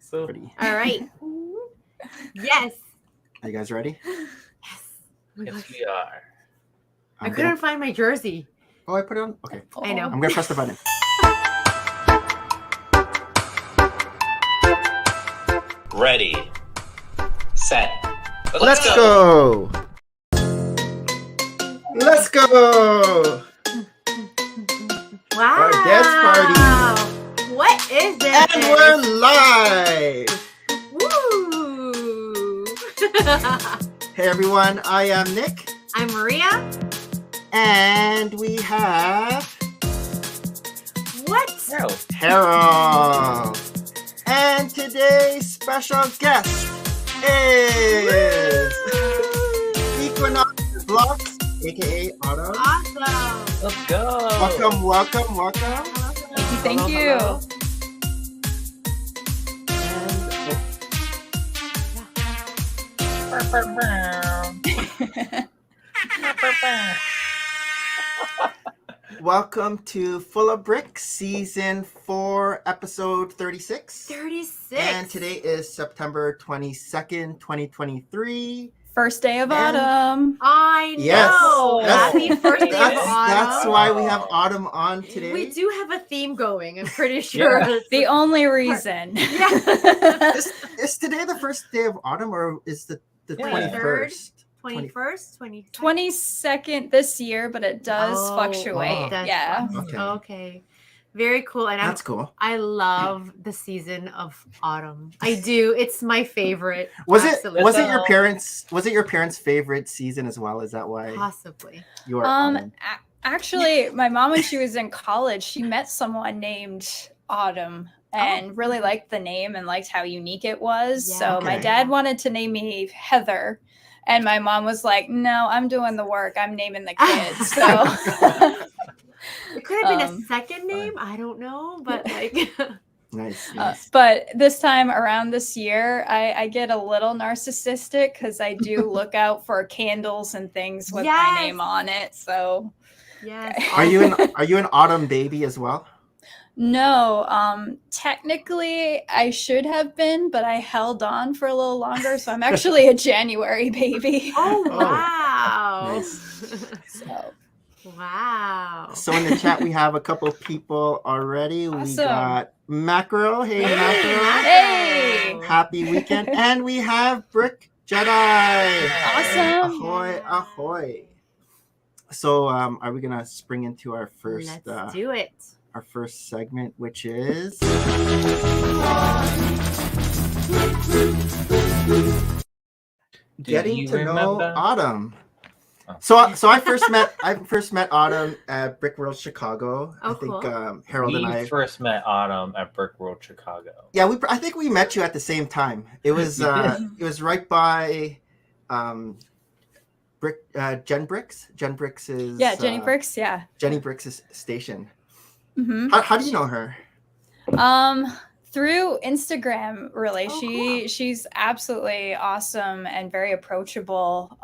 So Pretty. All right. Yes. Are you guys ready? Yes. Oh my yes, gosh. we are. I couldn't find my jersey. Oh, I put it on? Okay. I know. I'm going to press the button. Ready, set, Let's go! Let's go! Wow. Our dance party. What is this? And we're live! Woo. Hey everyone, I am Nick. I'm Maria. And we have What? No. Harold. And today's special guest is EquinoxBlocks, aka Autumn. Awesome. Let's go. Welcome. Thank you. Hello. Welcome to Full of Bricks, Season 4, Episode 36. 36. And today is September 22nd, 2023. First day of And- autumn. I know. Yes. Happy first day of That's autumn. why we have Autumn on today. We do have a theme going, I'm pretty sure. Yeah. The only reason. Yeah. Is today the first day of autumn, or is the Yeah. 21st? 21st, 22nd. 22nd this year, but it does Oh, fluctuate. That's Yeah. awesome. Okay. Okay. Very cool. And That's cool. I love the season of autumn. I do. It's my favorite. Was Absolutely. it your parents' favorite season as well? Is that why Possibly. you are Autumn? Actually, my mom, when she was in college, she met someone named Autumn and really liked the name and liked how unique it was. Yeah. So my Okay. dad wanted to name me Heather. And my mom was like, no, I'm doing the work. I'm naming the kids. So It could have been a Um, second name. I don't know. But like Nice. but this time around this year, I get a little narcissistic because I do look out for candles and things with my Yes. name on it. So yes. Are you an Autumn baby as well? no, technically I should have been, but I held on for a little longer. So I'm actually a January baby. Oh Oh, wow. nice. So Wow. So in the chat we have a couple people already. We Awesome. got Mackerel. Hey Hey, Mackerel. Hey. Happy weekend. And we have Brick Jedi. Awesome. Ahoy, ahoy. So are we gonna spring into our first Let's do it. our first segment, which is getting to know Autumn. Oh. So I first met Autumn at Brick World Chicago. Oh, I think cool. Harold We and I. first met Autumn at Brick World Chicago. Yeah, I think we met you at the same time. It was it was right by Jen Bricks. Jen Bricks is Jenny Bricks. Yeah. Jenny Bricks' station. Mm-hmm. How do you know her? Through Instagram, really. Oh, cool. She's absolutely awesome and very approachable.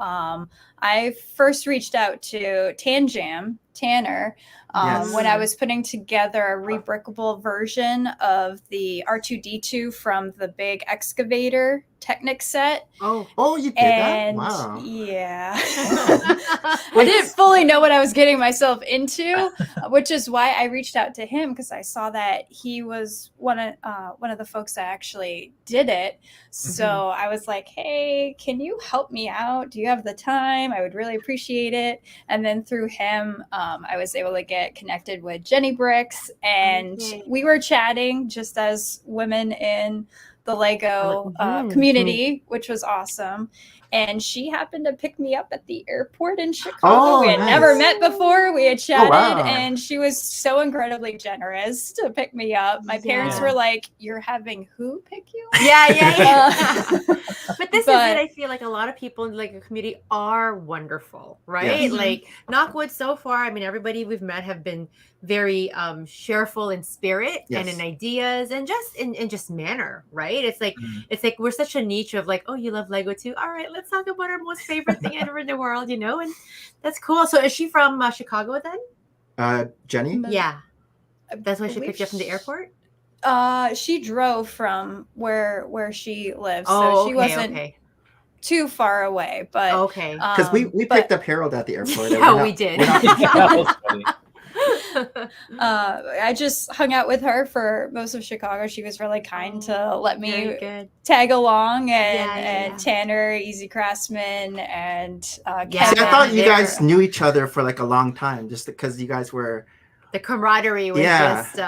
I first reached out to Tanner Yes. when I was putting together a rebrickable version of the R2D2 from the big excavator Technic set. Oh. You did And that? Wow. yeah. Oh. I didn't fully know what I was getting myself into, which is why I reached out to him, because I saw that he was one of the folks that actually did it. So I was like, "Hey, can you help me out? Do you have the time? I would really appreciate it." And then through him, I was able to get connected with Jenny Bricks, and Okay. we were chatting just as women in the Lego Mhm. community, which was awesome. And she happened to pick me up at the airport in Chicago. Oh, We had nice. never met before. We had chatted, wow. and she was so incredibly generous to pick me up. My parents Yeah. were like, "You're having who pick you up?" Yeah. But this is But- it. I feel like a lot of people in like the community are wonderful, right? Yes. Like knockwood so far. I mean, everybody we've met have been very cheerful in spirit and Yes. in ideas and just in just manner, right? It's like Mhm. it's like we're such a niche of like, oh, you love Lego too. All right, let's talk about our most favorite thing ever in the world, you know? And that's cool. So is she from Chicago then? Jenny? But- Yeah. I That's why she believe picked you up from the airport? She drove from where she lives, Oh, so she okay, wasn't okay. too far away. But Okay. Because we but, picked up Harold at the airport. and Yeah, we're we not- did. we're not- That was funny. I just hung out with her for most of Chicago. She was really kind to let Very me good. tag along, and Yeah, and Tanner, Easy Craftsman, and Yeah. See, Kevin. I thought you They're- guys knew each other for like a long time, just because you guys were. The camaraderie was Yeah. just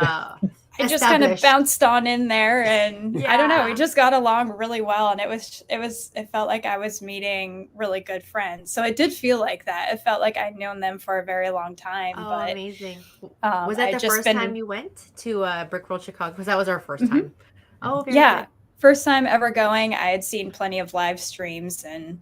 I just kind of established. bounced on in there, and I don't know, we Yeah. just got along really well, and it felt like I was meeting really good friends. So it did feel like that. It felt like I'd known them for a very long time. Oh, but amazing. Was that I'd the just first been- time you went to Brick World Chicago? Because that was our 1st Mhm. time. Oh, very yeah, good. first time ever going. I had seen plenty of live streams and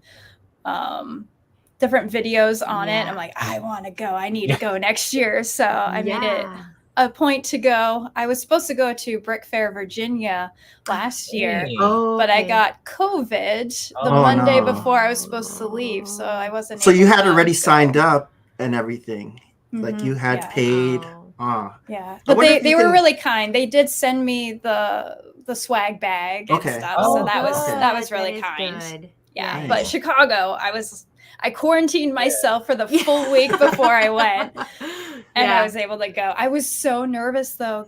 different videos on it. Yeah. I'm like, I want to go. I need to go next year. So I made it Yeah. a point to go. I was supposed to go to Brick Fair, Virginia last year, Hey. Oh, but I okay. got COVID the Oh, Monday no. before I was supposed to leave. So I wasn't So you able had to already go. signed up and everything. Like Mhm, you had yeah. paid. Oh. Yeah, I but wonder they, if you they were can- really kind. They did send me the swag bag and Okay. stuff, Oh, so that was good. that was That really is kind. good. Yeah, Nice. but Chicago, I quarantined myself for the full week before I went, and I was able to go. I was so nervous though,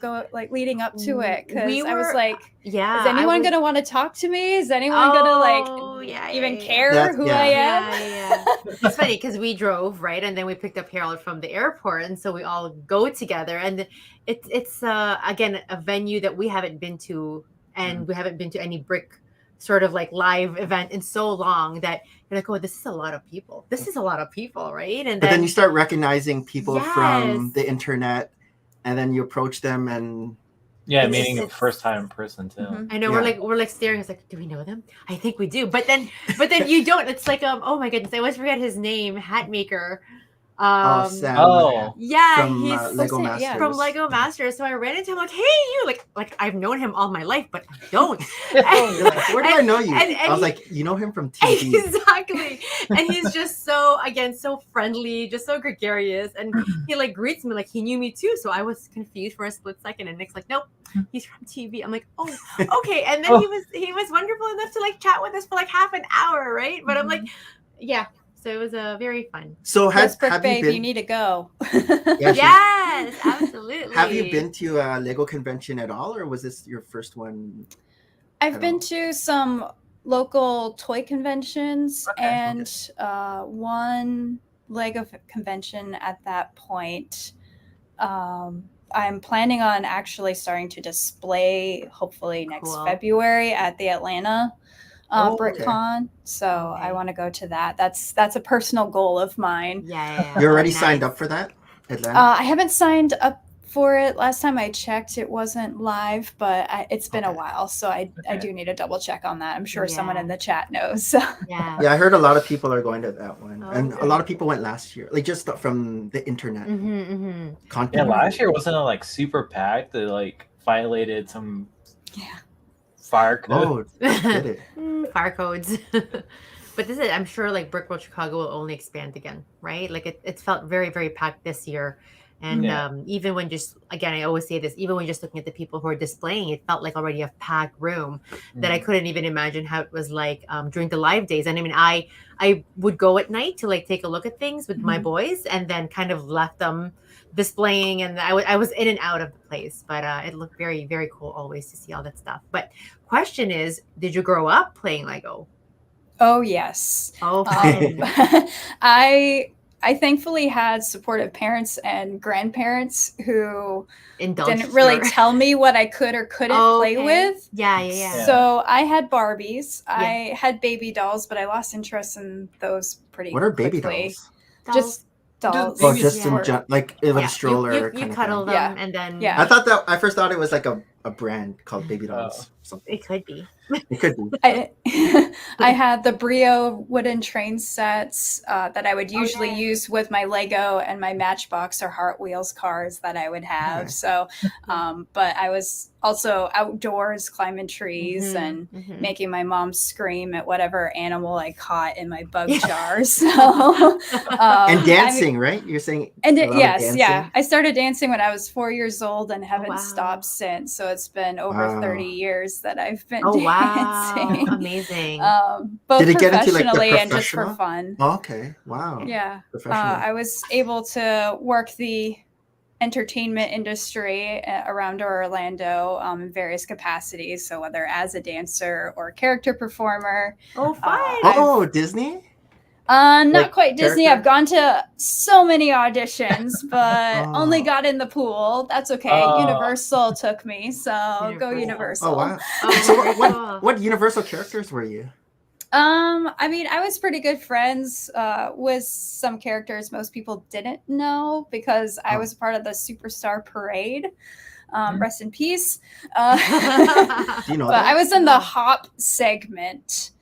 leading up to it, because We I was were- like, Yeah. is anyone was- gonna want to talk to me? Is anyone gonna Oh, yeah, even yeah, yeah. care That- who yeah. I am? Yeah. It's funny because we drove, right, and then we picked up Harold from the airport, and so we all go together, and it's again a venue that we haven't been to, and we haven't been to any brick sort of like live event in so long that you're like, oh, this is a lot of people. This is a lot of people, right? And But then you start recognizing people from Yes. the internet, and then you approach them, and Yeah, It's- meeting the it's- first time in person too. Mhm. I know Yeah. we're like staring. It's like, do we know them? I think we do, but then you don't. It's like oh my goodness, I always forget his name. Hat maker. Sam Oh, Yeah, from he's Lego What's it? Yeah. Masters. from Lego Masters. So I ran into him like, hey, you like I've known him all my life, but I don't. You're like, where do I know you? and I was he- like, you know him from TV. Exactly. And he's just so friendly, just so gregarious. And he like greets me like he knew me too. So I was confused for a split second. And Nick's like, nope, he's from TV. I'm like, oh, okay. And then he was wonderful enough to like chat with us for like half an hour, right? But I'm like, yeah. So it was very fun. So Yes, Brick have Babe, you you been? need to go. Yeah, Yes, absolutely. Have you been to a Lego convention at all, or was this your first one? I've at been all? to some local toy conventions Okay. and one Lego convention at that point. I'm planning on actually starting to display hopefully next Cool. February at the Atlanta Oh, BrickCon. So I Okay. want to go to that. That's a personal goal of mine. Yeah. You're already Nice. signed up for that, Atlanta. I haven't signed up for it. Last time I checked, it wasn't live, but it's been a Okay. while, so I Okay. do need to double check on that. I'm sure someone Yeah. in the chat knows. Yeah. Yeah, I heard a lot of people are going to that one, Oh, and a okay. lot of people went last year, like just from the internet Mm-hmm. yeah. content. Last year wasn't it like super packed? That like violated some Yeah. fire code. Oh, did it? Fire codes. But this is, I'm sure, like Brick World Chicago will only expand again, right? Like it felt very, very packed this year. And Yeah. even when just, again, I always say this, even when just looking at the people who are displaying, it felt like already a packed room that I couldn't even imagine how it was like during the live days. And I mean, I would go at night to like take a look at things with my Mhm. boys and then kind of left them displaying. And I was in and out of the place, but it looked very, very cool always to see all that stuff. But question is, did you grow up playing Lego? Oh yes. Oh, I thankfully had supportive parents and grandparents who indulged didn't really your- tell me what I could or couldn't Oh, play okay. with. Yeah, yeah, yeah. So I had Barbies. I had baby dolls, but I lost interest in those pretty What are baby quickly. dolls? Just dolls. Oh, Babies, just yeah. in like in a stroller. You kind of cuddle thing. them Yeah. and then Yeah. I first thought it was like a brand called Baby Dolls. something. It could be. It could be. I had the Brio wooden train sets that I would usually use with my Lego and my Matchbox or Hot Wheels cars that I would have. Nice. So, but I was also outdoors climbing trees and making my mom scream at whatever animal I caught in my bug jar. So, And dancing, right? You're saying and a lot of yes, dancing? yeah. I started dancing when I was 4 years old and haven't wow. stopped since. So it's been over 30 years that I've been Oh wow. dancing. Amazing. Both Did it get into, like, the professionally and just for professional? fun. Oh, okay. Wow. Yeah. Professional. I was able to work the entertainment industry around Orlando in various capacities. So whether as a dancer or character performer. Oh, fun. Oh, Disney? Not Like quite Disney. character? I've gone to so many auditions, but Oh. only got in the pool. That's okay. Oh. Universal took me, so go Universal. Oh, wow. Oh, So very cool. what Universal characters were you? I mean, I was pretty good friends with some characters most people didn't know because I was part of the Superstar Parade. Rest in peace. Do you know But that? I was in the Hop segment,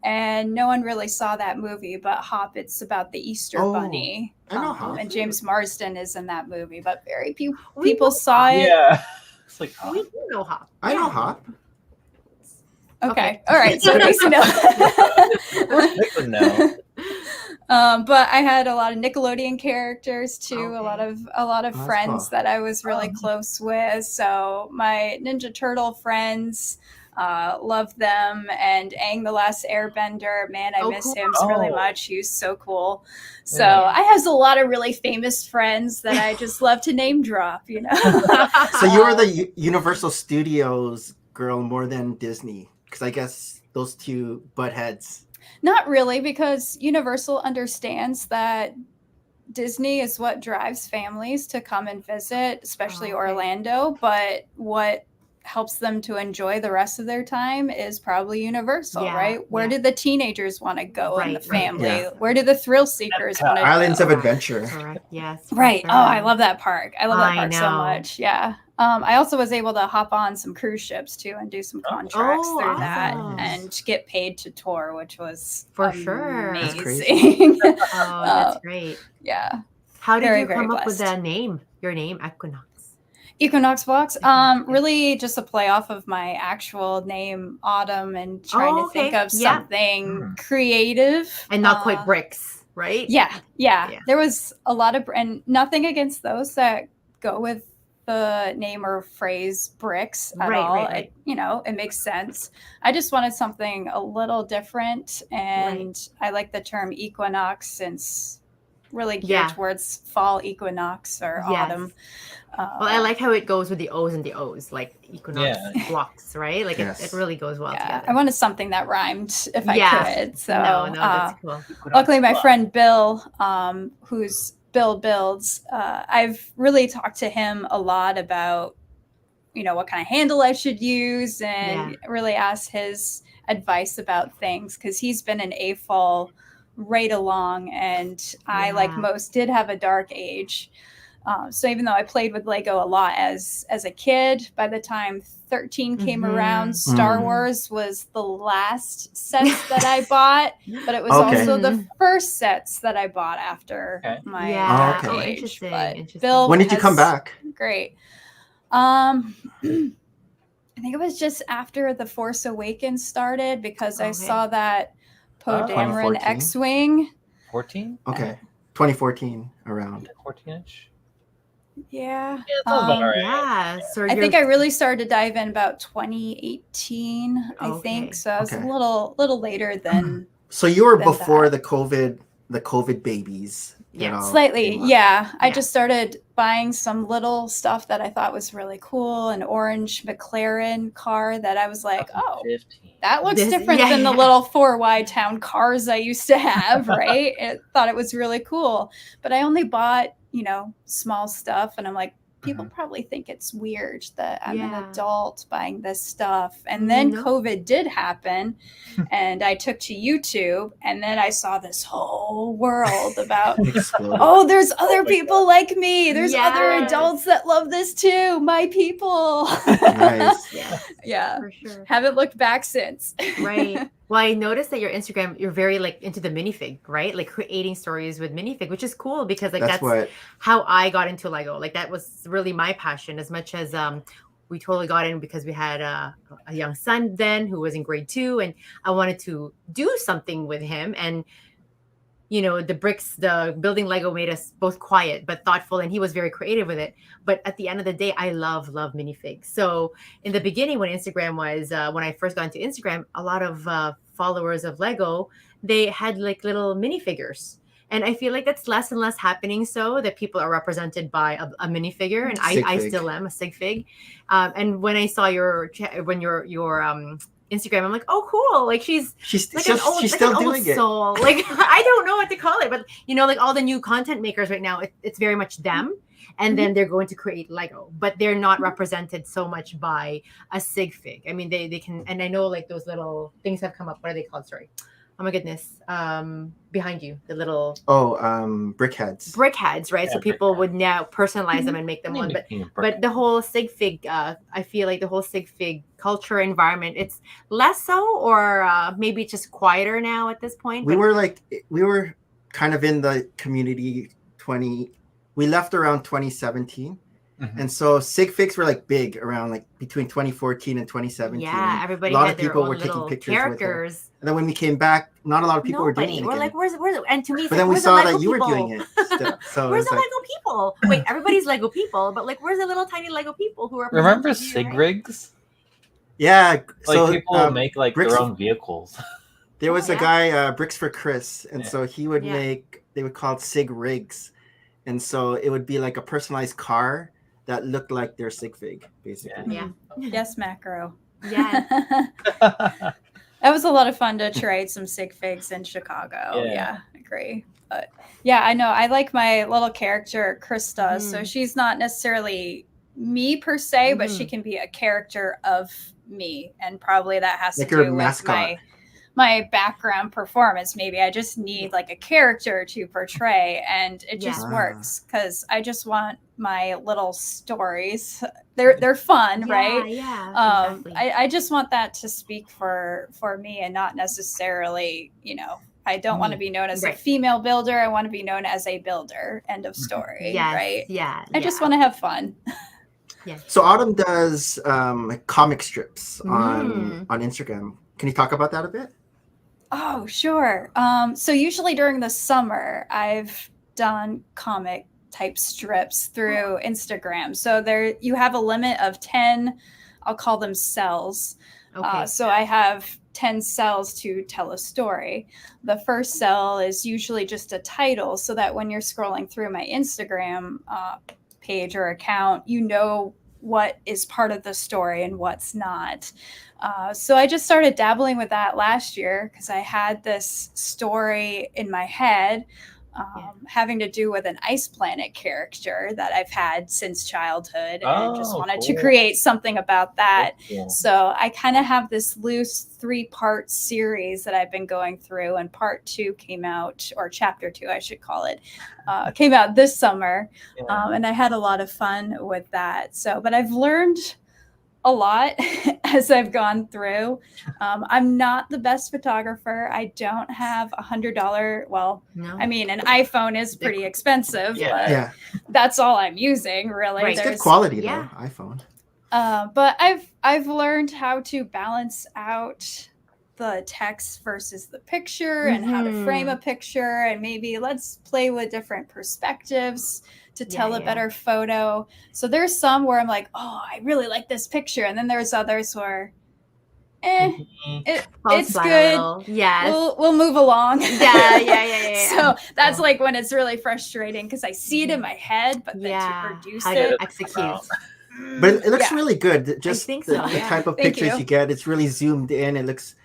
and no one really saw that movie. But Hop, it's about the Easter Oh, Bunny. I know Hop. And James Marsden is in that movie, but very few We people know saw it. Yeah. It's like, We do know Hop. I know Hop. Okay. All right. So at least you know. Nick would know. But I had a lot of Nickelodeon characters too. Okay. A lot of That's friends cool. that I was really close with. So my Ninja Turtle friends, loved them, and Aang the Last Airbender. Man, I miss cool. him really Oh. much. He was so cool. So Yeah. I have a lot of really famous friends that I just love to name drop. You know. So you were the Universal Studios girl more than Disney, because I guess those two butt heads. Not really, because Universal understands that Disney is what drives families to come and visit, especially Oh, okay. Orlando. But what helps them to enjoy the rest of their time is probably Universal, Yeah, right? Where yeah. do the teenagers want to go in the Right, right. family? Yeah. Where do the thrill seekers want to Islands go? of Adventure. Correct. Yes. for Right. sure. Oh, I love that park. I love that I park so know. much. Yeah. I also was able to hop on some cruise ships too and do some contracts Oh, through that awesome. and get paid to tour, which was For sure. That's amazing. Oh, that's great. Yeah. How did very, you very come up with blessed. the name? Your name, Equinox. EquinoxBlocks. Yeah. Really just a play off of my actual name, Autumn, and trying to think okay. of Yeah. something creative. And not quite bricks, right? Yeah. Yeah. There was a lot of, and nothing against those that go with the name or phrase bricks at Right, all. right, right. It makes sense. I just wanted something a little different, and I like the term equinox since really geared Yeah. towards fall equinox or Yes. autumn. Well, I like how it goes with the O's and the O's, like Equinox blocks, right? Like Yes. it really goes well yeah, I together. wanted something that rhymed if Yeah. I could. So no, that's cool. luckily my friend Bill, who's Bill Builds, I've really talked to him a lot about, what kind of handle I should use, and really asked his advice about things, because he's been an AFOL right along, and I, like most, did have a dark age. So even though I played with Lego a lot as a kid, by the time 13 came around, Star Wars was the last sets that I bought, but it was also the first sets that I bought after my Oh, age. interesting. But Interesting. Bill When did you come back? Great. I think it was just after The Force Awakens started, because I saw that Poe Dameron 2014? X-Wing. 14? Okay. 2014 around. 14-inch? Yeah. Yeah, that sounds about right. Yeah. So I think I really started to dive in about 2018, I Okay. think. So I was Okay. a little later than So you were than before that. the COVID babies. slightly. came up. Yeah. I Yeah. just started buying some little stuff that I thought was really cool. An orange McLaren car that I was like, oh, 15. that looks This- different yeah, than the yeah. little 4Y town cars I used to have, right? I thought it was really cool. But I only bought, small stuff, and I'm like, people probably think it's weird that I'm an Yeah. adult buying this stuff. And then No. COVID did happen, and I took to YouTube, and then I saw this whole world about, Exploded. oh, there's other my people like me. There's other Yes. adults that love this too. My people. Nice. Yeah. For sure. Haven't looked back since. Right. Well, I noticed that your Instagram, you're very like into the minifig, right? Like creating stories with minifig, which is cool because like that's what. how I got into Lego. Like that was really my passion as much as we totally got in because we had a young son then who was in grade 2 and I wanted to do something with him. And you know, the building Lego made us both quiet but thoughtful, and he was very creative with it. But at the end of the day, I love minifigs. So in the beginning, when Instagram was when I first got into Instagram, a lot of followers of Lego, they had like little minifigures. And I feel like that's less and less happening, so that people are represented by a minifigure, and I still am a sig fig. And when I saw your Instagram, I'm like, oh, cool! Like she's like she's still doing it. Soul. Like I don't know what to call it, but you know, like all the new content makers right now, it's very much them, and then they're going to create Lego, but they're not represented so much by a sig fig. I mean, they can, and I know like those little things have come up. What are they called? Sorry. Oh my goodness. Behind you, the little brick heads, right? Yeah, So people would now personalize them and make them one. But the whole sig fig, I feel like the whole sig fig culture environment, it's less so, or maybe it's just quieter now at this point. we were kind of in the community we left around 2017. And so sig figs were like big around like between 2014 and 2017. Yeah, everybody a lot had of people their own were taking little pictures characters. with her. And then when we came back, not a lot of people were doing Nobody. it We're again. like, where's and to me, it's But like, then we where's saw the that Lego you were people? doing it still. So Where's it's the like, Lego people? Wait, everybody's Lego people, but like, where's the little tiny Lego people who are? Remember sig rigs? yeah. Like So people make like bricks- their own vehicles. there was Oh, a guy, Bricks for Chris, and Yeah. so he would Yeah. they would call it sig rigs, and so it would be like a personalized car that looked like their sig fig, basically. Yeah. Yes, macro. Yeah. That was a lot of fun to trade some sig figs in Chicago. Yeah. Yeah, I agree. But yeah, I know. I like my little character, Krista. So she's not necessarily me per se, but she can be a character of me. And probably that has Like to your do with mascot. my background performance. Maybe I just need like a character to portray, and it just Yeah. works because I just want my little stories. They're fun, right? Yeah. Exactly. I just want that to speak for me, and not necessarily, you know, I don't want to be known as a female builder. I want to be known as a builder. End of story. Yes. Right. Yeah. I just want to have fun. So Autumn does comic strips on Instagram. Can you talk about that a bit? Oh, sure. So usually during the summer, I've done comic type strips through Instagram. So there you have a limit of 10, I'll call them cells. Okay. So I have 10 cells to tell a story. The first cell is usually just a title, so that when you're scrolling through my Instagram page or account, you know what is part of the story and what's not. So I just started dabbling with that last year because I had this story in my head having to do with an Ice Planet character that I've had since childhood, and I just wanted to create something about that. Cool. So I kind of have this loose 3-part series that I've been going through, and part 2 came out, or chapter 2, I should call it, came out this summer. And I had a lot of fun with that. So, but I've learned a lot as I've gone through. I'm not the best photographer. I don't have $100. Well, No. I mean, an iPhone is pretty expensive, but Yeah. that's all I'm using, really. Right. It's There's- good quality though, yeah. iPhone. but I've learned how to balance out the text versus the picture and how to frame a picture, and maybe let's play with different perspectives to tell a better photo. So there's some where I'm like, oh, I really like this picture, and then there's others where it's good. Yes. We'll move along. Yeah. So that's like when it's really frustrating because I see it in my head, but then to produce How it, to execute. But it looks really good. Just think the, so, the yeah. type of Thank pictures you. you get, it's really zoomed in. It looks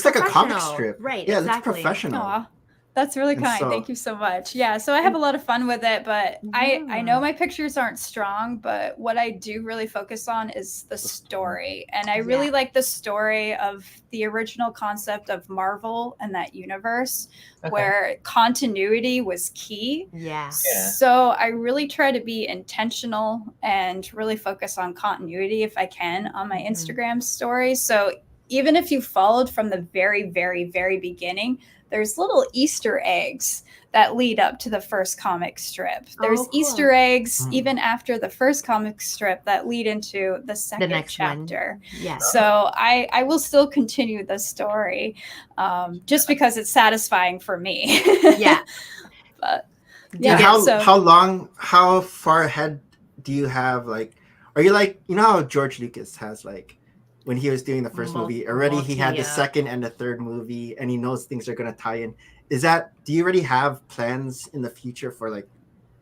like a comic Professional. strip. Right, Yeah, exactly. it looks professional. Aw. That's really And kind. so- Thank you so much. Yeah, so I have a lot of fun with it, but I know my pictures aren't strong, but what I do really focus on is the story. And I really like the story of the original concept of Marvel and that universe where continuity was key. Yeah. So I really try to be intentional and really focus on continuity if I can on my Instagram stories. So even if you followed from the very, very, very beginning, there's little Easter eggs that lead up to the first comic strip. There's Easter eggs even after the first comic strip that lead into the second next chapter. one. Yeah. So I will still continue the story just because it's satisfying for me. Yeah. But And how far ahead do you have, like, are you like, you know how George Lucas has, like, when he was doing the first movie, already he had the second and the third movie, and he knows things are going to tie in. Do you already have plans in the future for, like,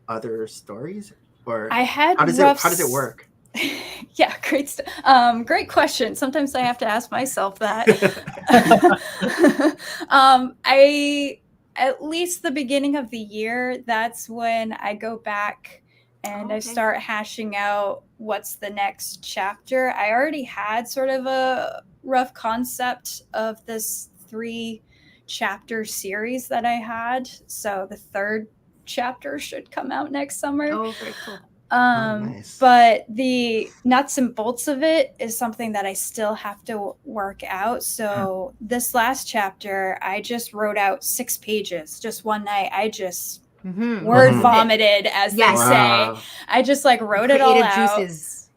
other stories? Or how does it work? Yeah, great great question. Sometimes I have to ask myself that. At least the beginning of the year, that's when I go back and I start hashing out what's the next chapter. I already had sort of a rough concept of this 3-chapter series that I had. So the third chapter should come out next summer. Oh, very cool. Nice. But the nuts and bolts of it is something that I still have to work out. So this last chapter, I just wrote out 6 pages just one night. I just word vomited, as they say. I just like wrote it all out. Juices.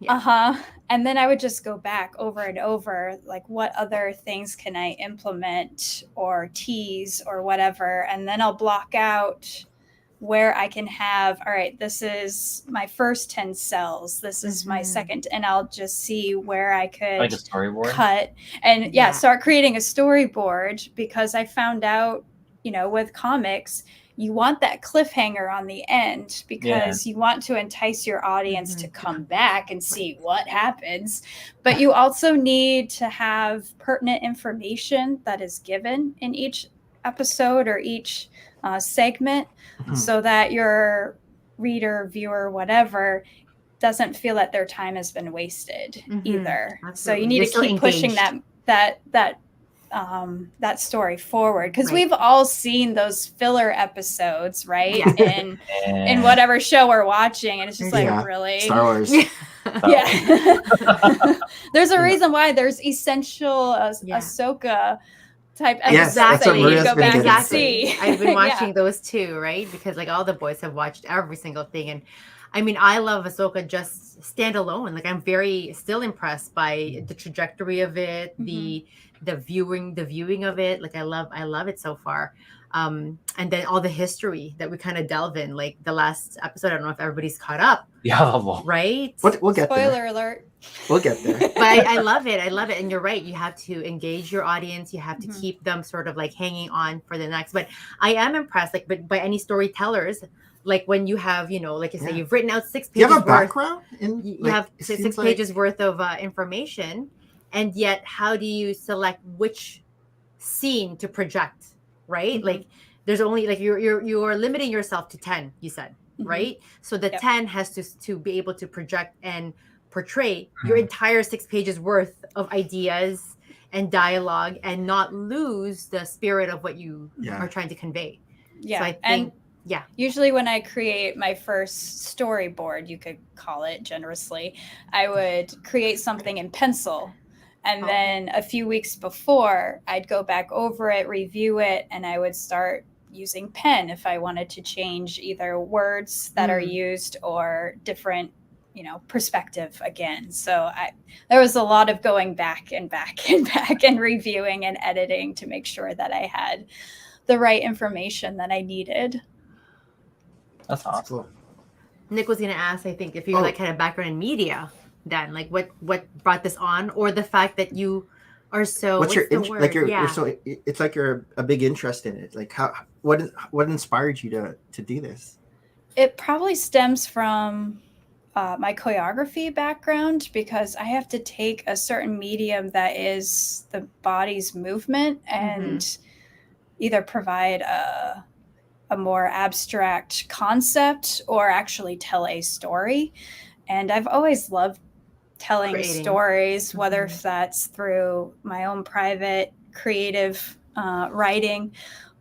And then I would just go back over and over, like, what other things can I implement or tease or whatever. And then I'll block out where I can have, all right, this is my first 10 cells. This is my second. And I'll just see where I could like a storyboard cut and start creating a storyboard, because I found out, with comics, you want that cliffhanger on the end because you want to entice your audience to come back and see what happens. But you also need to have pertinent information that is given in each episode or each segment so that your reader, viewer, whatever, doesn't feel that their time has been wasted either. Absolutely. So you need to keep pushing that story forward, because we've all seen those filler episodes, right? In whatever show we're watching, and it's just like, really, Star Wars. There's a reason why there's essential Ahsoka type episodes exactly. that you go back and see. I've been watching those too, right? Because like all the boys have watched every single thing, and I mean, I love Ahsoka just standalone. Like, I'm very still impressed by the trajectory of it, the viewing of it. Like, I love it so far. And then all the history that we kind of delve in, like the last episode. I don't know if everybody's caught up. Right? We'll get there. Spoiler alert. We'll get there. But I love it. And you're right. You have to engage your audience. You have to keep them sort of like hanging on for the next. But I am impressed, like, by any storytellers. Like when you have, like you say, you've written out 6 pages. You have a background you have 6 pages worth of information, and yet how do you select which scene to project? Right? Like, there's only like you are limiting yourself to 10. You said right, so the 10 has to be able to project and portray your entire 6 pages worth of ideas and dialogue, and not lose the spirit of what you are trying to convey. Yeah, so I think. Usually when I create my first storyboard, you could call it generously, I would create something in pencil. And then a few weeks before, I'd go back over it, review it, and I would start using pen if I wanted to change either words that are used or different, perspective again. So there was a lot of going back and back and back and reviewing and editing to make sure that I had the right information that I needed. That's awesome. Cool. Nick was going to ask, I think, if you like had a background in media, then like what brought this on, or the fact that you are so. You're so. It's like you're a big interest in it. Like what inspired you to do this? It probably stems from my choreography background, because I have to take a certain medium that is the body's movement and either provide a more abstract concept or actually tell a story. And I've always loved telling Creating. stories, whether if that's through my own private creative writing,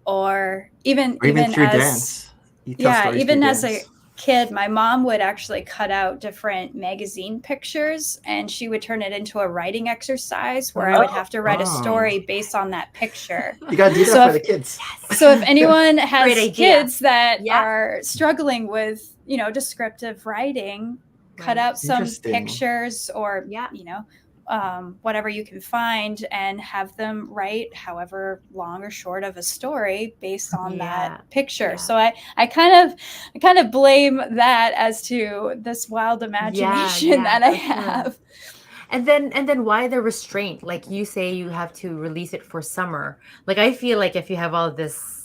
or even through as dance. You tell stories even through as a dance. kid, my mom would actually cut out different magazine pictures and she would turn it into a writing exercise where I would have to write a story based on that picture. You gotta do that for the kids. So if anyone has Great idea. kids that Yeah. are struggling with, descriptive writing, cut out some Interesting. pictures or, Yeah. whatever you can find and have them write however long or short of a story based on that picture. Yeah. So I kind of blame that as to this wild imagination that I have. And then why the restraint? Like you say you have to release it for summer. Like I feel like if you have all this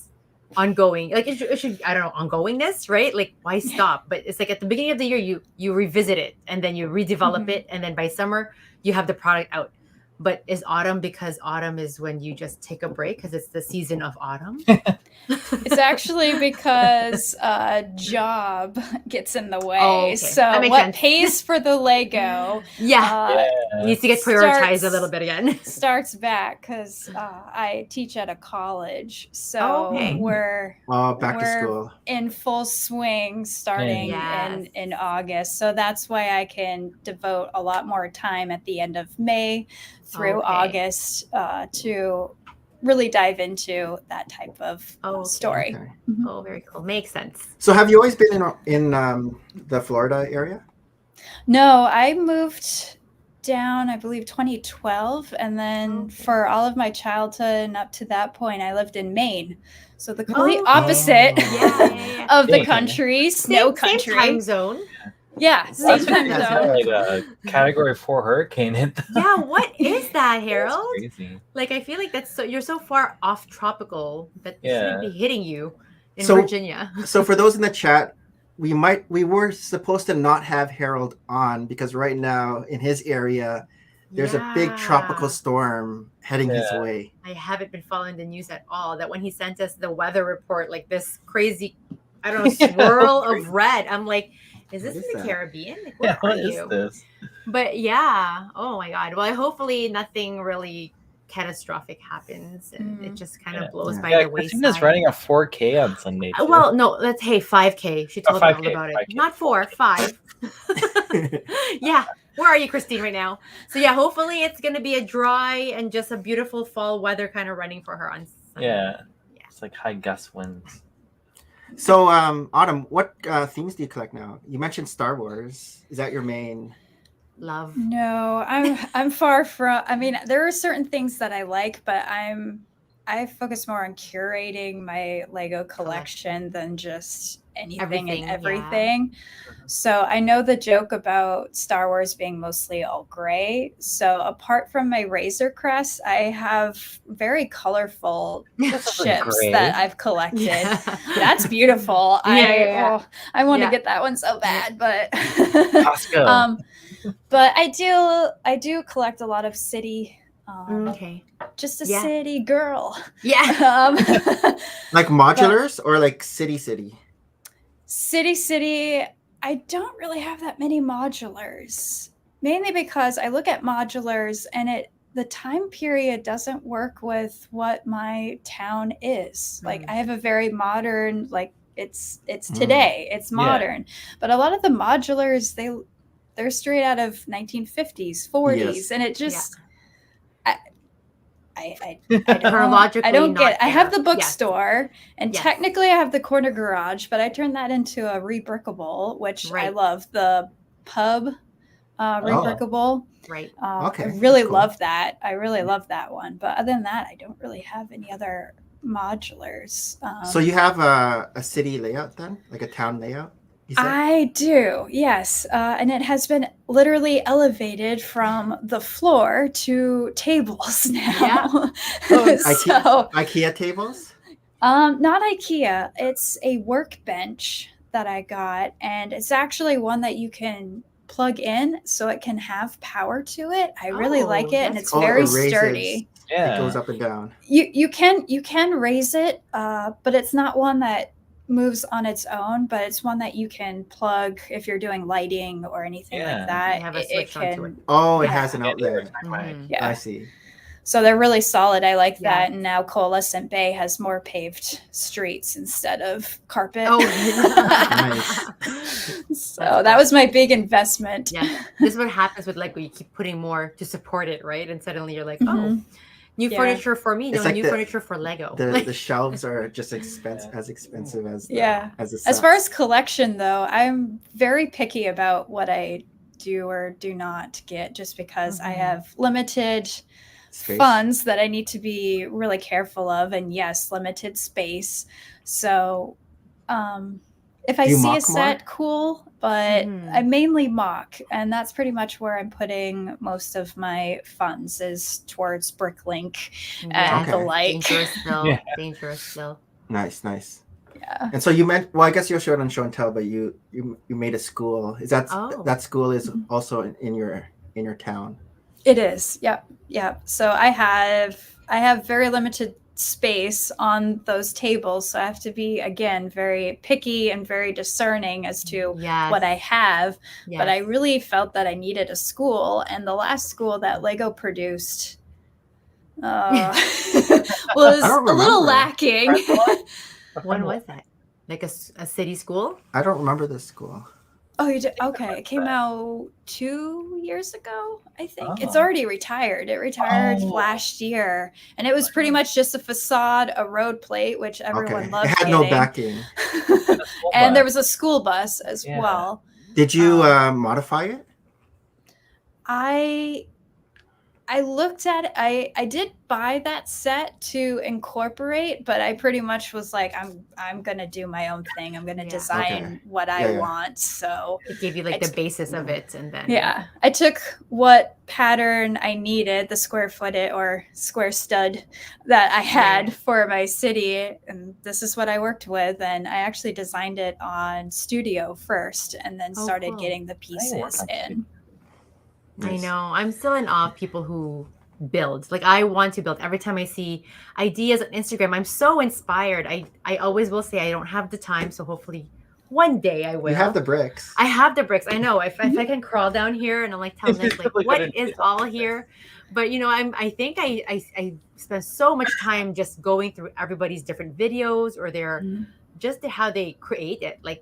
ongoing, like it should I don't know, ongoingness, right? Like why stop? But it's like at the beginning of the year you revisit it and then you redevelop it, and then by summer you have the product out. But is autumn because autumn is when you just take a break because it's the season of autumn? It's actually because a job gets in the way. Oh, okay. So That makes what sense. pays for the Lego Needs to get prioritized a little bit again. starts back because I teach at a college. So we're back to school in full swing starting in August. So that's why I can devote a lot more time at the end of May through August to really dive into that type of story. Okay. Oh, very cool. Makes sense. So have you always been in the Florida area? No, I moved down, I believe 2012, and then for all of my childhood and up to that point I lived in Maine. So the complete opposite of the country. Snow country. Same time zone. Yeah, same time zone. Like a Category 4 hurricane hit them. Yeah, what is that, Harold? That's crazy. Like I feel like you're so far off tropical that it shouldn't be hitting you in Virginia. So for those in the chat, we were supposed to not have Harold on because right now in his area there's a big tropical storm heading his way. I haven't been following the news at all. That when he sent us the weather report, like this crazy, I don't know, swirl of red. I'm like, is this in the Caribbean? Like, where are you? This? But oh my God. Well, hopefully nothing really catastrophic happens and it just kind of blows by the wayside. Christina's running a 4K on Sunday. Too. Well, no, that's 5K. She told me all about it. 5K. Not 4, 5. Yeah. Where are you, Christine, right now? So yeah, hopefully it's going to be a dry and just a beautiful fall weather kind of running for her on Sunday. Yeah. It's like high gust winds. So, Autumn, what themes do you collect now? You mentioned Star Wars. Is that your main love? No, I'm far from. I mean, there are certain things that I like, but I focus more on curating my Lego collection than just anything and everything. Yeah. So I know the joke about Star Wars being mostly all gray. So apart from my Razor Crest, I have very colorful ships that I've collected. Yeah. That's beautiful. I want to get that one so bad, but but I do collect a lot of city. Just a city girl. Yeah. Like modulars or like city? City. I don't really have that many modulars, mainly because I look at modulars and the time period doesn't work with what my town is. Like I have a very modern, like it's today, it's modern, but a lot of the modulars, they're straight out of 1950s, 40s, and it just, I don't get it. I have the bookstore, and technically I have the corner garage, but I turned that into a rebrickable, which I love. The pub rebrickable. Right. I really love that. I really love that one. But other than that, I don't really have any other modulars. So you have a city layout then? Like a town layout? I do, yes. And it has been literally elevated from the floor to tables now. Yeah. IKEA tables? Not IKEA. It's a workbench that I got, and it's actually one that you can plug in so it can have power to it. I really like it, and it's very sturdy. Yeah. It goes up and down. You can raise it, but it's not one that moves on its own, but it's one that you can plug if you're doing lighting or anything Yeah. like that. You have a switch onto it. Oh, it Yeah. has an Yeah, outlet. Mhm. Yeah. I see. So they're really solid. I like Yeah. that. And now Coalescent Bay has more paved streets instead of carpet. Oh, Nice. So that was my big investment. Yeah, this is what happens with like when you keep putting more to support it, right? And suddenly you're like, oh, Mhm. new Yeah. furniture for me, It's no like new the- furniture for Lego. The shelves are just as expensive as the, Yeah. as the As far sets. as collection, though, I'm very picky about what I do or do not get just because I Mhm. have limited Space. funds that I need to be really careful of. And yes, limited space. So if I Do you see a mock set, more? cool, but Mhm. I mainly mock. And that's pretty much where I'm putting most of my funds is towards Bricklink and the Okay. like. Dangerous still. Yeah. Dangerous still. Nice. Yeah. And so you meant, well, I guess you'll show it on show and tell, but you made a school. Is that Oh. that school is also in your town? It is. Yep. So I have very limited space on those tables, so I have to be again very picky and very discerning as to Yes. what I have. Yes. But I really felt that I needed a school, and the last school that Lego produced was I don't a little remember. lacking. When was that? Like a city school? I don't remember this school. Oh, you did? Okay. It came out 2 years ago, I think. It's Oh. already retired. It retired Oh. last year. And it was pretty much just a facade, a road plate, which everyone Okay, loved it had no getting. backing. And there was a school bus as Yeah. well. Did you modify it? I looked at it. I did buy that set to incorporate, but I pretty much was like, I'm gonna do my own thing. I'm gonna Yeah. design Okay. what I Yeah. want. So It gave you like the basis of it, and then yeah, I took what pattern I needed, the square footed or square stud that I had for my city, and this is what I worked with. And I actually designed it on Studio first, and then Oh, started cool. getting the pieces in. I Nice. know. I'm still in awe of people who build. Like I want to build. Every time I see ideas on Instagram, I'm so inspired. I always will say I don't have the time, so hopefully one day I will. You have the bricks. I have the bricks. I know. If I can crawl down here and I'm like tell Nick like what is all here, but you know I think I spend so much time just going through everybody's different videos or their just how they create it. Like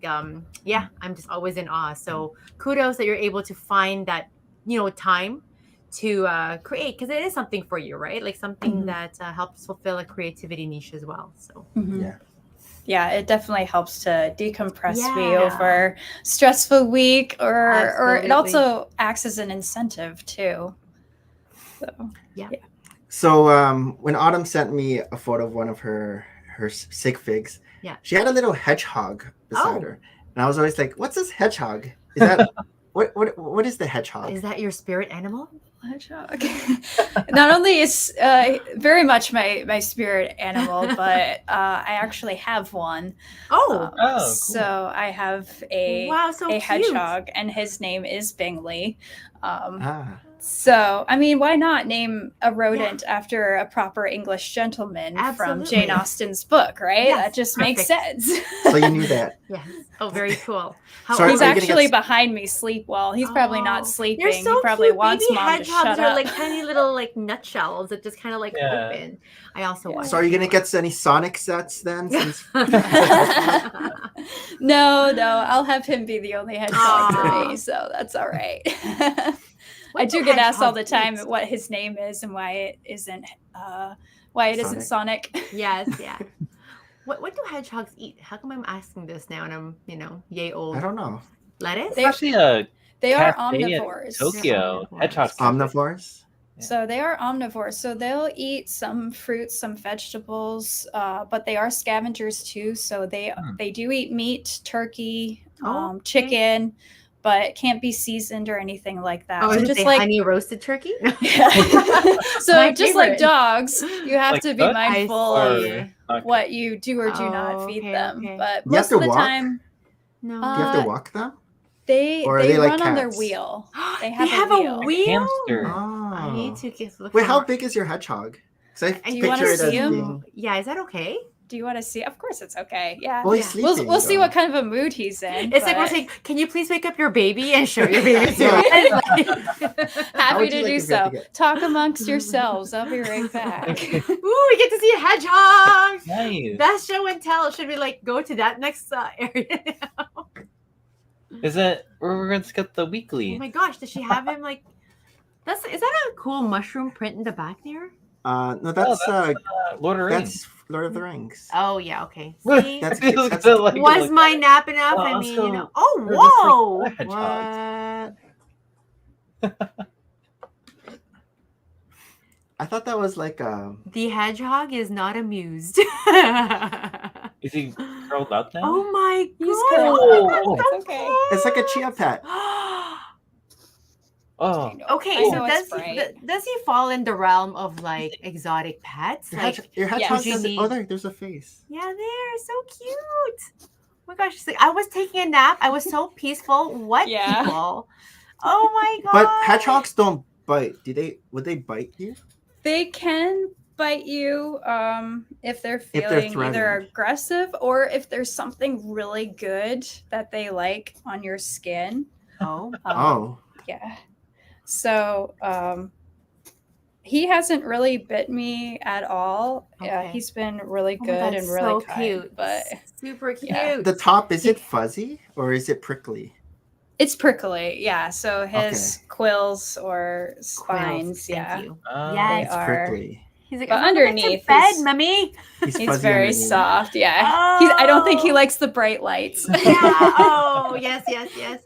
yeah, I'm just always in awe. So kudos that you're able to find that time to create, because it is something for you, right? Like something that helps fulfill a creativity niche as well. So Yeah, it definitely helps to decompress me Yeah. over stressful week, or it Absolutely. also acts as an incentive too. So So when Autumn sent me a photo of one of her sig figs, she had a little hedgehog beside her, and I was always like, "What's this hedgehog? Is that what is the hedgehog? is that your spirit animal? hedgehog. Not only is very much my spirit animal, but I actually have one. Oh, cool. So I have a so a cute. hedgehog, and his name is Bingley. Ah, So, I mean, why not name a rodent after a proper English gentleman from Absolutely. Jane Austen's book, right? Yes, That just makes perfect. sense. so you knew that. Yes. Oh, very cool. Sorry, He's are you gonna actually get- behind me sleep well. He's probably not sleeping. They're so he probably cute. wants Baby mom to hedgehogs shut are up. like tiny little like nutshells that just kind of like Yeah. open. I also Yeah. watch. So are you gonna get any Sonic sets then? Since No, I'll have him be the only hedgehog for Aw. me, so that's all right. I What do do get asked all the hedgehogs time eat? what his name is and why it isn't Sonic. Yes, yeah. What do hedgehogs eat? How come I'm asking this now and I'm, yay old? I don't know. Lettuce? They- Actually, a They are cafe in omnivores. Tokyo. They're Hedgehogs. Omnivores. So they are omnivores. So they'll eat some fruits, some vegetables, but they are scavengers too. So they do eat meat, turkey, Okay. chicken, but it can't be seasoned or anything like that. Oh, so is it just the like honey roasted turkey? so My just like favorite. dogs, you have Like to be cooked? mindful I of see. what you do or do Oh, not feed okay, them. okay. But You have most to of the walk? time No. Do you have to walk them? they Or are they like run on their cats? wheel. They They have, have a a wheel. wheel. Hamster. I Oh. need to look Wait, for how more. big is your hedgehog? I And you wanna picture it as see him? being. Yeah, is that okay? Do you want to see? Of course, it's okay. Yeah. Well, he's Yeah. sleeping. We'll see though. what kind of a mood he's in. It's like we're but saying, can you please wake up your baby and show your baby to No. us? happy would to you like do if you had so. to get- Talk amongst yourselves. I'll be right back. Ooh, we get to see a hedgehog. Nice. Best show and tell. Should we like go to that next area now? Is it? We're going to skip the Oh weekly. my gosh, does she have him like? Is that a cool mushroom print in the back there? No, that's Lord of the Rings. that's Lord of the Rings. Oh yeah, okay. See, That's I was that's- gonna, like, was look my at it. nap enough? Oh, I let's mean, go. you know. Oh, They're just like whoa! hedgehogs. What? I thought that was like The hedgehog is not amused. Is he curled up now? Oh my He's god! curled up. that's Oh, so it's okay. cool. it's like a chia pet. Oh. Okay, I so know it's does he, bright. does he fall in the realm of like exotic pets? Like, Your hedgehog Yes. doesn't. There's a face. yeah, they're so cute. Oh my gosh, it's like, I was taking a nap. I was so peaceful. What Yeah. people? Oh my god! But hedgehogs don't bite. Would they bite you? They can bite you if they're they're feeling either threatened. aggressive or if there's something really good that they like on your skin. Oh, Oh, Yeah. So he hasn't really bit me at all. Yeah, Okay. he's been really Oh my good God, and really so kind. cute. But super cute. Yeah. the top, is it fuzzy or is it prickly? it's prickly, yeah. So his quills or Quills, spines, thank yeah. you. Oh. Yes. It's are. prickly. He's like, But I'm gonna go back underneath to bed, is- mummy. He's He's fuzzy very underneath. soft, yeah. I don't think he likes the bright lights. Yeah. Oh, yes.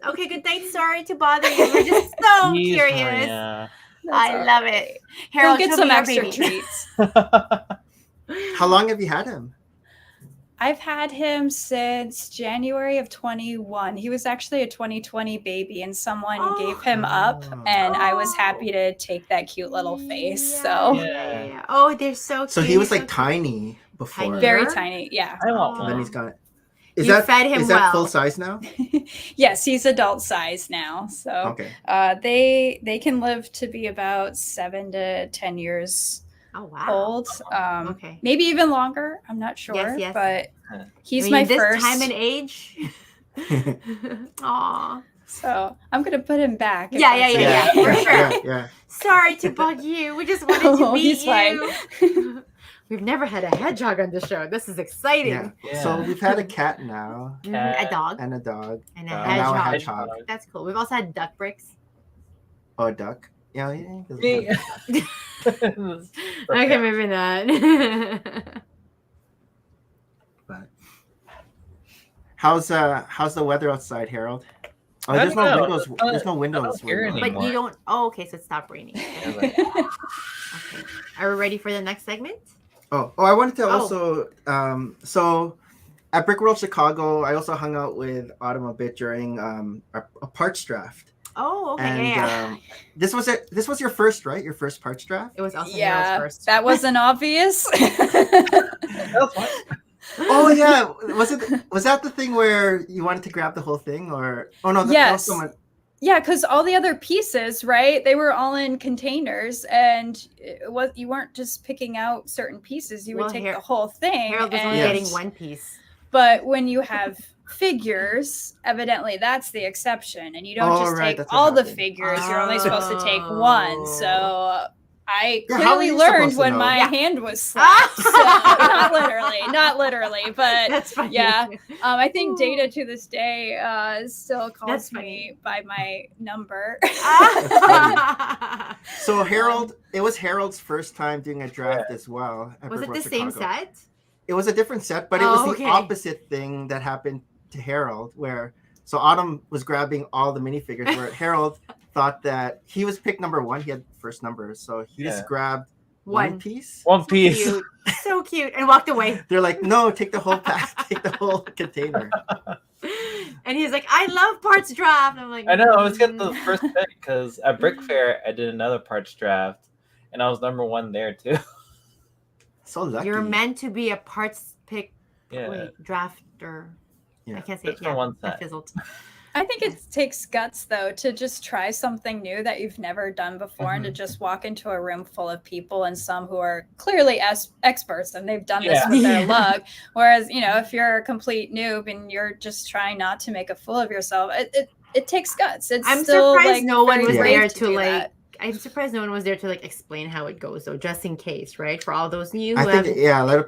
Okay, good night. Sorry to bother you. We're just so He's curious. yeah. I love it. He'll Harold, get show some me your extra baby. treats. How long have you had him? I've had him since January of 21. He was actually a 2020 baby, and someone Oh. gave him up, and I was Oh. happy to take that cute little face. So Yeah. Oh, they're so cute. So he was He's like so cute. tiny before. Tiny. very Sure? tiny, yeah. I want And then one. he's got. You fed him is that well. full size now? Yes, he's adult size now. So Okay. they can live to be about 7 to 10 years Oh wow. old. Okay. Maybe even longer. I'm not sure, Yes. but Huh. he's I mean, my this first. time and age. Aw. So I'm gonna put him back. if Yeah, that's yeah, okay. for sure. Yeah. Sorry to bug you. We just wanted to Oh, meet he's fine. you. We've never had a hedgehog on the show. This is exciting. Yeah. Yeah. So we've had a cat now Mhm, Cat. A dog and a dog. and a And And now a hedgehog. hedgehog. That's cool. We've also had duck bricks. Oh, a duck. Yeah. He doesn't Me. have- Okay, maybe not. But how's the weather outside, Harold? Oh, I there's don't no know. windows. There's no windows. hear window. But anymore. you don't. Oh, okay. So it stopped raining. Yeah, like, Okay. Are we ready for the next segment? Oh, I wanted to Oh. also so at Brick World Chicago, I also hung out with Autumn a bit during a parts draft. Oh, okay. And yeah. this was your first, right? Your first parts draft? It was also Yeah, Harold's first. that wasn't obvious. that was fine. Oh yeah. Was that the thing where you wanted to grab the whole thing or oh no, that was Yes. someone Yeah, because all the other pieces, right? They were all in containers, and you weren't just picking out certain pieces. You would Well, take Har- the whole thing. Harold was only Yes. getting one piece. But when you have figures, evidently that's the exception, and you don't Oh, just right, take that's what all the happened. figures. You're only supposed to take one. So I Yeah, how were clearly you learned supposed to when know? my Yeah. hand was slapped. So, not literally, but That's funny. yeah. I think Ooh. Data to this day still calls That's me by my number. So Harold, it was Harold's first time doing a draft as well. at Was Brick it World the same Chicago. set? It was a different set, but it was Oh, the okay. opposite thing that happened to Harold, where so Autumn was grabbing all the minifigures, where Harold thought that he was pick number one. He had first number, so he Yeah. just grabbed one One. piece. One piece. Cute. So cute. And walked away. They're like, no, take the whole pack, take the whole container. And he's like, I love parts draft. I'm like, I know. I was getting the "Mm." first pick because at Brick Fair I did another parts draft, and I was number one there too. So lucky. You're meant to be a parts pick Yeah. wait, drafter. Yeah. I can't say Just it. for Yeah, one I set. fizzled. I think it takes guts, though, to just try something new that you've never done before and to just walk into a room full of people and some who are clearly experts and they've done this with their luck. Whereas, if you're a complete noob and you're just trying not to make a fool of yourself, it takes guts. I'm still surprised no one was there to like. I'm surprised no one was there to like explain how it goes, though, just in case, right? For all those new. I think a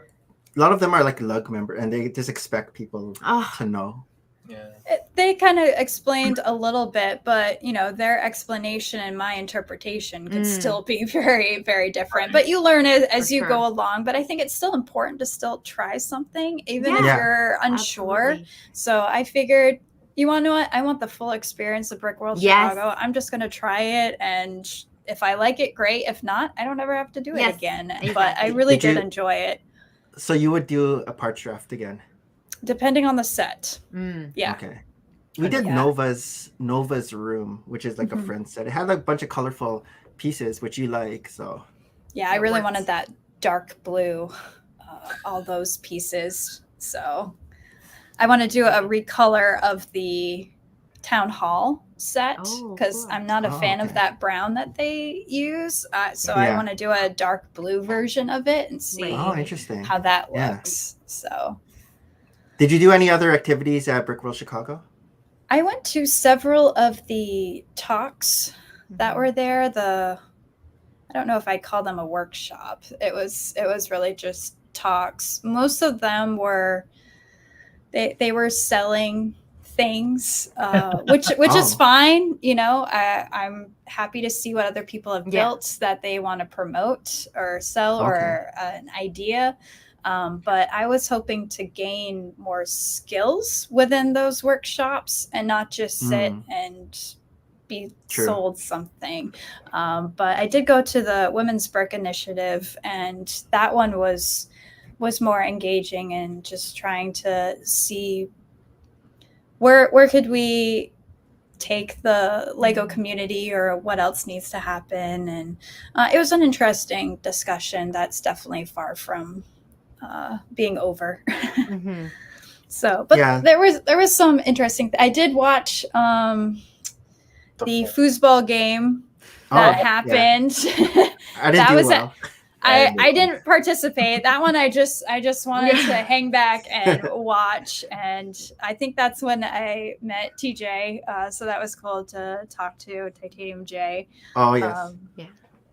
lot of them are like lug member, and they just expect people to know. Yeah. They kind of explained a little bit, but their explanation and my interpretation could still be very, very different. But you learn it as you go along. But I think it's still important to still try something, even if you're unsure. Absolutely. So I figured, you want to know what? I want the full experience of Brick World Chicago. I'm just going to try it, and if I like it, great. If not, I don't ever have to do it again. Exactly. But I really did enjoy it. So you would do a parts draft again? Depending on the set. Yeah. Okay. We did Nova's room, which is like a friend set. It had like a bunch of colorful pieces, which you like. So yeah, I really wanted that dark blue, all those pieces. So I want to do a recolor of the town hall set because I'm not a fan of that brown that they use. So I want to do a dark blue version of it and see interesting. How that looks. So. Did you do any other activities at Brick World Chicago? I went to several of the talks that were there. I don't know if I'd call them a workshop. It was really just talks. Most of them were they were selling things, which is fine. I'm happy to see what other people have built that they want to promote or sell or an idea. But I was hoping to gain more skills within those workshops and not just sit and be sold something. But I did go to the Women's Brick Initiative, and that one was more engaging and just trying to see where could we take the Lego community or what else needs to happen. And it was an interesting discussion that's definitely far from being over. So, but there was some interesting. I did watch the foosball game that happened. I didn't do well. I didn't participate. That one I just wanted to hang back and watch, and I think that's when I met TJ. So that was cool to talk to Titanium J. Oh yes,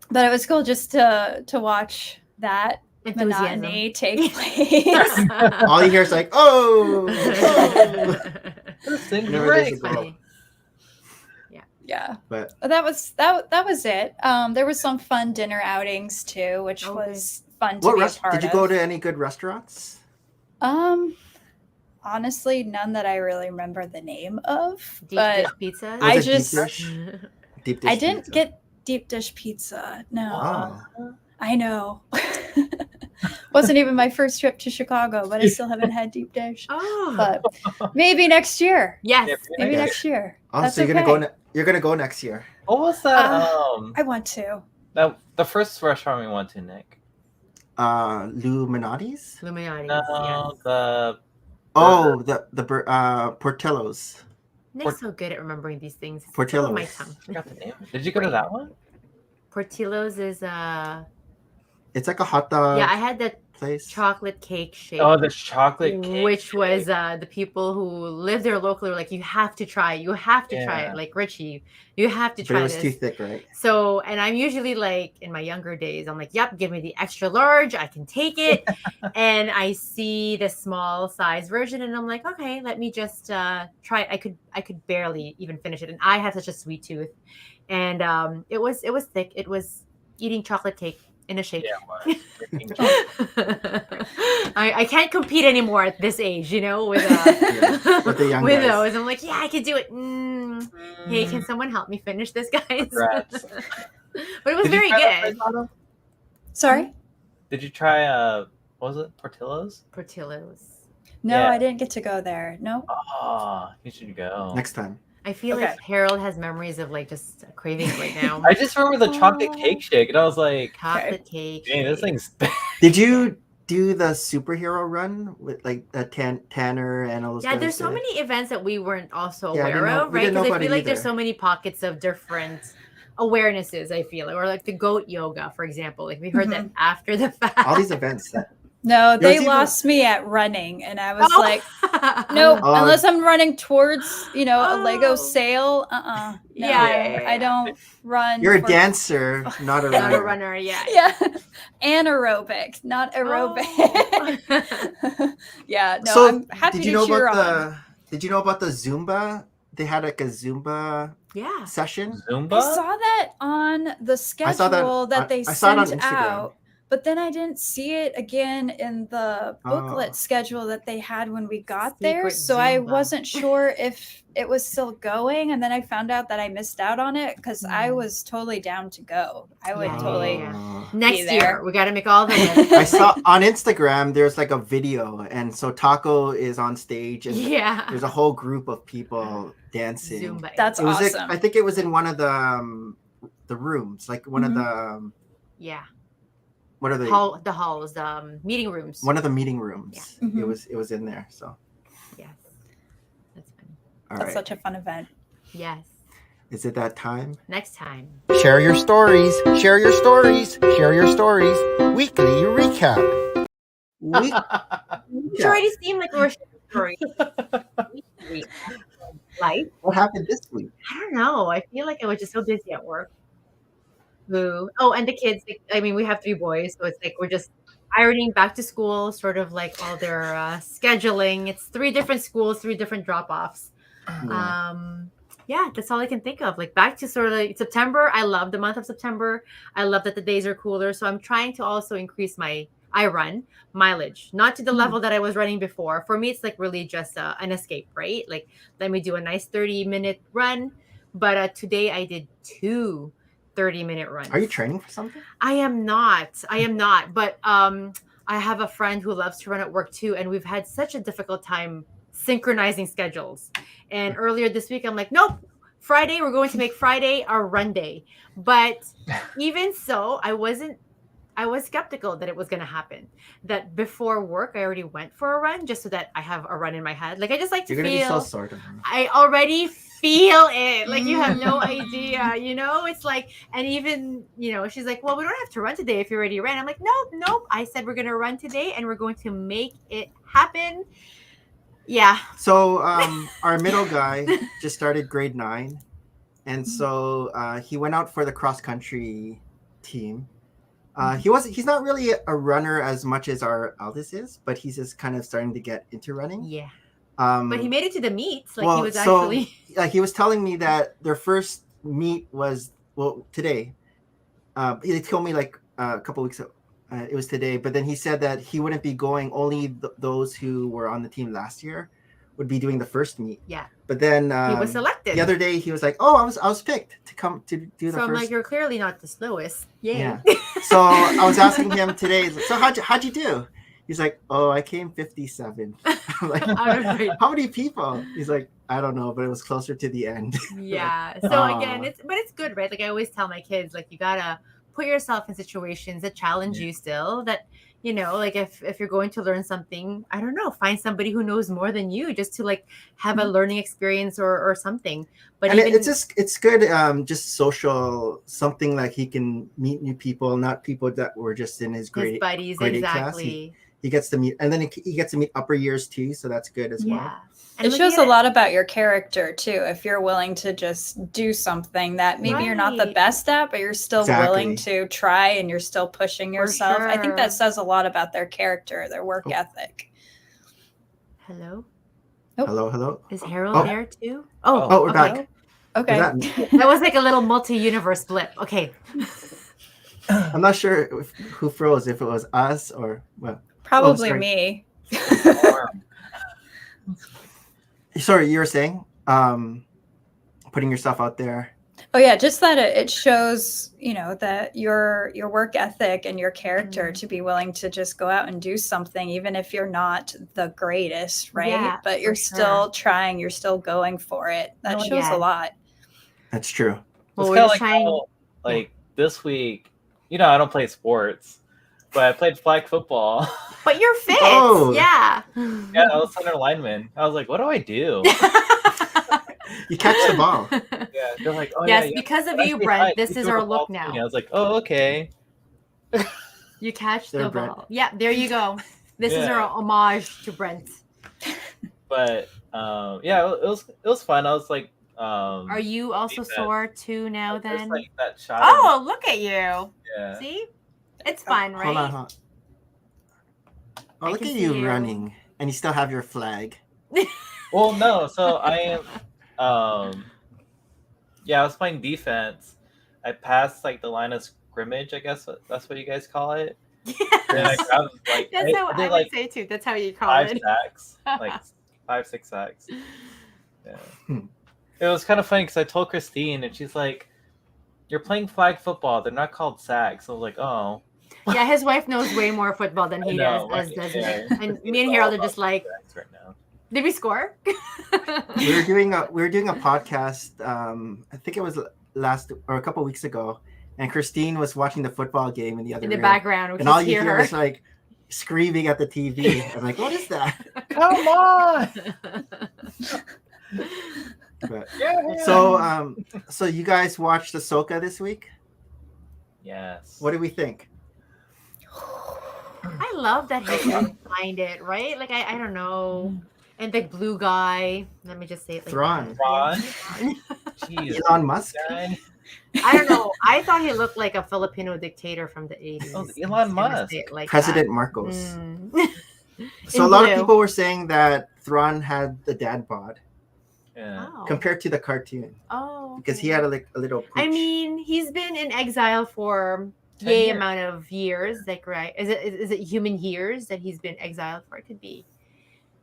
But it was cool just to watch that monotony take place. All you hear is like, oh. Yeah, but that was it. There was some fun dinner outings too, which was fun to be a part of. Did you go to any good restaurants? Honestly, none that I really remember the name of. Deep dish pizza. I didn't get deep dish pizza. No, I know. Wasn't even my first trip to Chicago, but I still haven't had deep dish. But maybe next year. Yes, maybe next year. So you're gonna go. You're gonna go next year. What was that? I want to. The first restaurant we went to, Nick. Illuminati's? No, the Portillo's. Nick's so good at remembering these things. Portillo's. My tongue. I forgot the name. Did you go to that one? Portillo's is It's like a hot dog. Yeah, I had that place. Chocolate cake shake. Oh, the chocolate cake. Which was the people who live there locally were like, you have to try it. You have to try it. Like Richie, you have to try this. But it was too thick, right? So, and I'm usually like, in my younger days, I'm like, yep, give me the extra large. I can take it. And I see the small size version and I'm like, okay, let me just try it. I could barely even finish it. And I have such a sweet tooth. And it was thick. It was eating chocolate cake in a shake. Yeah, I can't compete anymore at this age, with the young with guys. those. I'm like, yeah, I can do it. Hey, can someone help me finish this, guys? But it was very good. Sorry? Did you try what was it? Portillo's? Portillo's. No, I didn't get to go there. No. Oh, you should go. Next time. I feel like Harold has memories of like just craving right now. I just remember the chocolate cake shake, and I was like, chocolate cake. Dang, this thing's. Did you do the superhero run with like the Tanner and all those Yeah, guys there's so did? many events that we weren't also Yeah, I didn't aware know- of, we right? didn't know Because I about feel it like there's either. so many pockets of different awarenesses, I feel, or like the goat yoga, for example. Like we heard that after the fact. All these events that No, There's they even- lost me at running, and I was Oh. like, nope, Oh. unless I'm running towards, a Lego Oh. sale. No, Yeah. I don't run. you're a for- dancer, not a Not runner. a runner, yeah. Yeah, anaerobic, not aerobic. Oh. Yeah, no, So I'm happy did to you know cheer about on. Did you know about the Zumba? They had like a Zumba Yeah. session. Zumba? I saw that on the I saw that- schedule that they I saw it on sent Instagram. out, but then I didn't see it again in the booklet Oh. schedule that they had when we got there. Secret So I Zumba. wasn't sure if it was still going, and then I found out that I missed out on it because I was totally down to go. I would Yeah, totally. yeah. Oh. Next there. year, we got to make all the lists. I saw on Instagram there's like a video, and so Taco is on stage, and Yeah. there's a whole group of people dancing. Zumba. That's It was like, awesome. I think it was in one of the rooms, like one of the Yeah. what are they? The halls, meeting rooms. One of the meeting rooms. Yeah. Mhm. It was in there. So Yes. That's funny. all That's right, such a fun event. Yes. is it that time? Next time. Share your stories. Share your stories. Share your stories. Weekly recap. Week. It already seemed like we were sharing stories. Life. What happened this week? I don't know. I feel like I was just so busy at work. Boo. Oh, and the kids. I mean, we have 3 boys, so it's like we're just ironing back to school, sort of like all their scheduling. It's 3 different schools, 3 different drop-offs. Yeah, that's all I can think of. Like back to sort of like September. I love the month of September. I love that the days are cooler. So I'm trying to also increase my run mileage, not to the level that I was running before. For me, it's like really just an escape, right? Like let me do a nice 30-minute run. But today I did 2 30-minute runs. Are you training for something? I am not. But I have a friend who loves to run at work too, and we've had such a difficult time synchronizing schedules. And earlier this week, I'm like, nope, Friday, we're going to make Friday our run day. But even so, I was skeptical that it was going to happen. That before work, I already went for a run just so that I have a run in my head. Like I just like to You're feel. gonna be so sore tomorrow. I already feel it. Like you have no idea, It's like, and even, she's like, well, we don't have to run today if you already ran. I'm like, nope. I said we're going to run today and we're going to make it happen. Yeah. So our middle guy just started grade 9, and so he went out for the cross country team. He's not really a runner as much as our eldest is, but he's just kind of starting to get into running. Yeah. But he made it to the meets. Like he was so, actually. Like he was telling me that their first meet was today. He told me like a couple weeks ago. It was today, but then he said that he wouldn't be going. Only those who were on the team last year would be doing the first meet. Yeah. But then He was selected. the other day. He was like, "Oh, I was picked to come to do the So I'm first." like, you're clearly not the slowest. Yeah. So I was asking him today. So how'd you do? He's like, "Oh, I came 57." I'm like, how many people? He's like, "I don't know, but it was closer to the end." Yeah. So again, it's good, right? Like I always tell my kids, like you gotta put yourself in situations that challenge you still, that like if you're going to learn something, I don't know, find somebody who knows more than you just to like have a learning experience or something. But it's good, just social, something like he can meet new people, not people that were just in his grade, his buddies, grade 8 class. exactly. He gets to meet, and then he gets to meet upper years too, so that's good as well. Yeah. And It shows a lot about your character too. If you're willing to just do something that maybe you're not the Right. best at, but you're still willing to try and you're still pushing yourself. I think that says a lot about their character, their work ethic. Hello? Nope. Hello. Is Harold there too? Oh, we're back. Okay. That was like a little multi-universe blip. Okay. I'm not sure who froze, if it was us or well. Probably sorry. me. Sorry, you were saying putting yourself out there. Oh yeah, just that it shows, that your work ethic and your character to be willing to just go out and do something, even if you're not the greatest, right? Yeah, but you're still trying, you're still going for it. That shows a lot. That's true. Well, It's we're kind of just trying. like this week, I don't play sports, but I played flag football. But you're fit. Oh. Yeah. Yeah, I was center lineman. I was like, what do I do? You catch the ball. Yeah, they're like, oh Yes, yeah. because of But I you, stay Brent, high. this You is throw our the ball look to me. now. I was like, oh, okay. You catch There, the Brent. ball. Yeah, there you go. This is Yeah. our homage to Brent. But yeah, it was fun. I was like, Are you also defense. sore too now there's then? like that shot. Oh, look at you. Yeah. See? It's fun, right? Hold on. Oh, I look can at see you you. running, and you still have your flag. Well, no. So I am. Yeah, I was playing defense. I passed like the line of scrimmage. I guess that's what you guys call it. And I Yes. grabbed like That's how I I did would like say too. That's how you call 5 it. sacks, like 5-6 sacks. Yeah. Hmm. It was kind of funny because I told Christine, and she's like, "You're playing flag football. They're not called sacks." I was like, "Oh." Yeah, his wife knows way more football than he does, right? does Yeah. And me and Harold are just like, Sacks right now. did we score? We were doing a podcast. I think it was last or a couple weeks ago, and Christine was watching the football game in the other In the room, background, we and can all you hear hear her. is like screaming at the TV. I'm like, what is that? Come on! But, Yeah. so you guys watched Ahsoka this week? Yes. What do we think? I love that he can find it, right? Like I don't know. And the blue guy, let me just say it like Thrawn. Thrawn? that. Jeez, Elon Musk. guy. I don't know. I thought he looked like a Filipino dictator from the 80s. Oh, Elon I'm just gonna Musk. say it like President that. Marcos. Mm. So a In lot of blue. people were saying that Thrawn had the dad bod Yeah. Oh. compared to the cartoon Oh, because he okay. had a little. I pooch. mean, he's been in exile for 10 yay years. amount of years. Like, right? Is it human years that he's been exiled for? It could be,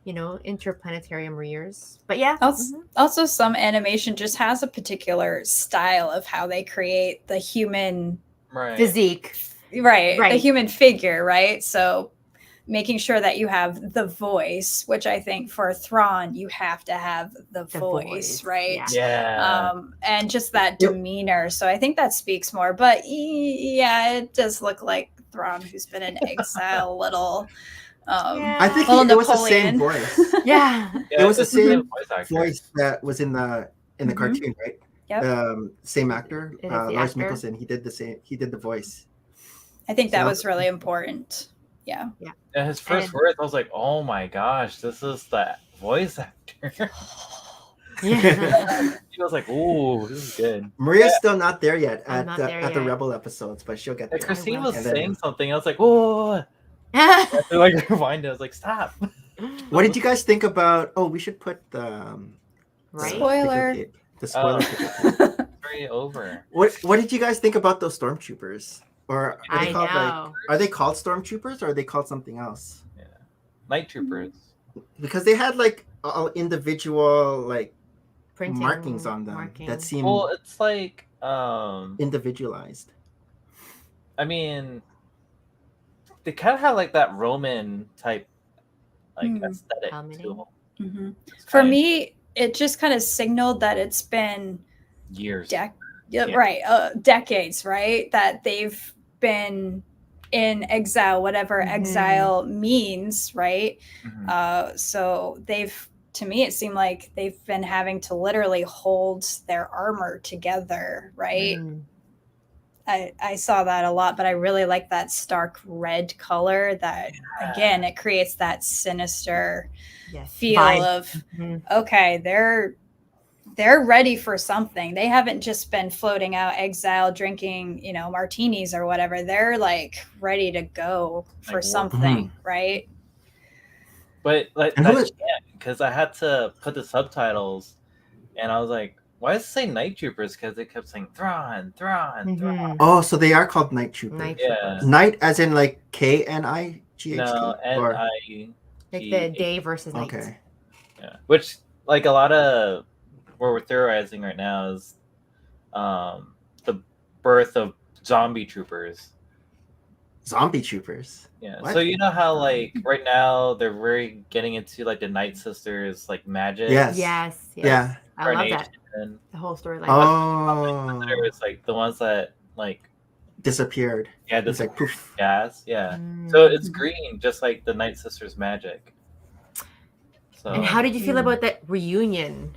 interplanetarium years. But yeah, Also, some animation just has a particular style of how they create the human, Right. physique. right, the Right. human figure, right? So making sure that you have the voice, which I think for Thrawn, you have to have the voice, right? Yeah. Yeah. And just that Yep. demeanor. So I think that speaks more. But yeah, it does look like Thrawn, who's been in exile a little. Yeah. I think Little it was the same Napoleon. voice. Yeah. Yeah, It was the it's same voice actor. voice that was in the Mhm. cartoon, right? Yep. Same actor, It is the Lars actor. Mikkelsen. He did the same. He did the voice. I think that So- was really important. Yeah. And his first And- words, I was like, "Oh my gosh, this is the voice actor." Yeah. He was like, "Ooh, this is good." Maria's still not there yet I'm at not the, there at the yet. Rebel episodes, but she'll get And there. Christine will. was And then- saying something. I was like, "Oh!" I had to, like rewind it. I was like, "Stop!" What did you guys think about? Oh, we should put the Right? Spoiler. ticker tape, the spoiler. Oh. ticker tape. Very over. What did you guys think about those stormtroopers? Or are they I called know. are they called stormtroopers or are they called something else? Night troopers. Because they had like all individual like Printing, markings on them marking. that seem Well, it's like, individualized. I mean, they kind of have like that Roman type, like Hmm. aesthetic Helmeting. to them. Mhm. It's For kinda me, it just kind of signaled that it's been years. yeah. right, decades, right? That they've been in exile, whatever Mhm. exile means, right? Mhm. So to me, it seemed like they've been having to literally hold their armor together, right? Mm. I saw that a lot, but I really like that stark red color that, again, it creates that sinister Yes. feel Vibe. of, Mhm. okay, they're ready for something. They haven't just been floating out exile, drinking, martinis or whatever. They're like ready to go for Like, something, right? But like And I who is- can't because I had to put the subtitles, and I was like, "Why does it say night troopers?" Because they kept saying Thrawn, Thrawn, Thrawn. Mhm. Oh, so they are called night troopers. Night Yeah. troopers. Night as in like KNIGHT? No, Or- NI. Like the day versus night. Okay. Yeah, which like a lot of what we're theorizing right now is the birth of zombie troopers. Zombie troopers. Yeah. What? So you know how like right now they're very getting into like the Night Sisters like magic. Yes. Yes. Yes. Yeah. I love that. incarnation. The whole storyline. Oh. There's like the ones that like disappeared. Yeah, It's this like poof. gas. Yeah. Mm. So it's green, just like the Night Sisters' magic. So. And how did you feel about that reunion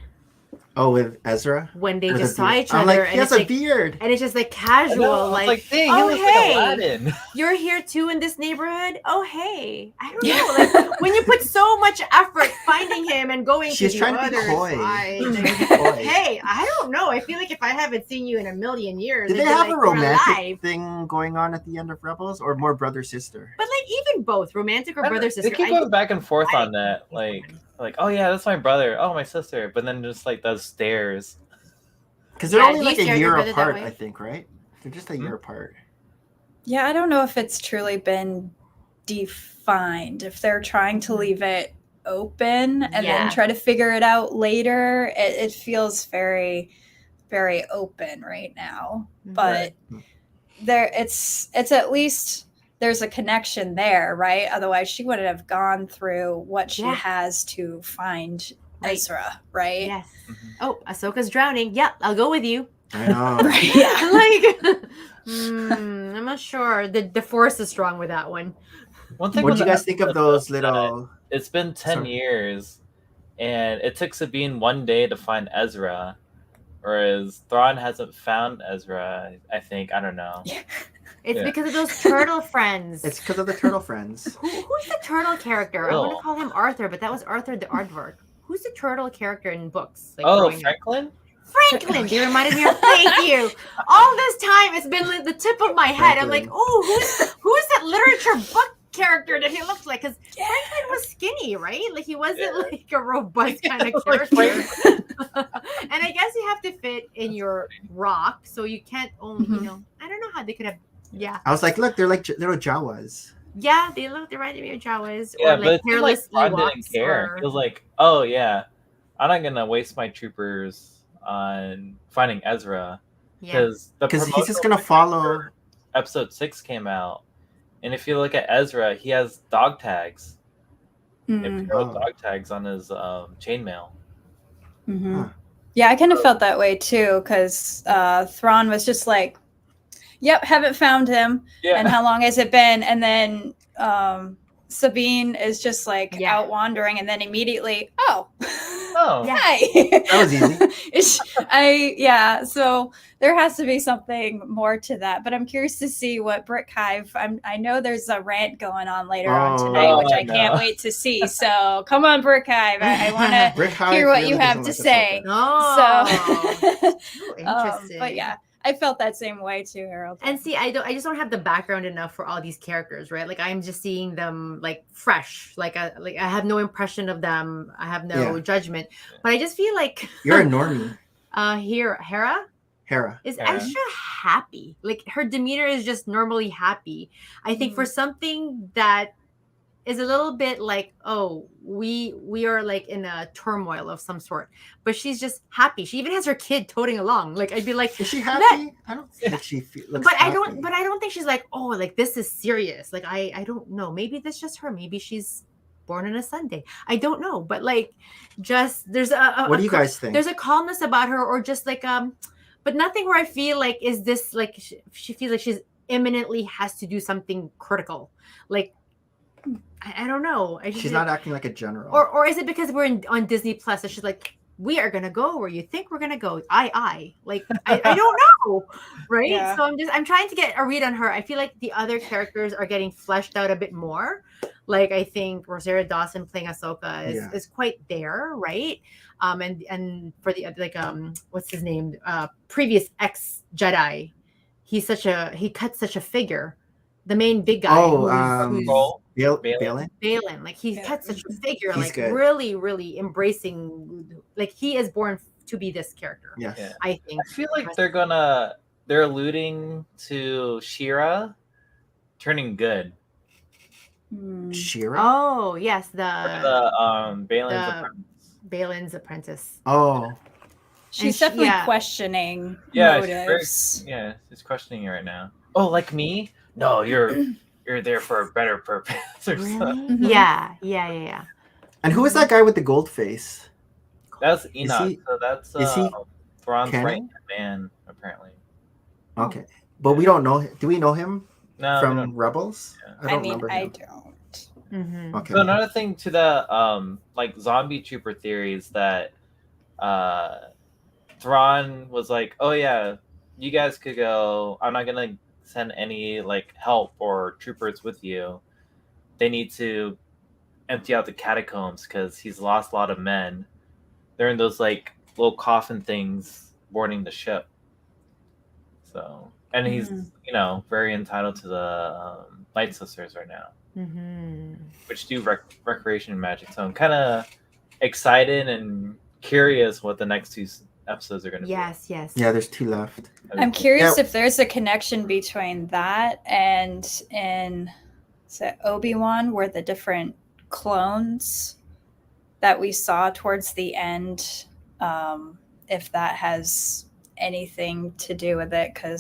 Oh, with Ezra when they with just a saw beard. each I'm other like, he and has it's a like beard. and it's just like I casual, know, like, it's dang, oh he looks like hey, Aladdin. you're here too in this neighborhood. Oh hey, I don't know, like when you put so much effort finding him and going She's to the trying to be other coy. side. She's like, trying to be coy. hey, I don't know. I feel like if I haven't seen you in a million years, Did I'd they be have like, a "You're romantic alive." thing going on at the end of Rebels, or more brother sister? But like even both romantic or brother sister, They keep going back and forth on that, like, oh yeah, that's my brother. Oh, my sister. But then just like those stares. Because they're Yeah, only do you like a stare at your year brother that apart, way? I think, right? They're just a year apart. Yeah, I don't know if it's truly been defined. If they're trying to leave it open and Yeah. then try to figure it out later, it feels very, very open right now. But there, it's at least there's a connection there, right? Otherwise, she wouldn't have gone through what she Yeah. has to find Right. Ezra, right? Yes. Oh, Ahsoka's drowning. Yep, I'll go with you. I know. Yeah. Like, I'm not sure. The force is strong with that one. One thing What do with you the guys think of episode those is little? that It's been 10 Sorry. years, and it took Sabine one day to find Ezra, whereas Thrawn hasn't found Ezra. I think, I don't know. It's Yeah. because of those turtle friends. It's because of the turtle friends. Who's the turtle character? I want Will. to call him Arthur, but that was Arthur the Aardvark. Who's the turtle character in books? Like, Oh, growing up? Franklin? Franklin. They reminded me of. Thank you. All this time, it's been like the tip of my head. I'm like, Franklin. oh, who's that literature book character that he looks like? Because Franklin was skinny, right? Like he wasn't like a robust kind of Like character. And I guess you have to fit in your rock, so you can't only, Mhm. you know. I don't know how they could have. Yeah, I was like, look, they're like little Jawas. yeah, they reminded me of Jawas Yeah, or but like it seems like hairless Thrawn didn't Ewoks. care. Or... He was like, oh yeah, I'm not going to waste my troopers on finding Ezra. Yeah, Because he's just promotional gonna follow. Episode 6 came out, and if you look at Ezra, he has dog tags. Mm. Imperial Oh. dog tags on his chainmail. Mhm. Huh. Yeah, I kind of felt that way too, because Thrawn was just like, "Yep, haven't found him." Yeah. And how long has it been? And then Sabine is just like Yeah. out wandering, and then immediately, oh, Oh. Yeah. hi. That was easy. So there has to be something more to that. But I'm curious to see what Brick Hive. I know there's a rant going on later on tonight, which I can't wait to see. So come on, Brick Hive. I want to Rick Hive hear what really you have doesn't to like say. Oh, So, interesting. but yeah, I felt that same way too, Harold. And see, I just don't have the background enough for all these characters, right? Like I'm just seeing them like fresh. Like I have no impression of them. I have no Yeah. judgment. But I just feel like You're a normie, Hera Hera. is Hera. extra happy. Like her demeanor is just normally happy. I think for something that is a little bit like, oh, we are like in a turmoil of some sort, but she's just happy. She even has her kid toting along. Like I'd be like, Is she happy? I don't think she looks but happy. I don't think she's like, oh, like this is serious. Like I don't know. Maybe that's just her. Maybe she's born on a Sunday. I don't know. But like, just there's What do you guys think? There's a calmness about her, or just like but nothing where I feel like is this like she feels like she's imminently has to do something critical. Like I don't know. She's not acting like a general. Or is it because we're on Disney Plus that she's like, we are gonna go where you think we're gonna go? I like I don't know, right? Yeah. So I'm trying to get a read on her. I feel like the other characters are getting fleshed out a bit more. Like I think Rosario Dawson playing Ahsoka is quite there, right? And for the like what's his name? Previous ex Jedi, he cuts such a figure. The main big guy. who's Balin, like he cuts such a figure, He's like good. really, really embracing, like he is born to be this character. Yes. Yeah. I think. I feel like they're alluding to Shira turning good. Shira? Oh yes, The Balin's apprentice. Balin's apprentice. Oh. She's she- definitely yeah. questioning Yeah, motives. she's questioning it right now. Oh, like me? No, you're there for a better purpose or Really? something. Mhm. Yeah. And who is that guy with the gold face? That's Enoch. he- So that's is he Thrawn's canon? right man, apparently. Okay. but we don't know. Do we know him No, we from don't. Rebels? Yeah. I don't mean, remember I him. don't. Mm-hmm. Okay. So another thing to the like zombie trooper theories that Thrawn was like, oh yeah, you guys could go. I'm not gonna send any like help or troopers with you. They need to empty out the catacombs because he's lost a lot of men. They're in those like little coffin things boarding the ship. So, and he's very entitled to the Light Sisters right now, which do recreation magic. So I'm kind of excited and curious what the next two episodes are going to be. Yes. Yeah, there's 2 left. I'm curious if there's a connection between that and in Obi-Wan, where the different clones that we saw towards the end, if that has anything to do with it, because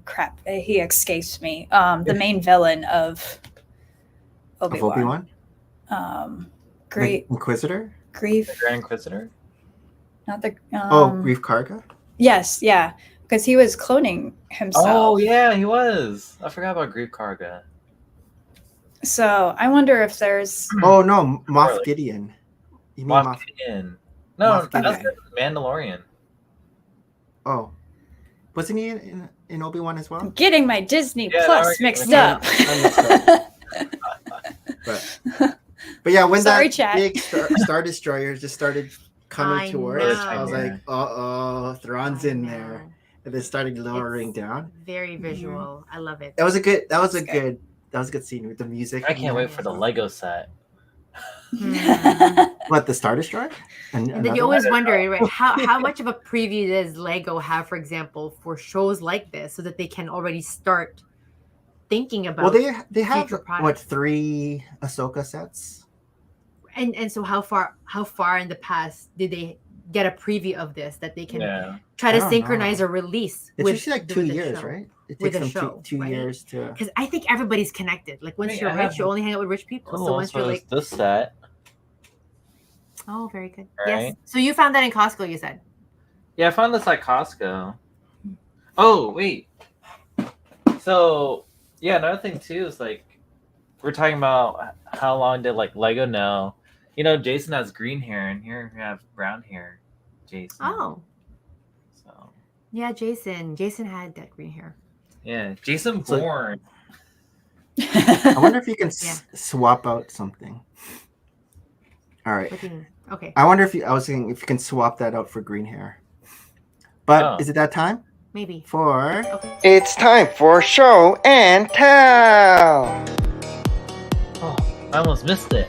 crap, he escapes me. The main villain of Obi-Wan. Great Inquisitor? Grief. The Grand Inquisitor? Not the Grief Karga? Yes, yeah. Because he was cloning himself. Oh yeah, he was. I forgot about Grief Karga. So I wonder if there's Oh no, Moff Gideon. You mean Moff Gideon. No, Moff that's Gideon. Mandalorian. Oh. Wasn't he in Obi-Wan as well? I'm getting my Disney Yeah, Plus mixed yeah, up. But yeah, when Sorry, that chat. big Star Destroyer just started coming I towards know. us, I was like, uh-oh, Thrawn's in there. And then started lowering It's down. Very visual. I love it. That was a good That's good scene with the music. I can't wait for the Lego set. What, the Star Destroyer? And then Another you always one? wonder, right, how much of a preview does Lego have, for example, for shows like this, so that they can already start thinking about. Well, they have future what, products. 3 Ahsoka sets? And so how far in the past did they get a preview of this that they can try I to don't synchronize know. or release? It's with usually like the- 2 with the years, show? right? It With takes the them show, two right? years to. Because I think everybody's connected. Like once Wait, you're I rich, have- you only hang out with rich people. Cool. So once you're like, this set. oh, very good. All Yes. right. So you found that in Costco, you said. Yeah, I found this at Costco. Oh, wait. So, yeah, another thing too is like we're talking about how long did like Lego know? You know, Jason has green hair, and here we have brown hair. Jason. Oh, So yeah, Jason. Jason had that green hair. yeah, Jason So- Bourne. I wonder if you can Yeah. swap out something. All right. What do you mean? Okay, I wonder I was thinking if you can swap that out for green hair. But Oh. is it that time maybe. for? Okay. It's time for show and tell. Oh, I almost missed it.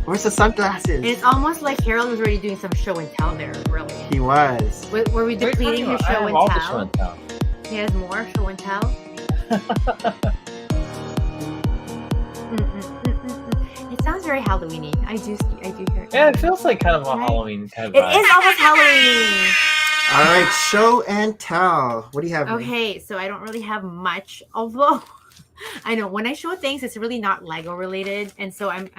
Where's the sunglasses? And it's almost like Harold was already doing some show and tell there, really. He was. Were we What are you depleting talking his about? I show have and all the tell? show and tell. He has more show and tell. It sounds very Halloweeny. I do hear it. Yeah, it feels like kind of a Right. Halloween kind of It vibe. is almost Halloween. All right, show and tell. What do you have? Lee? Okay, so I don't really have much, although I know when I show things, it's really not Lego related, and so I'm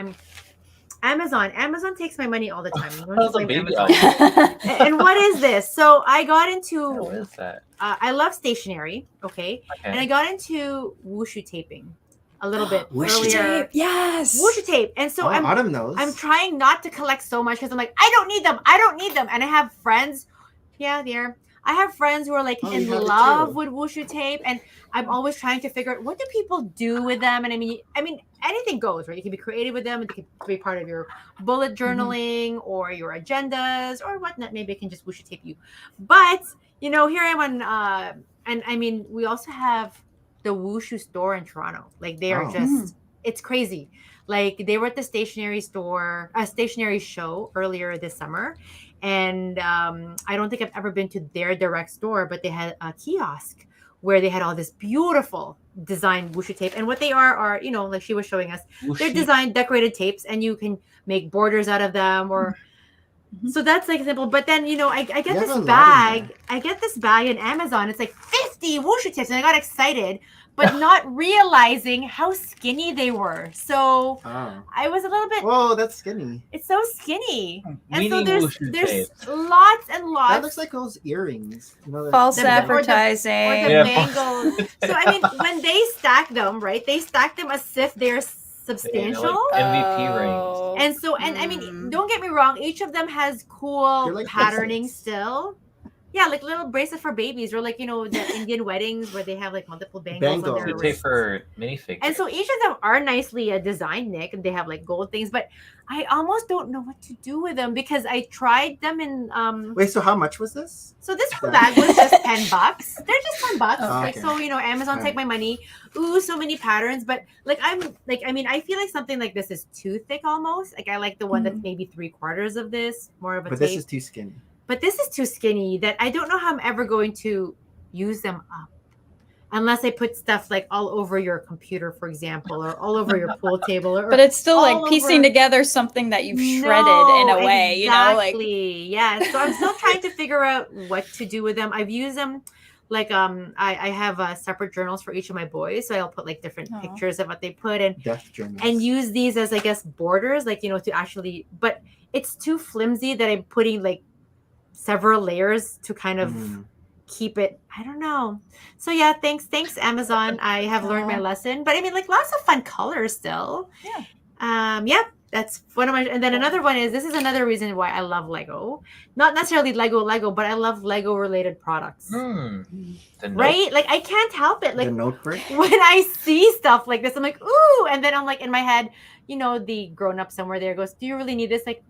Amazon. Amazon takes my money all the time. I'm That was gonna a blame baby Amazon. And what is this? So I got into. What is that? I love stationery. Okay, and I Okay. got into wushu taping a little bit Wushu earlier. Tape, yes. Wushu tape, and so Oh, Autumn knows. I'm trying not to collect so much because I'm like, I don't need them. I don't need them. And I have friends. Yeah, there. I have friends who are like Oh, in you have it love too. with wushu tape, and I'm always trying to figure out what do people do with them. And I mean, anything goes, right? You can be creative with them. It can be part of your bullet journaling or your agendas or whatnot. Maybe it can just wushu tape you. But you know, here I am on, and I mean, we also have the wushu store in Toronto. Like they are Oh. just, it's crazy. Like they were at the stationery store, a stationery show earlier this summer. And I don't think I've ever been to their direct store, but they had a kiosk where they had all this beautiful designed wushu tape. And what they are, you know, like she was showing us, they're designed decorated tapes, and you can make borders out of them. Or so that's like simple. But then, you know, I get You have this a lot in bag. there. I get this bag in Amazon. It's like 50 wushu tips, and I got excited. but not realizing how skinny they were. So Oh. I was a little bit. Whoa, that's skinny. It's so skinny, and We so need there's wushu there's tape. lots and lots. That looks like those earrings. You know, False The- or the- advertising. or the Yeah. mangled. So I mean, when they stack them, right? They stack them as if they're substantial. MVP rings. Oh. And so, and I mean, don't get me wrong, each of them has cool They're like patterning bracelets. still. Yeah, like little bracelets for babies, or like, you know, the Indian weddings where they have like multiple bangles on their Wushu tape wrists. for minifigures. And so each of them are nicely designed, Nick, and they have like gold things, but I almost don't know what to do with them because I tried them in Wait, so how much was this? so this whole bag was just $10. They're just $10. Oh, Like, okay. so, you know, Amazon take my money. Ooh, so many patterns. But like, I mean, I feel like something like this is too thick almost. Like, I like the one that's maybe 3/4 of this, more of a But tape. this is too skinny. But this is too skinny that I don't know how I'm ever going to use them up. Unless I put stuff like all over your computer, for example, or all over your pool table. Or, But it's still like all piecing over- together something that you've shredded in a way, you know, like Exactly. Yeah. So I'm still trying to figure out what to do with them. I've used them like I have separate journals for each of my boys, so I'll put like different Aw. pictures of what they put and Death journals. use these as I guess borders, like, you know, to actually. But it's too flimsy that I'm putting like several layers to kind of keep it. I don't know. So yeah, thanks Amazon. I have learned my lesson. But I mean, like, lots of fun colors still. Yeah. That's one of my. And then another one is, this is another reason why I love Lego. Not necessarily Lego, but I love Lego related products. The Right? Like, I can't help it. Like, the notebook. when I see stuff like this, I'm like, ooh, and then I'm like, in my head, you know, the grown up somewhere there goes, do you really need this? Like,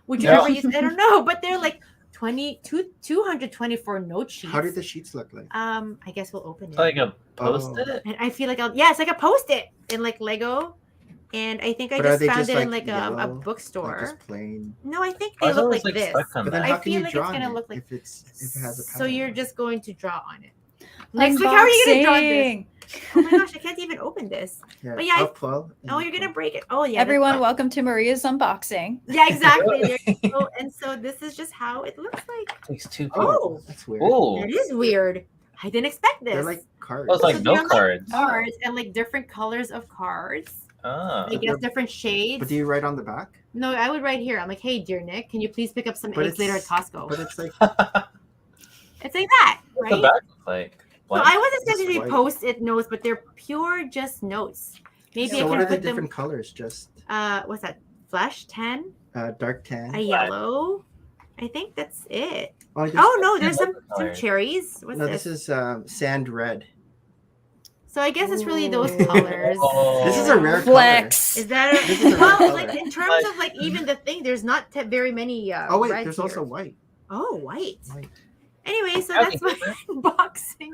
would you No. ever use it? I don't know, but they're like 224 note sheets. How do the sheets look like? I guess we'll open it. Like a post-it? And I feel like it's like a post-it in like Lego. And I think I But are just they found just, it in like, like a yellow? bookstore. Like just plain. No, I think I they thought look it was, like this. stuck on But then that. how I can feel you like it's draw on gonna it look like- if it has a pattern? So you're just going to draw on it. Next week, how are you gonna draw this? Oh my gosh, I can't even open this. Yeah, But yeah, up 12. Oh, you're gonna break it. Oh yeah. everyone, welcome to Maria's unboxing. Yeah, exactly. There you go. And so this is just how it looks like. Takes 2 Oh, That's weird. Oh, it is weird. I didn't expect this. They're like cards. oh, it's like So note they're like cards. cards and like different colors of cards. Ah. I guess different shades. But do you write on the back? No, I would write here. I'm like, hey, dear Nick, can you please pick up some But eggs later at Costco? But it's like It's like that, What's the right? back look like? So What? I was expecting white. post-it notes, but they're pure just notes. Maybe so I what can are the put them. different colors? Just What's that? Flesh 10, dark tan. a yellow. I think that's it. Oh, there's- Oh no, there's some colors. cherries. What's no, this? this is sand red. So I guess it's really those Ooh. colors. Oh. This is a rare Flex. Is that This is a well? red Like color. in terms of like even the thing, there's not very many. Oh wait, reds there's here. also white. Oh, white. White. Anyway, so I that's my think unboxing.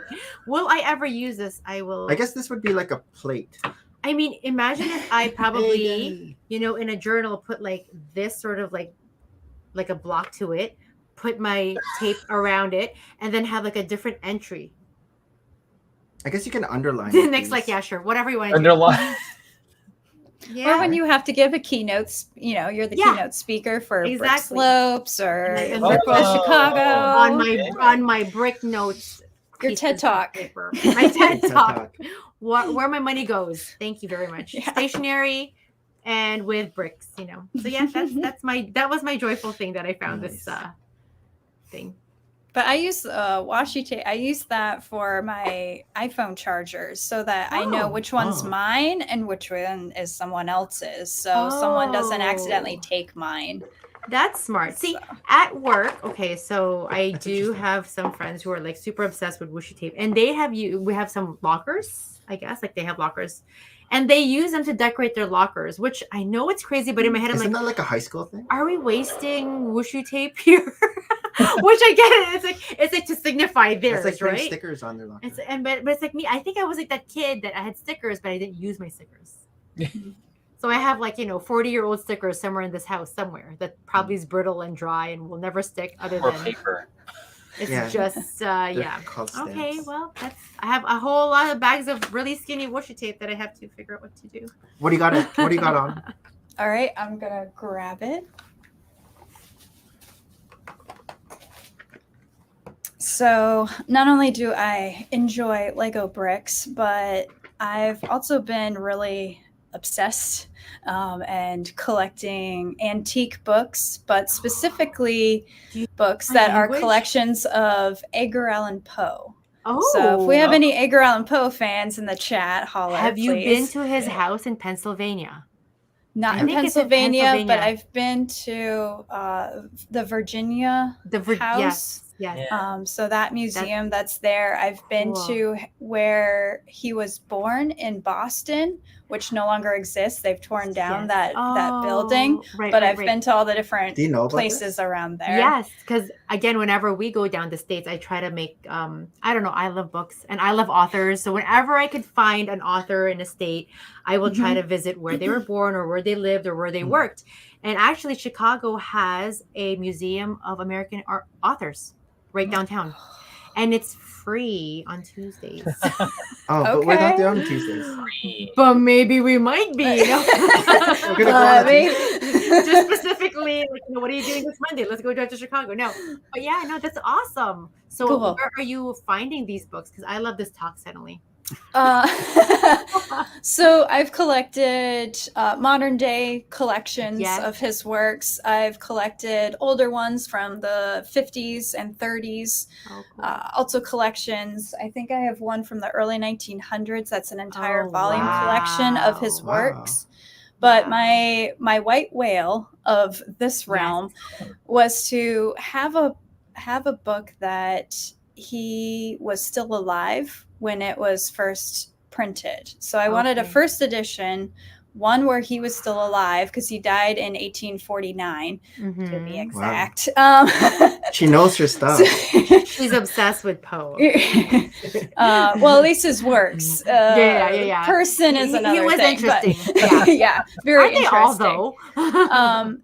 Will I ever use this? I will. I guess this would be like a plate. I mean, imagine if I probably, Hey. you know, in a journal put like this sort of like a block to it, put my tape around it, and then have like a different entry. I guess you can underline. The it, next, please. like, yeah, sure, whatever you want to do. Underline. Yeah. Or when you have to give a keynote, you know, you're the Yeah. keynote speaker for Brick Exactly. Slopes or And Brick Wall Oh. Chicago. on my brick notes. Your pieces TED of Talk. paper. My TED TED Talk. Where my money goes. Thank you very much. Yeah. Stationary and with bricks, you know. So yeah, that was my joyful thing that I found this Nice. thing. But I use washi tape. I use that for my iPhone chargers so that I know Oh. which one's Oh. mine and which one is someone else's. So someone doesn't accidentally Oh. take mine. That's smart. See, So- at work, okay, so I do have some friends who are like super obsessed with washi tape, and we have some lockers, I guess, like they have lockers, and they use them to decorate their lockers, which I know it's crazy, but in my head I'm Isn't like, that like a high school thing? are we wasting washi tape here? Which I get it. It's like to signify theirs, It's like putting right? stickers on their locker. But it's like me. I think I was like that kid that I had stickers, but I didn't use my stickers. So I have like 40-year-old stickers somewhere in this house somewhere that probably is brittle and dry and will never stick. Other Or than paper. it's Yeah. just They're yeah. called Okay, stamps. well I have a whole lot of bags of really skinny washi tape that I have to figure out what to do. What do you got? What do you got on? All right, I'm going to grab it. So not only do I enjoy Lego bricks, but I've also been really obsessed and collecting antique books, but specifically Do you books speak that are language? collections of Edgar Allan Poe. Oh, So if we have any Edgar Allan Poe fans in the chat, holler, have you please. been to his house in Pennsylvania? Not I in think it's in Pennsylvania, but Pennsylvania. I've been to the Virginia house. Yes. Yeah. So that museum that's there, I've been Cool. to where he was born in Boston, which no longer exists. They've torn down that building, Right, but right, I've right. been to all the different Do you know about places this? around there. Yes, because again, whenever we go down the States, I try to make I don't know, I love books and I love authors. So whenever I could find an author in a state, I will try to visit where they were born or where they lived or where they worked. And actually, Chicago has a museum of American authors right downtown. And it's free on Tuesdays. Oh, but we're not Okay. there on Tuesdays. But maybe we might be. You know? We're gonna go on a Maybe. Just specifically, like, you know, what are you doing this Monday? Let's go drive to Chicago. No, but yeah, no, that's awesome. So Cool. where are you finding these books? Because I love this talk suddenly. So I've collected modern day collections Yes. of his works. I've collected older ones from the 50s and 30s. Oh, cool. Also collections. I think I have one from the early 1900s. That's an entire Oh, volume collection of his wow. works. But Wow. my white whale of this realm was to have a book that he was still alive when it was first printed. So I wanted a Okay. first edition, one where he was still alive because he died in 1849 to be Mhm. exact. She knows her stuff. She's obsessed with Poe. Well, at least his works. Yeah. Person is He another was thing. but- interesting. Yeah. yeah, very Aren't they all interesting. though?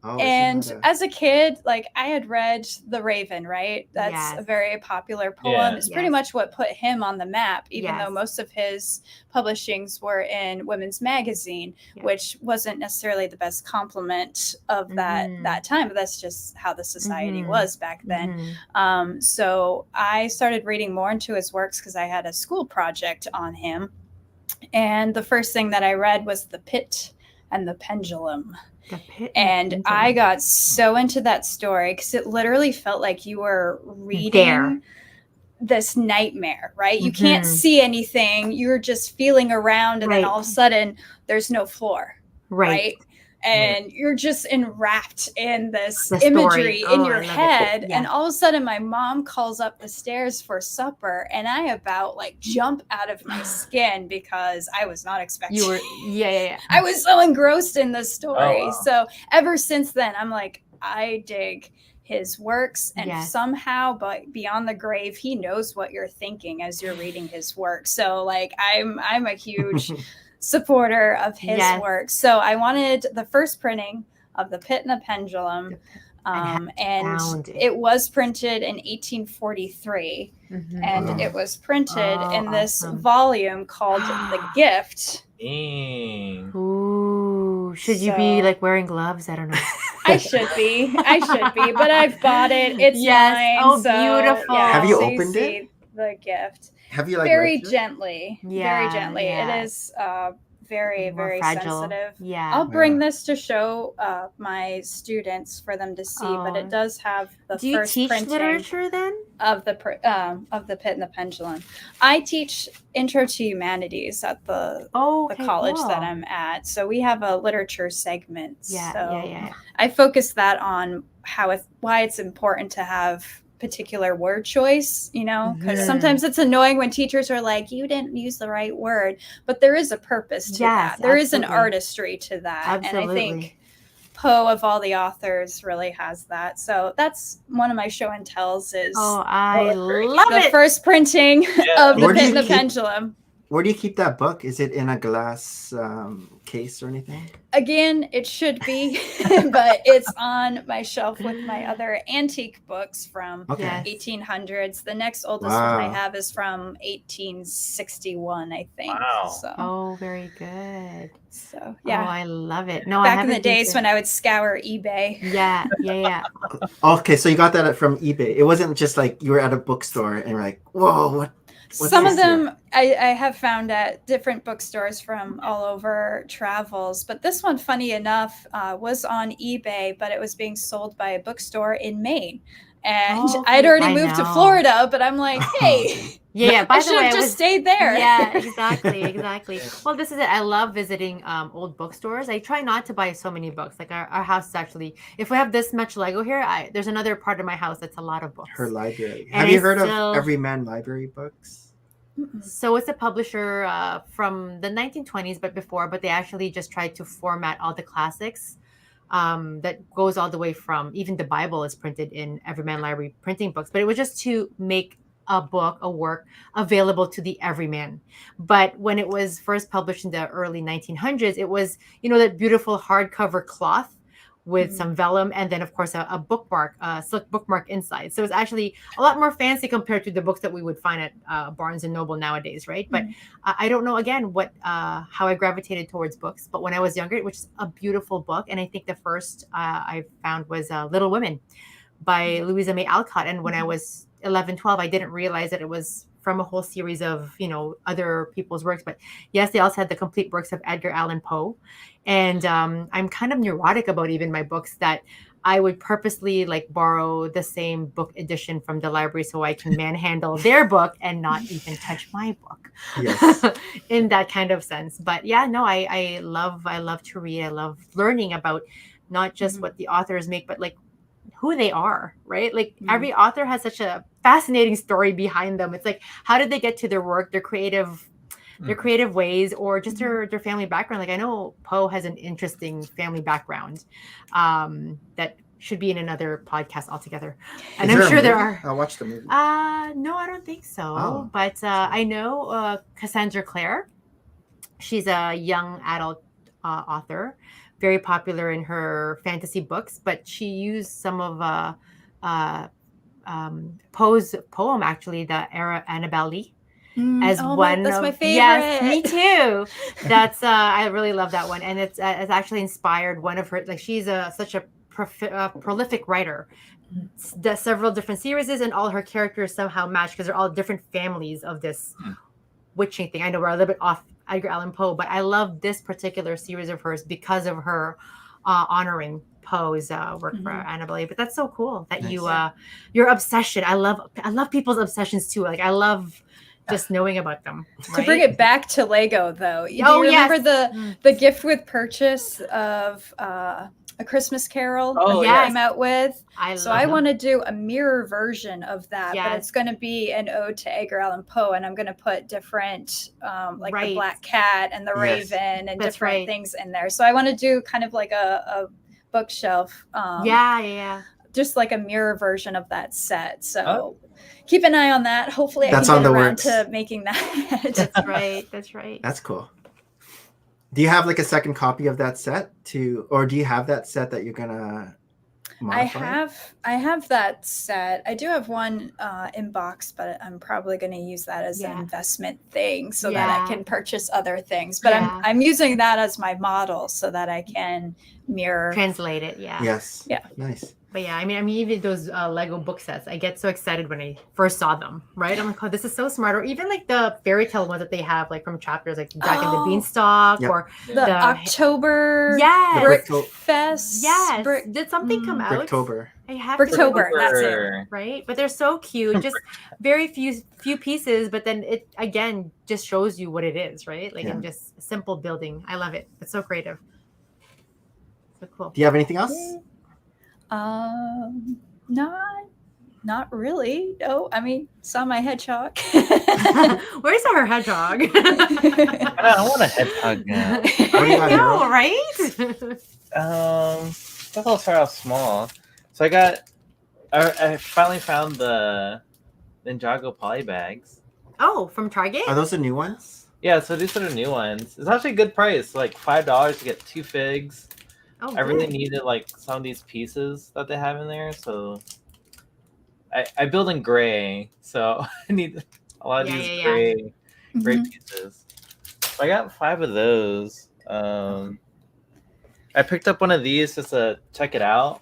Oh, And isn't that as a kid, like I had read The Raven, right? That's Yes. a very popular poem. Yeah. It's pretty Yes. much what put him on the map, even though Yes. most of his publishings were in Women's Magazine, Yeah. which wasn't necessarily the best compliment of that Mhm. that time. But that's just how the society Mhm. was back then. So I started reading more into his works because I had a school project on him. And the first thing that I read was The Pit and the Pendulum. The Pit And the I Pendulum. got so into that story because it literally felt like you were reading There. this nightmare, right? You can't Mhm. see anything. You're just feeling around, and then all of a Right. sudden, there's no floor, Right. right? And you're just enwrapped in this The story. imagery in Oh, your I love it. head. Yeah. And all of a sudden, my mom calls up the stairs for supper, and I about like jump out of my skin because I was not expecting. You were, yeah. I was so engrossed in the story. Oh, wow. So ever since then, I'm like, I dig his works, and Yes. somehow, but beyond the grave, he knows what you're thinking as you're reading his work. So like, I'm a huge supporter of his Yes. work. So I wanted the first printing of The Pit and the Pendulum. found And it. it was printed in 1843, Mhm. and Wow. it was printed Oh, in this awesome. volume called The Gift. Dang. Ooh, should you be So- like wearing gloves? I don't know. I should be, but I've bought it. It's Yes. mine. Oh, so, beautiful. Yeah, Have you so opened see it? The Gift Have you like very read it? gently, Yeah, very gently. yeah. It is very, More very fragile. sensitive. Yeah. I'll bring Wow. this to show my students for them to see, but Oh. it does have the Do you first teach printing literature then? of the Pit and the Pendulum. I teach Intro to Humanities at the Oh, college that I'm at, so we have a literature segment. Yeah, so yeah. I focus that on why it's important to have particular word choice, because Mhm. sometimes it's annoying when teachers are like, you didn't use the right word, but there is a purpose to Yes, that. There is an absolutely. artistry to that. And I Absolutely. think Poe of all the authors really has that. So that's one of my show and tells is Oh, I Oh, that's great. love the it. first printing Yeah. of The Where do Pit you and the keep- Pendulum. where do you keep that book? Is it in a glass case or anything? Again, it should be, but it's on my shelf with my other antique books from Okay. 1800s. The next oldest one I have is from 1861, I think. Wow. So. Very good. So yeah. Oh, I love it. No, back in the days when I would scour eBay. Yeah. Okay, so you got that from eBay. It wasn't just like you were at a bookstore and you're like, whoa, what? Some of them I have found at different bookstores from all over travels, but this one, funny enough, was on eBay, but it was being sold by a bookstore in Maine. And I'd already moved to Florida, but I'm like, hey, by I should have just stayed there. Yeah, exactly. Well, this is it. I love visiting old bookstores. I try not to buy so many books. Like our house is actually, if we have this much Lego here, there's another part of my house that's a lot of books. Her library. Have you heard of Everyman Library Books? So it's a publisher from the 1920s, but they actually just tried to format all the classics. That goes all the way from, even the Bible is printed in Everyman Library printing books, but it was just to make a work available to the everyman. But when it was first published in the early 1900s, it was, that beautiful hardcover cloth with some vellum, and then of course a bookmark, silk bookmark inside. So it's actually a lot more fancy compared to the books that we would find at Barnes and Noble nowadays, right? But I don't know again how I gravitated towards books. But when I was younger, it was a beautiful book, and I think the first I found was Little Women by Louisa May Alcott. And when I was 11, 12, I didn't realize that it was from a whole series of other people's works. But yes, they also had the complete works of Edgar Allan Poe. And I'm kind of neurotic about even my books, that I would purposely borrow the same book edition from the library so I can manhandle their book and not even touch my book. Yes. In that kind of sense. But yeah, no, I love to read. I love learning about not just what the authors make, but who they are, right? Every author has such a fascinating story behind them. It's how did they get to their work, their creative ways, or just their family background. I know Poe has an interesting family background that should be in another podcast altogether. And I'm sure there are. I'll watch the movie. No, I don't think so. Oh. But I know Cassandra Clare. She's a young adult author, very popular in her fantasy books, but she used some of Poe's poem, actually, the Era Annabelle Lee. As one that's my favorite. Yes, me too. That's I really love that one, and it's actually inspired one of her. She's such a prolific writer. There's several different series, and all her characters somehow match because they're all different families of this witching thing. I know we're a little bit off Edgar Allan Poe, but I love this particular series of hers because of her honoring Poe's work for Annabelle Lee. But that's so cool that your obsession. I love people's obsessions too. I love just knowing about them. Right? To bring it back to Lego, though, do you remember the gift with purchase of A Christmas Carol that came out with? I want to do a mirror version of that, but it's going to be an ode to Edgar Allan Poe, and I'm going to put different, the Black Cat and the Raven and different things in there. So I want to do kind of like a bookshelf. Just like a mirror version of that set. So keep an eye on that. Hopefully I can get around to making that. That's right. That's cool. Do you have a second copy of that set or do you have that set that you're gonna modify? I have that set. I do have one in box, but I'm probably going to use that as an investment thing so that I can purchase other things. But I'm using that as my model so that I can translate it. Yes. Yeah. Nice. But yeah, I mean, even those Lego book sets, I get so excited when I first saw them, right? I'm like, oh, this is so smart. Or even the fairy tale ones that they have, from chapters, Jack and the Beanstalk, or the October Brick Fest. Yes. Did something come out? Bricktober. I have Bricktober, that's it. Right? But they're so cute. Just very few pieces, but then it, again, just shows you what it is, right? In just simple building. I love it. It's so creative. So cool. Do you have anything else? Not really. No, I mean, saw my hedgehog. Where's our hedgehog? I want a hedgehog now. I know, right? I'll start off small. So I finally found the Ninjago poly bags. Oh, from Target? Are those the new ones? Yeah, so these are the new ones. It's actually a good price, like $5 to get 2 figs. Oh, I really good. needed like some of these pieces that they have in there, so I build in gray, so I need a lot of Yeah, these yeah, yeah. gray Mhm. pieces. So I got 5 of those. I picked up one of these just to check it out.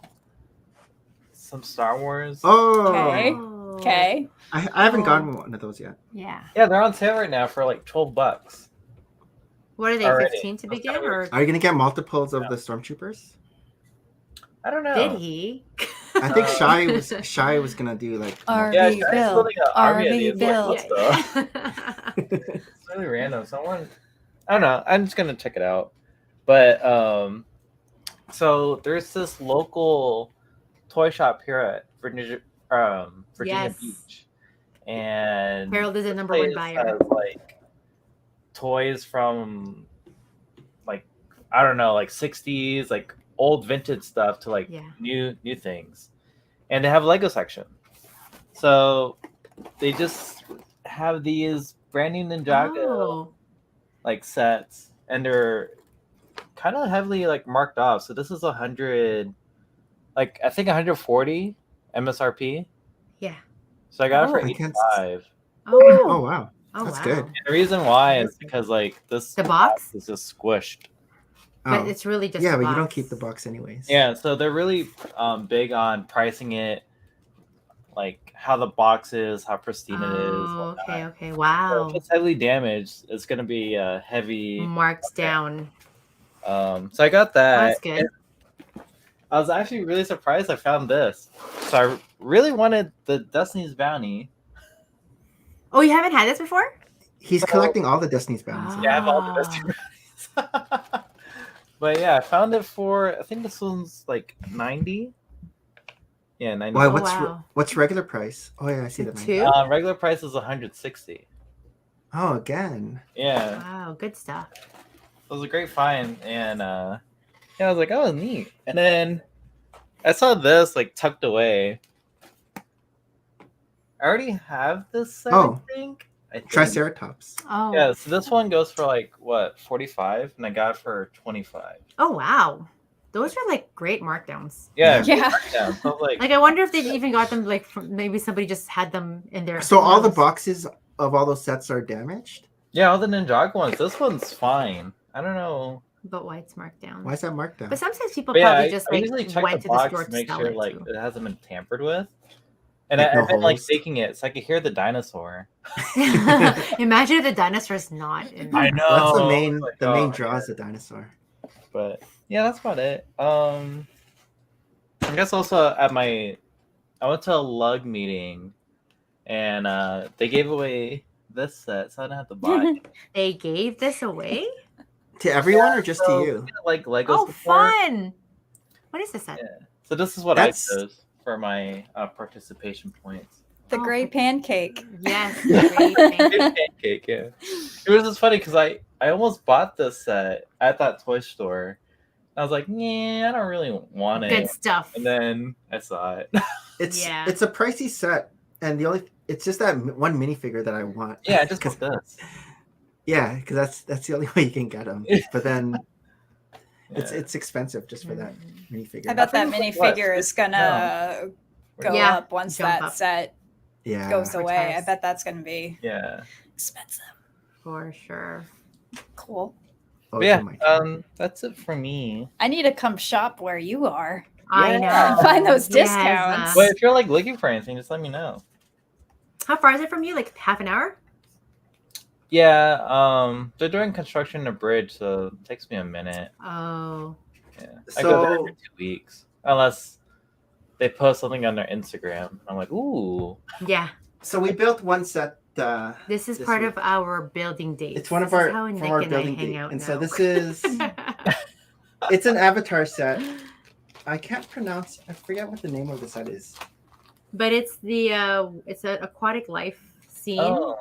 Some Star Wars. Okay. Oh. Okay. I haven't gotten one of those yet. Yeah. Yeah, they're on sale right now for like $12. What are they? Already. 15 to That's begin, kinda or Are you gonna get multiples of the stormtroopers? I don't know. did he? I think Uh, Shy was gonna do like. RV Yeah, multiples. Shai's Bill. building an army of RV these Bill. like stuff. It's really random. Someone, I don't know. I'm just gonna check it out. But so there's this local toy shop here at Virginia Yes. Beach, and Harold is a this number one place buyer. has like toys from like I don't know, like 60s, like old vintage stuff to like Yeah. new things, and they have a Lego section. So they just have these brand new Ninjago Oh. like sets, and they're kind of heavily like marked off. So this is 100, like I think 140 MSRP. Yeah. So I got it for Oh. I can't. 85. Oh wow. Oh wow, Oh that's wow. good. And the reason why That is is good. because like this The box? is just squished. But Oh. it's really just Yeah, a but you don't box. keep the box anyways. Yeah, so they're really big on pricing it, like how the box is, how pristine it is. Oh, whatnot. okay, okay. So Wow. if it's heavily damaged, it's gonna be heavy. Marked down. So I got Oh, that. that's good. And I was actually really surprised I found this. So I really wanted the Destiny's Bounty. Oh, you haven't had this before? He's collecting all the Destiny's bounties. Yeah, I have all the Destiny's Bounties. But yeah, I found it for, I think this one's like 90. Yeah, 90. Why? Oh, What's wow. regular price? Oh yeah, I see that. Two? Regular price is 160. Oh, again. Yeah, Wow, good stuff. it was a great find, and yeah, I was like, oh, neat. And then I saw this like tucked away. I already have this set, Oh. I think. Triceratops. Oh. Yeah, so this one goes for like what, 45, and I got it for 25. Oh wow. Those are like great markdowns. Yeah, Yeah. yeah. So I was like, Like I wonder if they even got them like from, maybe somebody just had them in their So all the house. boxes of all those sets are damaged. yeah, all the Ninjago ones. This one's fine. I don't know. But why it's marked down. Why is that marked down? But sometimes people But yeah, probably just I like usually check went the to the box store to to make sell sure it like too. it hasn't been tampered with. And Like, no I've been like holes? shaking it so I could hear the dinosaur. Imagine if the dinosaur's not in I there. know. That's the Oh main. my The main God. draw is the dinosaur. But yeah, that's about it. I guess also I went to a lug meeting, and they gave away this set, so I didn't have to buy it. They gave this away? To everyone or just So, to you? like Legos Oh, before. fun! What is this set? Yeah. So this is what That's- I chose for my participation points. The Oh, gray pancake. Yes. Yeah. Great pancake. Pancake, yeah. It was just funny because I almost bought this set at that toy store. I was like, yeah, I don't really want it. Good stuff. And then I saw it. It's Yeah. it's a pricey set, and it's just that one minifigure that I want. Yeah, I just want this. Yeah, because that's the only way you can get them. But then Yeah. it's expensive just for that minifigure. I bet that think it's like, minifigure is gonna go Yeah, up once jump that up. set Yeah. goes away. I Advertise. bet that's gonna be Yeah. expensive. For sure. Cool. Oh, But yeah, it's on my turn. that's it for me. I need to come shop where you are. I Yeah. know. Find those Yes, discounts. But if you're like looking for anything, just let me know. How far is it from you? Like half an hour? Yeah, they're doing construction in a bridge, so it takes me a minute. Oh. Yeah. I go there So- every 2 weeks. Unless they post something on their Instagram. I'm like, ooh. Yeah. So we built one set. This is This part week. of our building dates. It's one of This is our how from Nick our and building I hang date, out and now. so this is it's an avatar set. I can't pronounce. I forget what the name of the set is. But it's it's an aquatic life scene. Oh,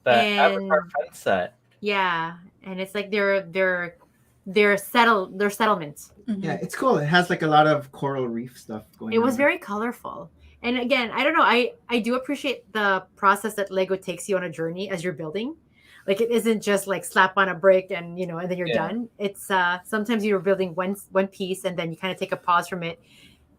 that And- Avatar fence set. Yeah, and it's like their settlement. Yeah, it's cool. It has like a lot of coral reef stuff going on. It was very colorful. And again, I don't know. I do appreciate the process that Lego takes you on a journey as you're building. Like it isn't just like slap on a brick and and then you're done. It's sometimes you're building one piece and then you kind of take a pause from it,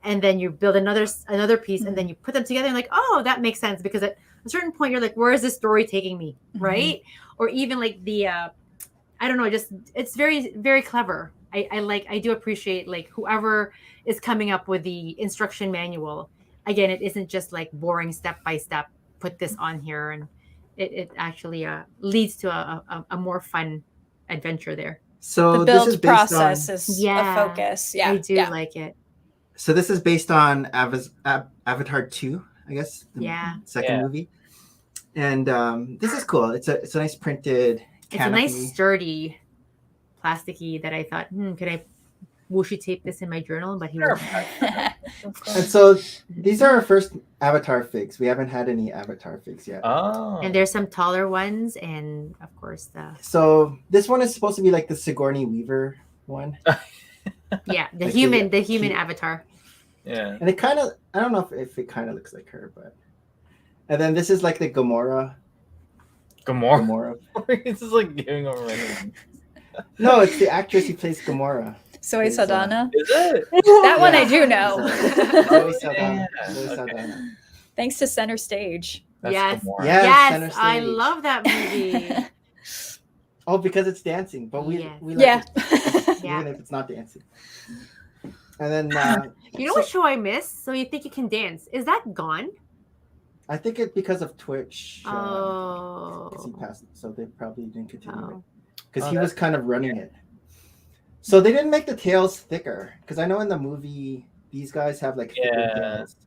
and then you build another piece, and then you put them together and like, oh, that makes sense, because at a certain point you're like, where is this story taking me, right? Or even like the I don't know, just it's very, very clever. I do appreciate like whoever is coming up with the instruction manual. Again, it isn't just like boring step by step, put this on here, and it actually leads to a more fun adventure there. So The this is build based process on, is a focus. Yeah, I do like it. so this is based on Avatar 2, I guess. The second movie. And this is cool. It's a nice printed canopy. It's a nice sturdy plasticky that I thought, could I washi tape this in my journal? But he won't. And so these are our first Avatar figs. We haven't had any Avatar figs yet. Oh. And there's some taller ones, and of course the. So this one is supposed to be like the Sigourney Weaver one. Yeah, the Like human Avatar. Yeah. And it kind of, I don't know if it kind of looks like her, but. And then this is like the Gamora. Gamora. This is like giving over my name. No, it's the actress who plays Gamora. Zoe Saldana. Is it? That one I do know. Zoe Saldana. Yeah, Zoe okay. Saldana. Thanks to Center Stage. That's Yes. Gamora. Yeah. Center Yes, I Stage. love that movie. Oh, because it's dancing, but we Yes. like Yeah. it, Yeah. even if it's not dancing. And then You know what show I missed? So You Think You Can Dance? Is that gone? I think it's because of Twitch. Oh. Because he passed, so they probably didn't continue it. Oh. Because Oh, he was kind of running it. So they didn't make the tails thicker. Because I know in the movie these guys have like thicker tails.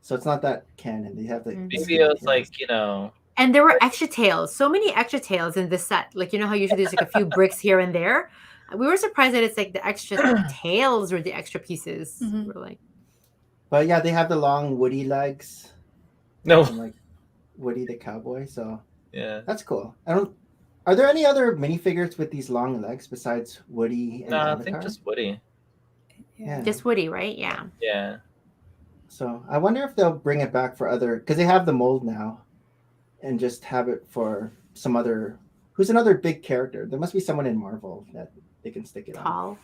So it's not that canon. They have like Maybe it was like, And there were extra tails. So many extra tails in this set. Like, you know how usually there's like a few bricks here and there? We were surprised that it's like the extra tails or the extra pieces. Mhm. We're like, But yeah, they have the long Woody legs. No. And like Woody the cowboy. So Yeah. that's cool. Are there any other minifigures with these long legs besides Woody and No, I Avatar? think just Woody. Yeah. just Woody, right? Yeah. Yeah. So I wonder if they'll bring it back for other, because they have the mold now, and just have it for some other. Who's another big character? There must be someone in Marvel that they can stick it on. Tall.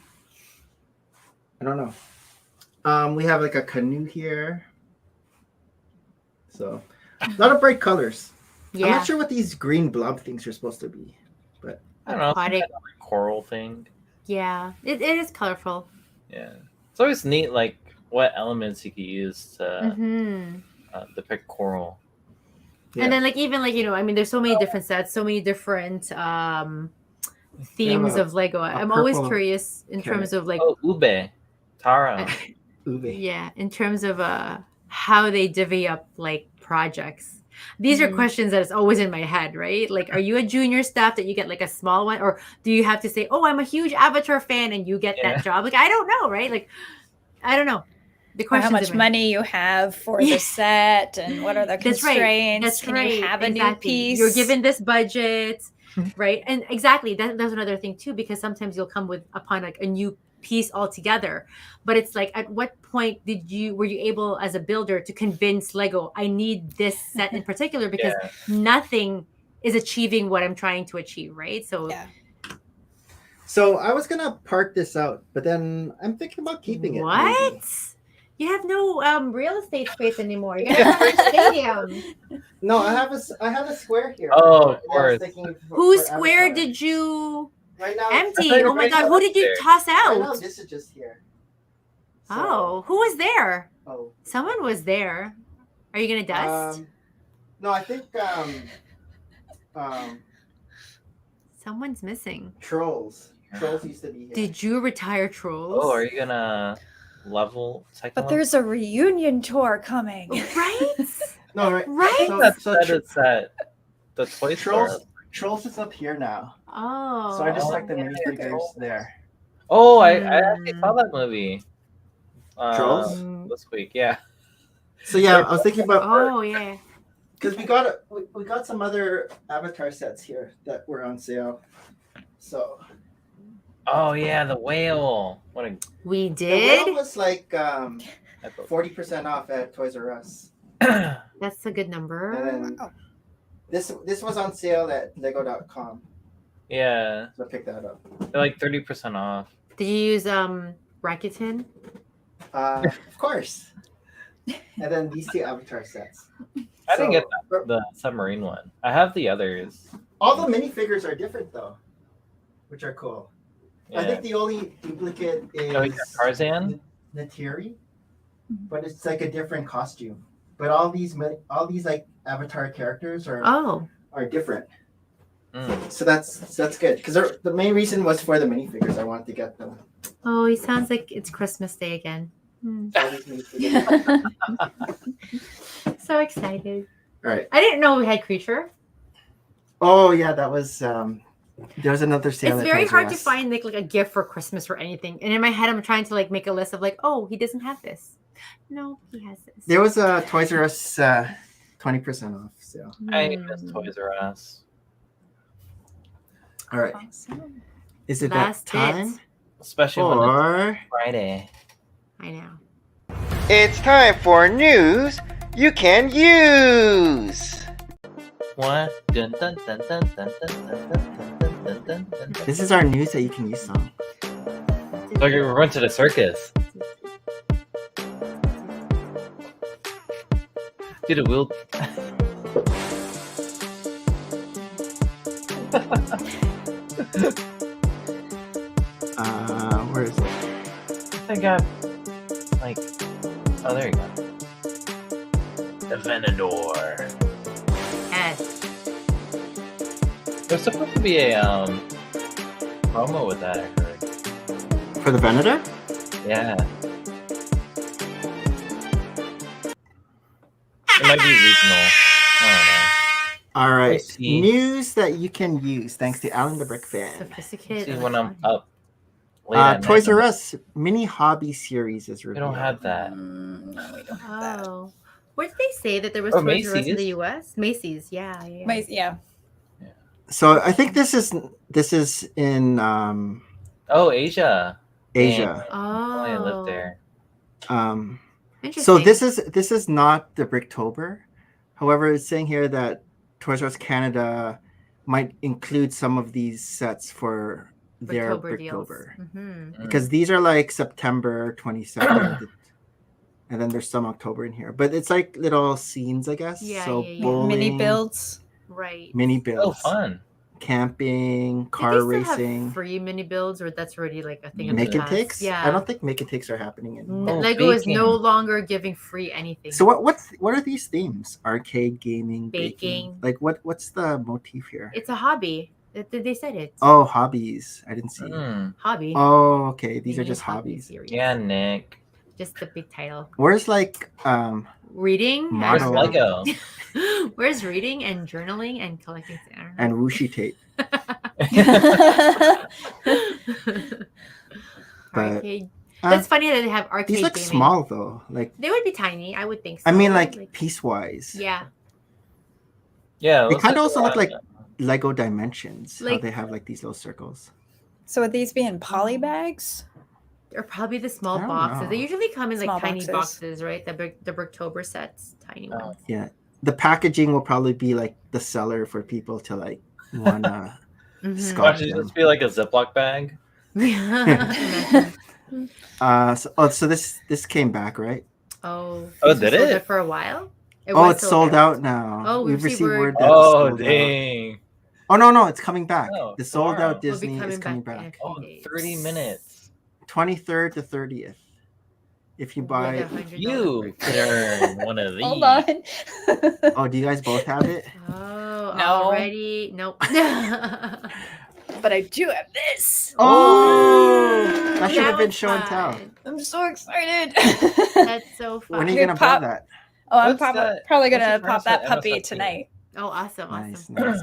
I don't know. We have like a canoe here. So a lot of bright colors. Yeah. I'm not sure what these green blob things are supposed to be, but I don't know. Some Aquatic. kind of like coral thing. Yeah. It is colorful. Yeah. It's always neat, like what elements you could use to Mm-hmm. depict coral. Yeah. And then like even like, I mean, there's so many different sets, so many different themes a- of Lego. a I'm always purple curious in terms of like Oh, Ube. Tara. Ube. yeah, in terms of how they divvy up like projects. These are questions that is always in my head, right? Like, are you a junior staff that you get like a small one, or do you have to say, "Oh, I'm a huge Avatar fan," and you get Yeah. that job? Like, I don't know, right? Like, I don't know. The Or question how much money you have for the set, and what are the That's right. constraints? That's Can right. you have a new Exactly. piece? You're given this budget, right? And exactly, that's another thing too, because sometimes you'll come upon like a new piece altogether. But it's like, at what point were you able as a builder to convince Lego, I need this set in particular, because nothing is achieving what I'm trying to achieve, right? So Yeah. So I was gonna park this out, but then I'm thinking about keeping it. what? maybe. You have no real estate space anymore. You're gonna have a stadium. No, I have a square here. Oh, of And I was course. thinking Whose for square Avatar. did you Right now? empty? thought you Oh were my god, right who did you there. toss Right now, out? this is just here. So, Oh, who was there? Oh. Someone was there. Are you gonna dust? No, I think Someone's missing. Trolls. Trolls used to be here. Did you retire trolls? Oh, are you gonna level second But one? there's a reunion tour coming. Right? No, right. Right? That the toy store. Trolls is up here now. Oh. So I just Oh, like the yeah. minifigures there. Oh, I actually saw that movie. Trolls? This week, yeah. So yeah, I was thinking about Oh yeah. because we got some other Avatar sets here that were on sale. So Oh yeah, the whale. What a We the whale did. was like 40% off at Toys R Us. That's a good number. And then Oh. This was on sale at Lego.com. Yeah, So pick that up. they're like 30% off. Did you use Rakuten? Of course. And then these two Avatar sets. I didn't get but the submarine one. I have the others. all the minifigures are different though, which are cool. Yeah. I think the only duplicate is Oh, you got Tarzan. Natiri, but it's like a different costume. But all these like Avatar characters are different. Mm. So that's good because the main reason was for the minifigures. I wanted to get them. Oh, he sounds like it's Christmas Day again. All these minifigures. So excited. All right. I didn't know we had Creature. Oh yeah, that was there was another sale. It's very hard to find like a gift for Christmas or anything. And in my head, I'm trying to like make a list of like, oh, he doesn't have this. No, he has this. There was a Toys R Us 20% off sale. I miss Toys R Us. All right. Awesome. Is it Last that time? bit. Especially when Or it's Friday. I know. it's time for news you can use. What? Dun, dun, dun, dun, dun, dun, dun, dun, dun, dun, dun, dun. This is our news that you can use song. So we went to the circus. Dude, we'll. Where is it? I got like. Oh, there you go. The Venador. Yes. There's supposed to be a promo with that. I heard. For the Venator? Yeah. It might be regional. I don't know. All right. We'll see. News that you can use thanks to Alan the Brick Fan. Sophisticated. See when I'm up. Late at Toys night. R Us mini hobby series is We revealed. don't have that. No, we don't have that. Oh. What did they say that there was Oh, Toys R Us in Macy's. the US? Macy's, yeah. Yeah. So I think this is in Oh, Asia. Asia. Oh. I lived there. So Interesting. this is not the Bricktober. However, it's saying here that Toys R Us Canada might include some of these sets for their Bricktober. Mm-hmm. Because these are like September 22nd. And then there's some October in here. But it's like little scenes, I guess. Yeah, so yeah, yeah. bowling, Mini builds. Right. mini Oh, builds, fun. camping, Did car they still racing. have free mini builds, or that's already like a thing of Make the and past? takes? Yeah. I don't think make and takes are happening anymore. Oh, Lego is no baking. longer giving free anything. So what are these themes? Arcade, gaming, Baking. Like what's the motif here? It's a hobby. They said it. Oh, hobbies. I didn't see. Mm. Hobby. Oh, okay. These are Mini just hobby hobbies. series. Yeah, Nick. Just the big title. Where's like Reading. Where's Model. Lego? Where's reading and journaling and collecting? I don't know. and whooshy tape? But Arcade. uh, That's funny that they have arcade these look gaming. small though. Like They would be tiny. I would think so. I mean like piecewise. Yeah. Yeah. it They looks kind of a also lot look like of- Lego Dimensions. How Like- they have like these little circles. So would these be in poly bags? Or probably the small I don't boxes. They know. usually come in like Small tiny boxes. boxes, right? The Bricktober sets, tiny Oh. ones. Yeah. The packaging will probably be like the seller for people to like wanna Mhm. Scott- Watch it just be like a Ziploc bag. Imagine. so this came back, right? Oh, Oh, this was did sold it? out for a while? Oh, was it's sold out now. Oh, we've we've received received word word. that it's Oh, sold out. dang. Oh no, it's coming back. Oh, The sold tomorrow. out Disney We'll be is coming in back. a Oh, few days. 30 minutes. 23rd to 30th. If you With buy a $100 You brick. could earn one of these. Hold on. Oh, do you guys both have it? Oh, No. already? Nope. But I do have this. Oh, that should have was been show and tell. fun. I'm so excited. That's so fun. When are you Here, gonna pop. buy that? Oh, I'm What's that- probably what's gonna the pop price that at puppy MSRP? tonight. Oh, awesome. Nice, Awesome. nice.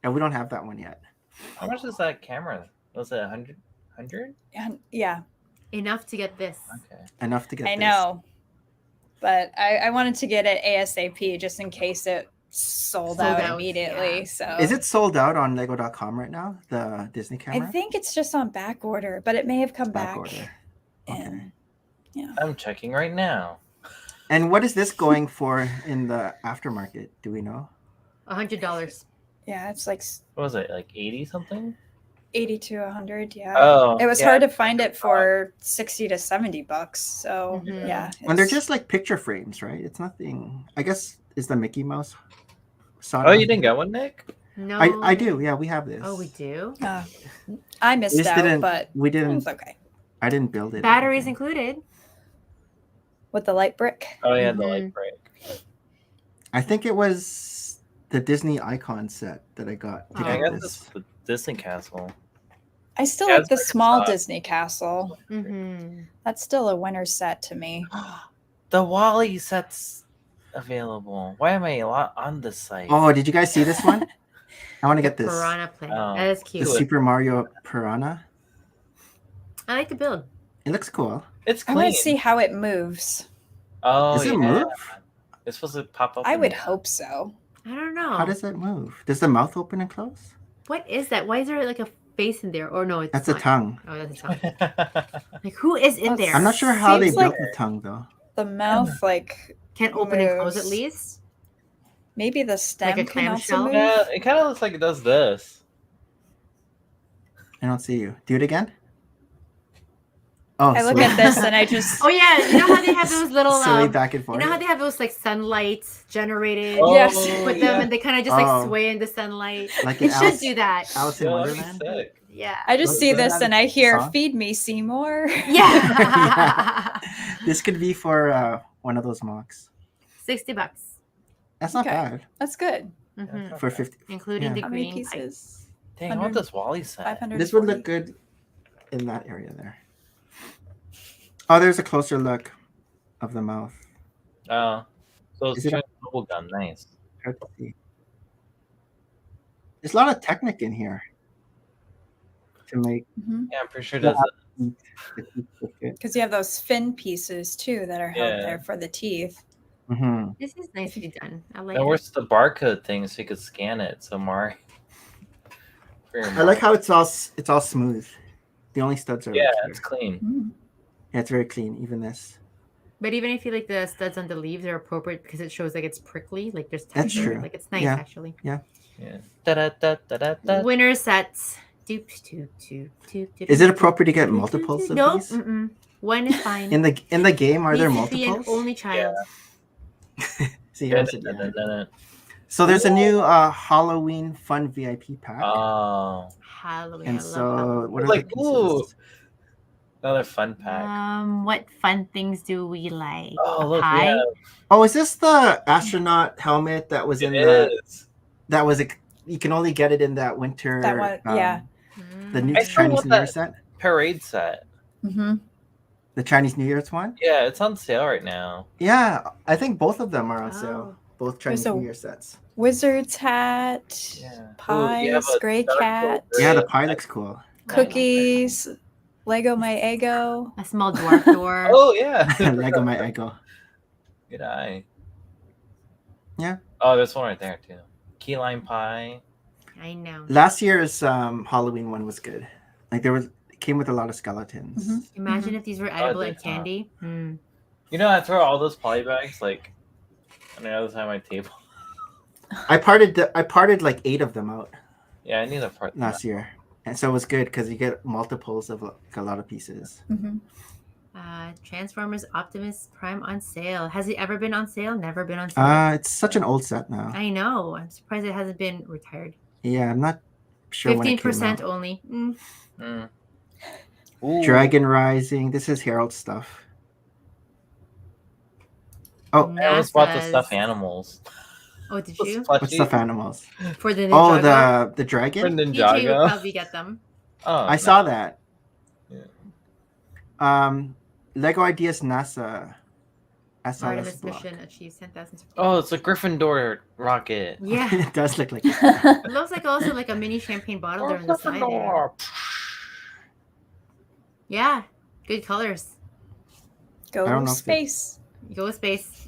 And we don't have that one yet. How much is that camera? Was it 100? 100? Yeah, Enough to get this. Okay. Enough to get. I this. know. But I wanted to get it ASAP just in case it sold out immediately. yeah. So Is it sold out on Lego.com right now? The Disney I camera. think it's just on back order, but it may have come Back back. order. Okay. And yeah. I'm checking right now. And what is this going for in the aftermarket? Do we know? $100. Yeah, it's like What was it, like 80 something? 80 to 100. Yeah. Oh, It was yeah. hard to find it for 60 to 70 bucks. So Mhm. yeah. And they're it's- just like picture frames, right? It's nothing. I guess is the Mickey Mouse. Oh, you didn't get one, Nick? No. I do. Yeah, we have this. Oh, we do? I We missed just out, didn't. but We didn't. it's okay. I didn't build it. Batteries included. With the light brick. Oh, yeah, the Mhm. light break. I think it was the Disney Icon set that I got to Oh. Yeah, I get got this. this with Disney Castle. I still Yeah, like it's the like a small shot. Disney castle. Mm-hmm. That's still a winner set to me. The Wally set's available. Why am I on this site? Oh, did you guys see this one? I want to get this. Piranha plane. Oh. That is The cute. Super Mario Piranha. I like the build. It looks cool. It's I clean. want to see how it moves. Oh, Does it yeah. move? It's supposed to pop up. I in would the- hope so. I don't know. How does it move? Does the mouth open and close? What is that? Why is there like a face in there? Or no, it's That's a not. tongue. Oh, that's a tongue. Like, who is in there? I'm not sure how they Seems built like- the tongue though. The mouth, like Can open and close at moves. least. maybe the stem a can also clamshell? move. Yeah, it kind of looks like it does this. I don't see you. Do it again. Oh, I look sway. at this and I just Oh yeah, you know how they have those little sway back and you forth. know how they have those like sunlight generated Oh, Yes. with them yeah. and they kind of just Oh. like sway in the sunlight. Like It in should Alice, do that. Alice in Yeah, that'd be Wonderland. sick. Yeah. I just see Doesn't this that and I hear song? "Feed me, Seymour." Yeah. This could be for one of those mocks. $60. That's not Okay. bad That's good. Mhm. for 50. Including Yeah. the How many green pipe. pieces? Dang, I want this Wally set. 500. This would look good in that area there. Oh, there's a closer look of the mouth. Oh, so it's Is it chewing bubble gum. Nice. Hard to see. There's a lot of technique in here to make Mhm. Yeah, I'm pretty sure it does. the teeth look good. Because you have those fin pieces too that are held Yeah. there for the teeth. Mm-hmm. This is nicely done. I like And it. where's the barcode thing so you could scan it? So Mari. I like how it's all smooth. The only studs are Yeah, right it's here. clean. Mm. Yeah, it's very clean. Even this. But even if you like the studs on the leaves are appropriate because it shows like it's prickly, like there's That's texture. true. Like it's nice Yeah. actually. Yeah. Da-da-da-da-da-da. Winner sets. Doop, doop, doop, doop, doop, Is it doop, appropriate to get doop, doop, multiples doop. of Nope. these? Mm-mm. One is fine. In the game? Are there Needs to be an multiples? only child. See, here's it, yeah. Da-da-da-da-da. So there's a new Halloween fun VIP pack. Oh, Halloween. And I love so, Halloween. what are Like, the pieces? another fun pack. What fun things do we like? Oh, A look, pie? yeah, Oh, is this the astronaut helmet that was in it the? is. That was you can only get it in that winter. That one, yeah. The new Mm. I still Chinese want New Year that. set. Parade set. Mm-hmm. The Chinese New Year's one. Yeah, it's on sale right now. Yeah, I think both of them are on Oh. sale. Both Chinese There's a- New Year sets. Wizard's hat, Yeah. Ooh, you pies, have a gray dark cat, gold Yeah, the grid. pie looks cool. cookies, Lego My Ego. A small dwarf door. Oh yeah. Lego my Ego. Good eye. Yeah. Oh, there's one right there too. Key lime pie. I know. Last year's Halloween one was good. Like it came with a lot of skeletons. Mhm. Imagine if these were edible they and are. candy. You know, I throw all those poly bags like on the other side of my table. I parted like 8 of them out Yeah, I need a part. last year, and so it was good because you get multiples of like, a lot of pieces. Mm-hmm. Transformers Optimus Prime on sale. Has it ever been on sale? Never been on sale. It's such an old set now. I know. I'm surprised it hasn't been retired. Yeah, I'm not sure when it came 15% out. only. Mm. Ooh. Dragon Rising. This is Herald stuff. Oh, I almost bought the NASA's. stuffed animals. Oh, did Those you? what's plushies stuff animals? For the Oh, Ninjago? the for dragon. DJ would Ninjago. probably get them. Oh, I saw that. Yeah. Lego Ideas NASA. SLS Artemis block. mission achieves 10,000. Oh, it's a Gryffindor rocket. Yeah. It does look like. It looks like also like a mini champagne bottle there on the side there. Gryffindor. Yeah. Good colors. I don't Go know if space. Go with space.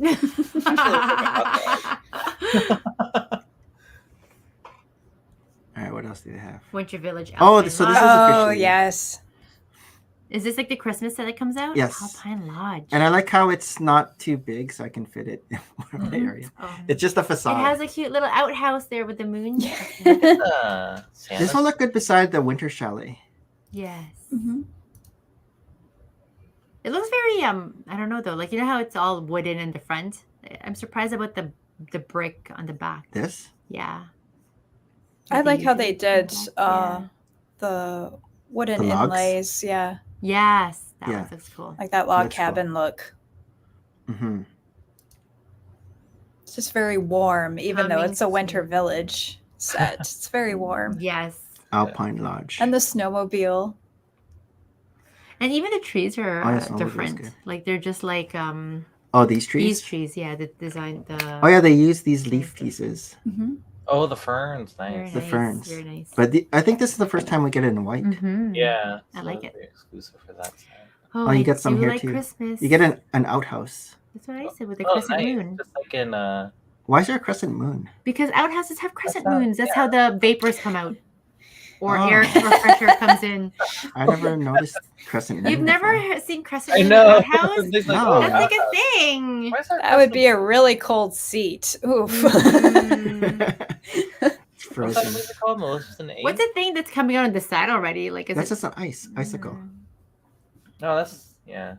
All right, what else do they have? Winter Village. Oh, Alpine so this is Lodge. Oh officially- yes. Is this like the Christmas set that comes out? Yes. Alpine Lodge. And I like how it's not too big, so I can fit it in more of my area. Oh. It's just a It facade. has a cute little outhouse there with the moon. This will look good beside the winter chalet. Yes. Mm-hmm. It looks very I don't know though. Like you know how it's all wooden in the front. I'm surprised about the brick on the back. This? Yeah. I like how they usually did do that, the wooden The logs? inlays. Yeah, Yes, that Yeah. one looks cool. like that log Looks cool. cabin look. Mm-hmm. It's just very warm, even though Coming it's a winter soon. village set. It's very warm. Yes. Alpine Lodge. And the snowmobile. And even the trees are Oh, yes, snowmobile's different. good. Like they're just like Oh, these trees? these trees. Yeah, the design. The Oh, yeah, they use these leaf pieces. Mm-hmm. Oh, the ferns, Very nice. The nice, ferns. Very nice. But I think this is the first time we get it in white. Mhm. Yeah, I so like it'll it. be exclusive for that side. Oh, you I get some do here like too. Christmas. You get an outhouse. That's what I said with the Oh, crescent nice. moon. Just like in Why is there a crescent moon? Because outhouses have crescent not- moons. That's how the vapors come out, or Oh. air or fresh air comes in. I never noticed crescent moon. You've never before. seen crescent I moon know. in an outhouse? It's like, No. That's like a outhouse. thing. Why is there That would crescent be a really cold seat. Oof. It's moon? What's frozen. it called? Maleficent 8? What's the thing that's coming out on the side already? Like, is That's it? just an icicle. No, that's yeah.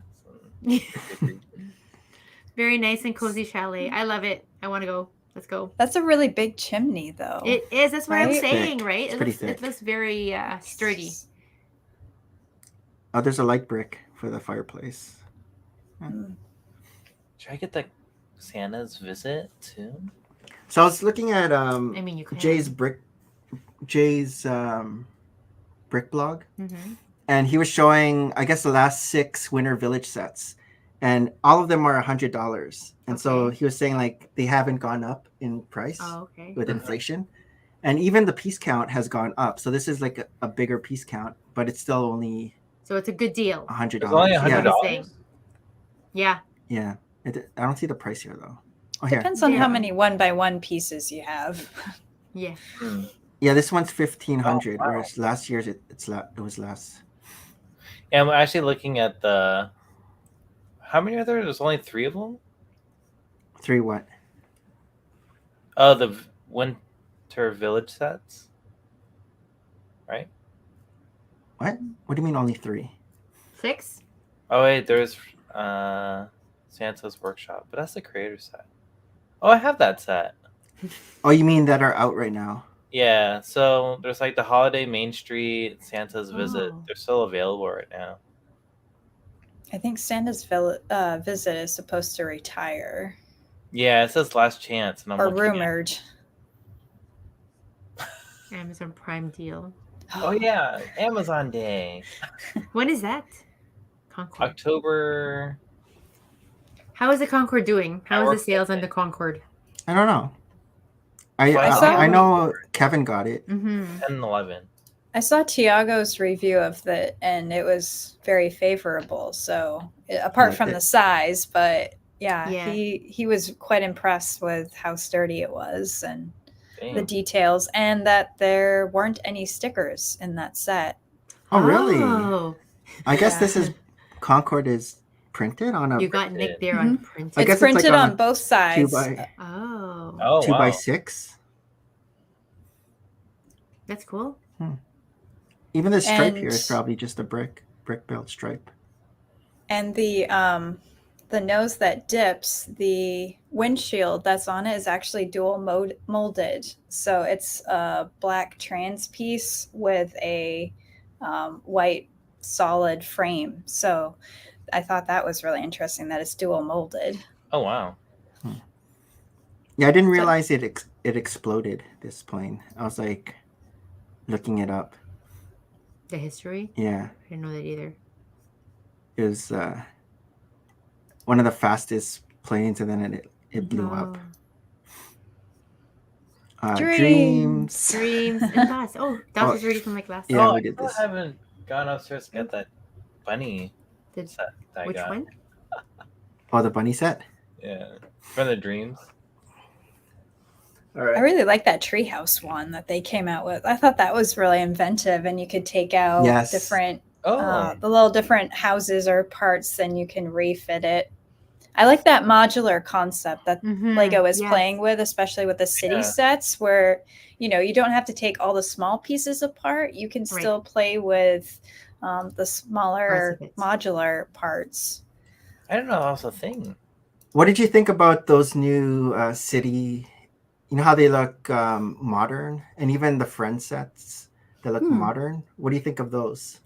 Very nice and cozy chalet. I love it. I want to go. Let's go. That's a really big chimney, though. It is. That's what I'm Right? saying, Thick. right? It's It pretty looks, it thick. looks very sturdy. Oh, there's a light brick for the fireplace. Mm. Should I get the Santa's visit too? So I was looking at I mean, you could. Jay's brick blog, Mm-hmm. and he was showing, I guess, the last 6 winter village sets, and all of them are $100. And so Okay. he was saying like they haven't gone up in price Oh, okay. with Mhm. inflation, and even the piece count has gone up. So this is like a bigger piece count, but it's still only So it's a good deal. $100. It's only Yeah. $100. Yeah. Yeah. I don't see the price here though. Oh, here. Depends on Yeah. how many 1x1 pieces you have. Yeah. Hmm. Yeah, this one's 1,500, Oh, wow. whereas last year's it was less. Yeah, I'm actually looking at the. How many are there? There's only 3 of them. 3 what? Oh, the winter village sets. Right. What? What do you mean only 3? 6. Oh wait, there's Santa's workshop, but that's the creator set. Oh, I have that set. Oh, you mean that are out right now? Yeah, so there's like the Holiday Main Street, Santa's Visit. Oh. They're still available right now. I think Santa's visit is supposed to retire, Yeah, it says last chance, and I'm or looking at- rumored. Amazon Prime deal. Oh yeah, Amazon Day, When is that? Concord. October. How is the Concord doing? How Our is the sales on the Concord? I don't know. I Well, I know Kevin got it. Mm-hmm. 10 and 11. I saw Tiago's review of it, and it was very favorable. So, apart Like from it. the size, but yeah, Yeah. he was quite impressed with how sturdy it was and the Dang. details, and that there weren't any stickers in that set. Oh, really? Oh, I guess Yeah. this is Concord is printed on a you got Nick there on print. I It's guess it's like printed on on a both 2 sides. by Oh, Oh 2 wow. by 6. that's cool. Even the stripe here is And- probably just a brick built stripe. And the nose that dips, the windshield that's on it is actually dual molded. So it's a black trans piece with a white solid frame. So I thought that was really interesting that it's dual molded. Oh wow. Yeah, I didn't So- realize it exploded, this plane. I was like looking it up. The history. Yeah, I didn't know that either. it was one of the fastest planes, and then it blew up. Dreams. Dreams and thoughts. Oh, that was already from like last. Yeah, oh, we I did still this. haven't gone upstairs to get that bunny Did- set that I Which got. one? Oh, the bunny set. Yeah, from the dreams. All I right. really like that treehouse one that they came out with. I thought that was really inventive, and you could take out Yes. different Oh, the little different houses or parts, then you can refit it. I like that modular concept that Lego is playing with, especially with the city sets where, you don't have to take all the small pieces apart. You can still play with the smaller modular parts. I don't know. That's a thing. What did you think about those new city? You know how they look modern, and even the friend sets that look modern. What do you think of those?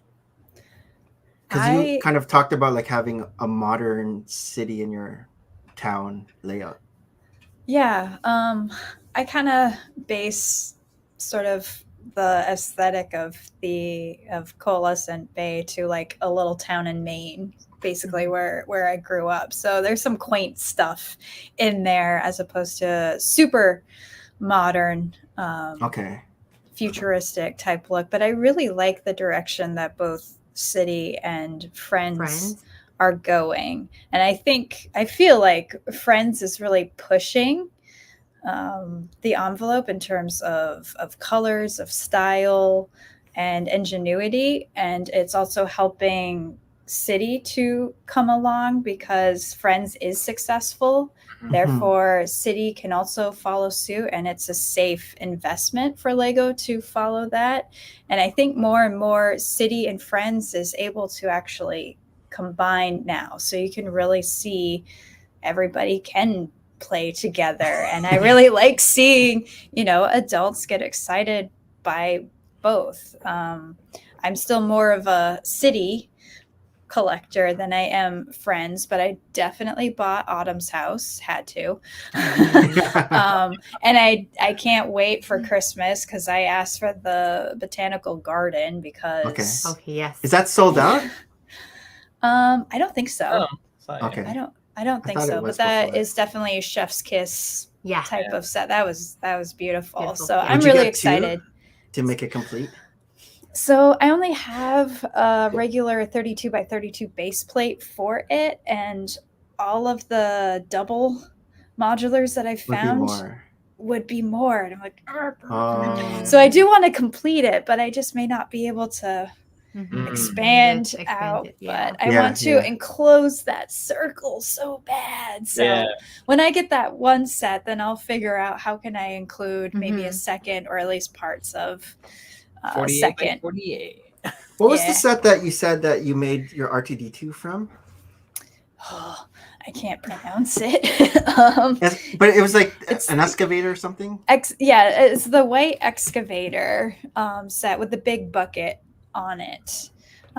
Because you kind of talked about like having a modern city in your town layout. Yeah, I kind of base sort of the aesthetic of Coalescent Bay to like a little town in Maine, basically where I grew up. So there's some quaint stuff in there as opposed to super modern, futuristic type look. But I really like the direction that both City and Friends are going. And I feel like Friends is really pushing the envelope in terms of colors, of style, and ingenuity. And it's also helping City to come along because Friends is successful. Therefore, City can also follow suit, and it's a safe investment for Lego to follow that. And I think more and more City and Friends is able to actually combine now. So you can really see everybody can play together. And I really like seeing, adults get excited by both. I'm still more of a City collector than I am Friends, but I definitely bought Autumn's House, had to. And I can't wait for Christmas because I asked for the botanical garden because is that sold out? I don't think so. Okay. I don't think so, but that is definitely a chef's kiss type of set. That was beautiful. So I'm really excited to make it complete. So I only have a regular 32 by 32 base plate for it, and all of the double modulars that I found would be more. And I'm like, so I do want to complete it, but I just may not be able to expand out. But I want to enclose that circle so bad. So when I get that one set, then I'll figure out how can I include maybe a second or at least parts of 48 by 48. What was the set that you said that you made your R2D2 from? Oh, I can't pronounce it. But it was like an excavator or something? It's the white excavator set with the big bucket on it.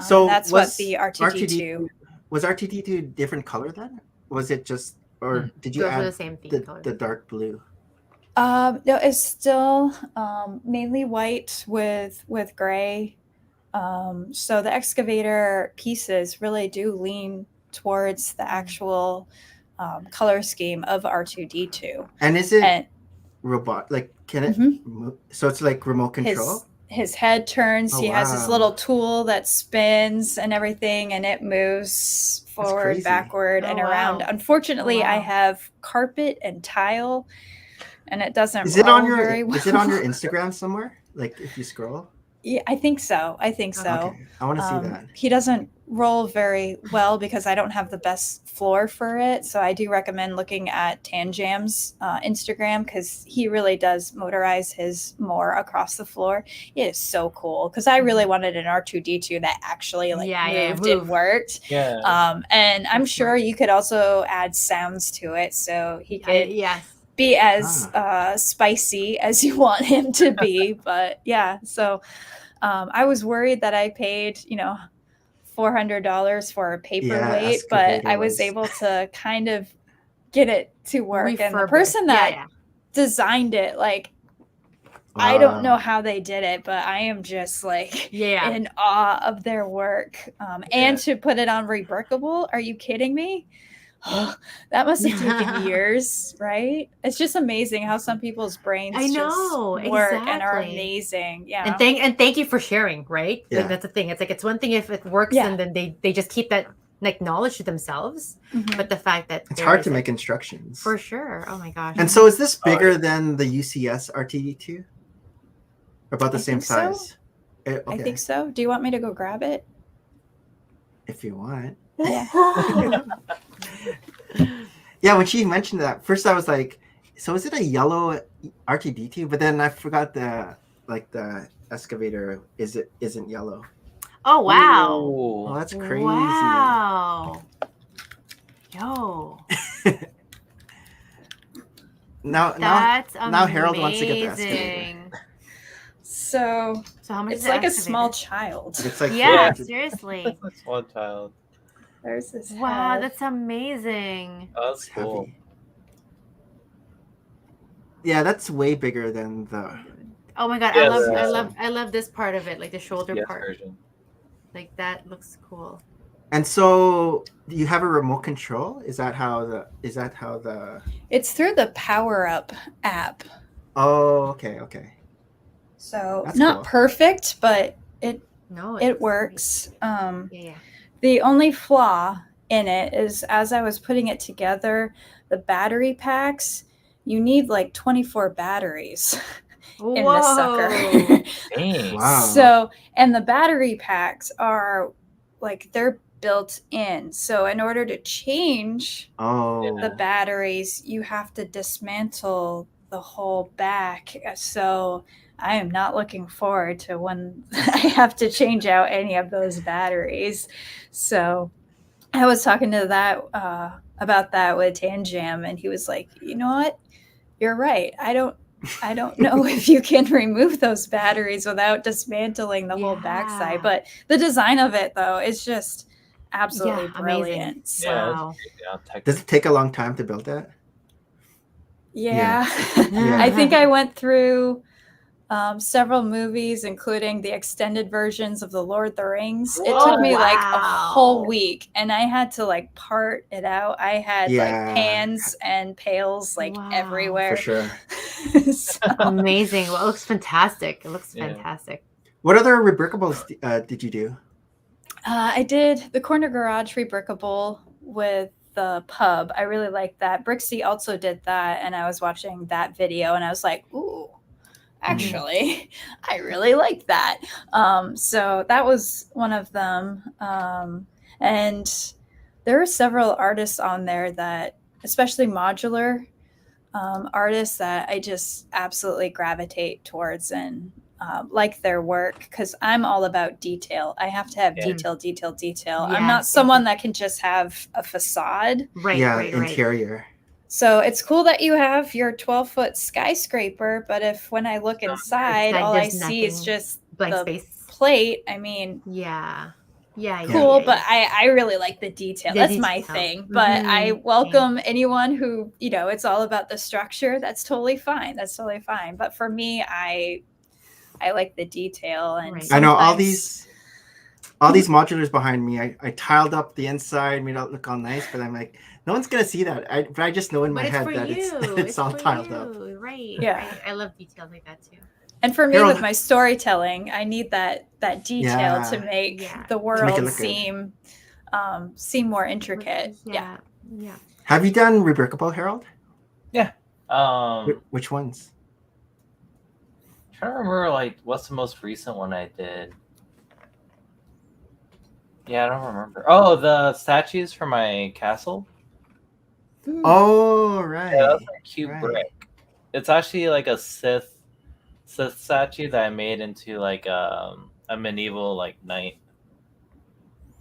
So that's what the R2D2 was. R2D2 different color then? Was it just, or did you add the same the dark blue? No, it's still mainly white with gray. So the excavator pieces really do lean towards the actual color scheme of R2D2. And is it robot? Like, can it move? So it's like remote control? His head turns. He has this little tool that spins and everything, and it moves forward, backward, and around. Unfortunately, I have carpet and tile. And it doesn't. Is it on your Instagram somewhere? Like if you scroll? Yeah, I think so. Okay. I want to see that. He doesn't roll very well because I don't have the best floor for it. So I do recommend looking at Tanjam's Instagram because he really does motorize his more across the floor. It is so cool because I really wanted an R2D2 that actually moved and worked. Yeah. And I'm sure you could also add sounds to it so he could be as spicy as you want him to be. But so I was worried that I paid $400 for a paperweight, but I was able to kind of get it to work. And the person that designed it, like, I don't know how they did it, but I am just like in awe of their work. And to put it on Rebrickable, are you kidding me? That must have taken years, right? It's just amazing how some people's brains work and are amazing. Yeah. And thank you for sharing, right? Yeah. Like, that's the thing. It's like, it's one thing if it works and then they just keep that like knowledge to themselves. But the fact that it's hard to make instructions. For sure. Oh my gosh. And so is this bigger than the UCS RTD2? About the same size? I think so. Do you want me to go grab it? if you want. Yeah. Yeah, when she mentioned that, first I was like, so is it a yellow R2D2? But then I forgot the excavator isn't yellow. Oh wow! Oh, Ooh. that's crazy. Wow! Yo, that's now Harold wants to get the excavator. amazing. So So how much? it's is the like a excavator? small child. It's like Yeah, 400. seriously. That's a small child. There's this Wow, head. that's amazing. Oh, that's It's cool. heavy. Yeah, that's way bigger than the. Oh my god, Yeah, I love this part of it, like the shoulder Yes, part. version. Like that looks cool. And so you have a remote control? Is that how the It's through the Power Up app. Oh, okay. So That's not cool. perfect, but it No, works. Yeah. The only flaw in it is as I was putting it together, the battery packs, you need like 24 batteries in the sucker. Dang. Wow. So, and the battery packs are like they're built in. So, in order to change Oh. the batteries, you have to dismantle the whole back. So, I am not looking forward to when I have to change out any of those batteries. So, I was talking to that about that with Tanjam, and he was like, "You know what? You're right. I don't know if you can remove those batteries without dismantling the whole backside. But the design of it, though, is just absolutely brilliant. So, Wow. Does it take a long time to build that? yeah. Yeah. I think I went through several movies, including the extended versions of The Lord of the Rings. It took me like a whole week, and I had to like part it out. I had like pans and pails like everywhere. For sure. So, Amazing. Well, it looks fantastic. It looks fantastic. What other rebrickables did you do? I did the corner garage rebrickable with the pub. I really liked that. Brixie also did that, and I was watching that video, and I was like, ooh, actually, I really liked that. So that was one of them. And there are several artists on there that, especially modular artists, that I just absolutely gravitate towards and like their work, because I'm all about detail. I have to have detail. I'm not someone that can just have a facade. Right. Interior. So it's cool that you have your 12-foot skyscraper, but if when I look inside, all I see is just blank the space plate, I mean, cool. but I really like the detail. That's my thing. But I welcome anyone who, it's all about the structure. That's totally fine. But for me, I like the detail. And I know all these modulars behind me. I tiled up the inside, made it look all nice, but I'm like, no one's gonna see that. But I just know in my head that it's all tiled up. Right. Yeah. Right. I love details like that too. And for me, with my storytelling, I need that detail to make the world seem more intricate. Yeah. Have you done rebrickable, Harold? Yeah. Which ones? I'm trying to remember like what's the most recent one I did. Yeah, I don't remember. Oh, the statues for my castle. Oh, right. Yeah, that's a cute brick. It's actually like a Sith statue that I made into like a medieval like knight.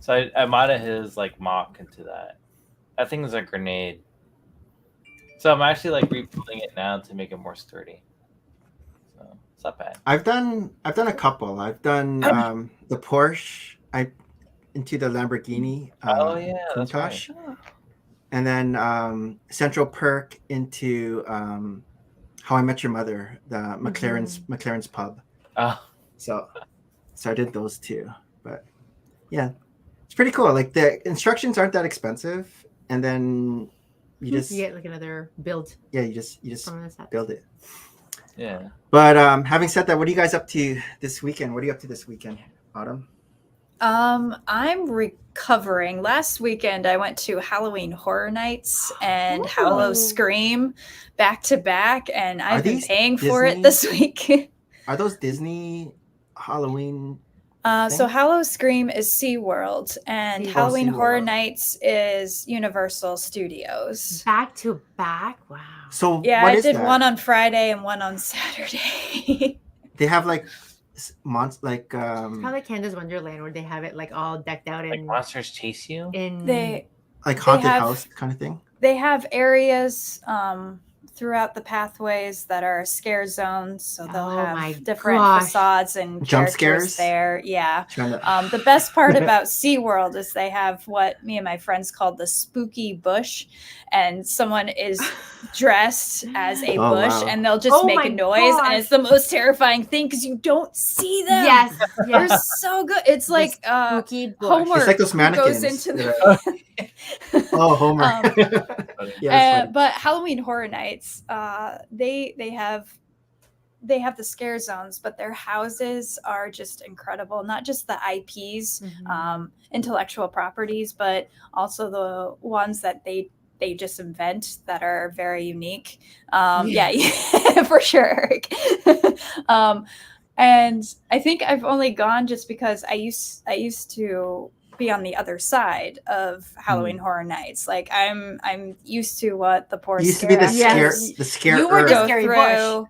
So I modded his like mock into that. That thing is a grenade. So I'm actually like rebuilding it now to make it more sturdy. So it's not bad. I've done a couple. I've done the Porsche. Into the Lamborghini. That's right. And then Central Perk into How I Met Your Mother, the McLaren's pub. So I did those two. But yeah, it's pretty cool. Like the instructions aren't that expensive, and then you just get like another build. Yeah, you just build it. Yeah. But having said that, what are you guys up to this weekend? What are you up to this weekend, Autumn? I'm recovering. Last weekend, I went to Halloween Horror Nights and Hallow Scream back to back, and I've been paying for it this week. Are those Disney Halloween? So Howl-O-Scream is SeaWorld, and Halloween Horror Nights is Universal Studios. Back to back? Wow. So yeah, I did one on Friday and one on Saturday. They have like it's kind of like Canada's Wonderland, where they have it like all decked out like monsters chase you like haunted house kind of thing. They have areas throughout the pathways that are scare zones, so they'll have different facades and jump scares there. Yeah. To... The best part about SeaWorld is they have what me and my friends called the spooky bush, and someone is dressed as a bush, and they'll just make a noise, and it's the most terrifying thing because you don't see them. Yes, they're so good. It's like Homer. It's like those mannequins. Goes into the oh, Homer. But Halloween Horror Nights, they have the scare zones, but their houses are just incredible. Not just the IPs, intellectual properties, but also the ones that they just invent that are very unique. For sure. And I think I've only gone just because I used to be on the other side of Halloween Horror Nights. Like I'm used to what the poor used to be the scare. You were the scary bush.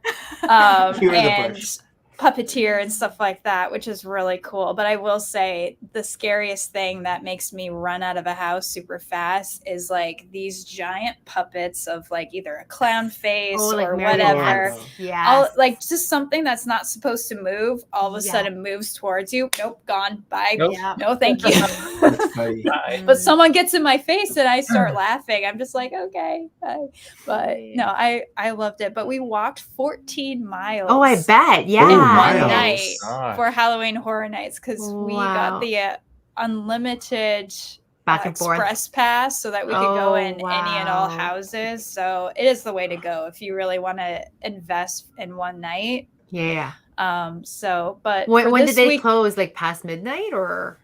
And puppeteer and stuff like that, which is really cool. But I will say the scariest thing that makes me run out of a house super fast is like these giant puppets of like either a clown face or whatever. Yeah. Like just something that's not supposed to move all of a sudden moves towards you. Nope, gone. Bye. Nope. Yeah. No, thank you. But someone gets in my face and I start laughing. I'm just like, okay. Bye. But no, I loved it. But we walked 14 miles. Oh, I bet. Yeah. One night for Halloween Horror Nights because we got the unlimited back and express pass so that we could go in any and all houses. So it is the way to go if you really want to invest in one night. Yeah. But when did they close? Like past midnight or?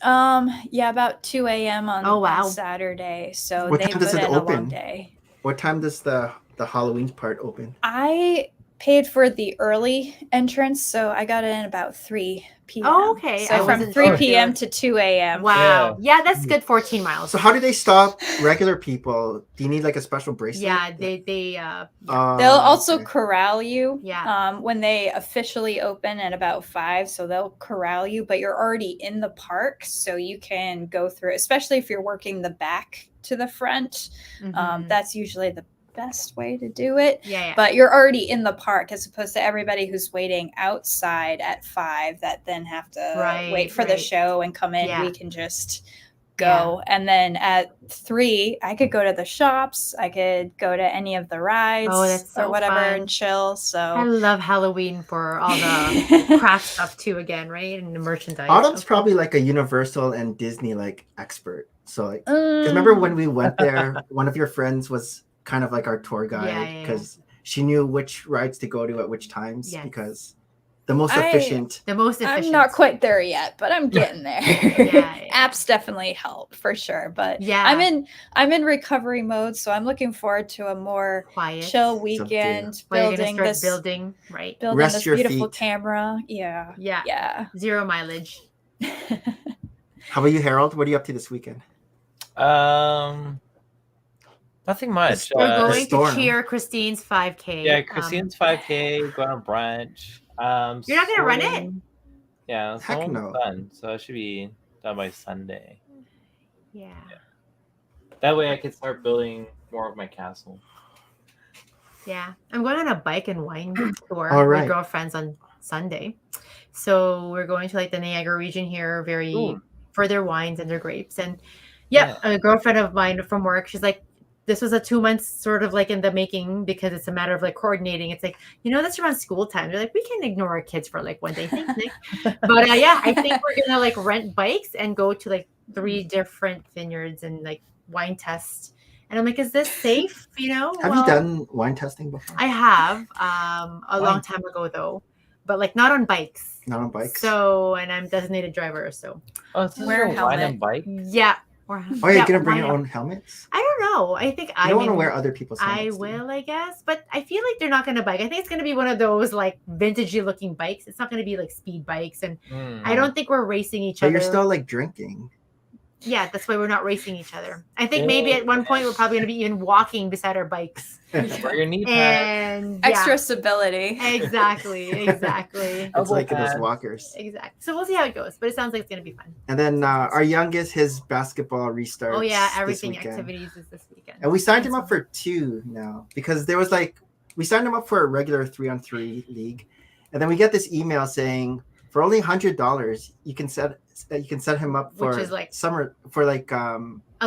About 2 a.m. on Saturday. So what they time does it open? open? A long day. What time does the Halloween part open? I paid for the early entrance, so I got in about 3 p.m. Oh, okay. So from 3 p.m. to 2 a.m. Wow. Yeah, that's good. 14 miles. So how do they stop regular people? Do you need like a special bracelet? Yeah, they'll also corral you. Yeah. When they officially open at about 5, so they'll corral you, but you're already in the park, so you can go through, especially if you're working the back to the front. That's usually the best way to do it. Yeah. But you're already in the park as opposed to everybody who's waiting outside at 5 that then have to wait for the show and come in. We can just go. And then at 3, I could go to the shops. I could go to any of the rides or whatever and chill. So I love Halloween for all the craft stuff too again, right? And the merchandise. Autumn's probably like a Universal and Disney like expert. So like, 'cause remember when we went there, one of your friends was kind of like our tour guide because she knew which rides to go to at which times because the most efficient. I'm not quite there yet, but I'm getting there. Apps definitely help for sure, but I'm in recovery mode, so I'm looking forward to a more quiet, chill weekend. Building this beautiful camera. Yeah. 0 mileage. How about you, Harold? What are you up to this weekend? Nothing much. We're going to cheer Christine's 5K. Yeah, Christine's 5K, go on brunch. You're not going to run it? Yeah, it's Heck no. done. So it should be done by Sunday. Yeah. That way I can start building more of my castle. Yeah. I'm going on a bike and wine tour with girlfriends on Sunday. So we're going to like the Niagara region here, for their wines and their grapes. And a girlfriend of mine from work, she's like, this was a 2 months sort of like in the making because it's a matter of like coordinating. It's like, that's around school time. They're like, we can ignore our kids for like one day. Thanks, Nick. But I think we're going to like rent bikes and go to like 3 different vineyards and like wine test. And I'm like, is this safe? Have you done wine testing before? I have a long time ago though, but like not on bikes. Not on bikes. So, and I'm designated driver. So wear a wine and bike? Yeah. Or Oh, you're gonna bring why your not? own helmets? I don't know. I think You I don't want to maybe- wear other people's I helmets. do you? will, I guess, but I feel like they're not going to bike. I think it's going to be one of those like vintagey looking bikes. It's not going to be like speed bikes, and I don't think we're racing each But other. you're still like drinking. Yeah, that's why we're not racing each other. I think maybe at one point we're probably going to be even walking beside our bikes. Wear your knee pads. And yeah, Extra stability. exactly. It's Elbow like those pads. walkers. Exactly. So we'll see how it goes, but it sounds like it's going to be fun. And then our youngest, his basketball restarts. Oh yeah, this everything weekend. activities is this weekend. And we signed him up for 2 now because there was like we signed him up for a regular 3-on-3 league, and then we get this email saying for only $100 you can set him up for Which is like summer for like a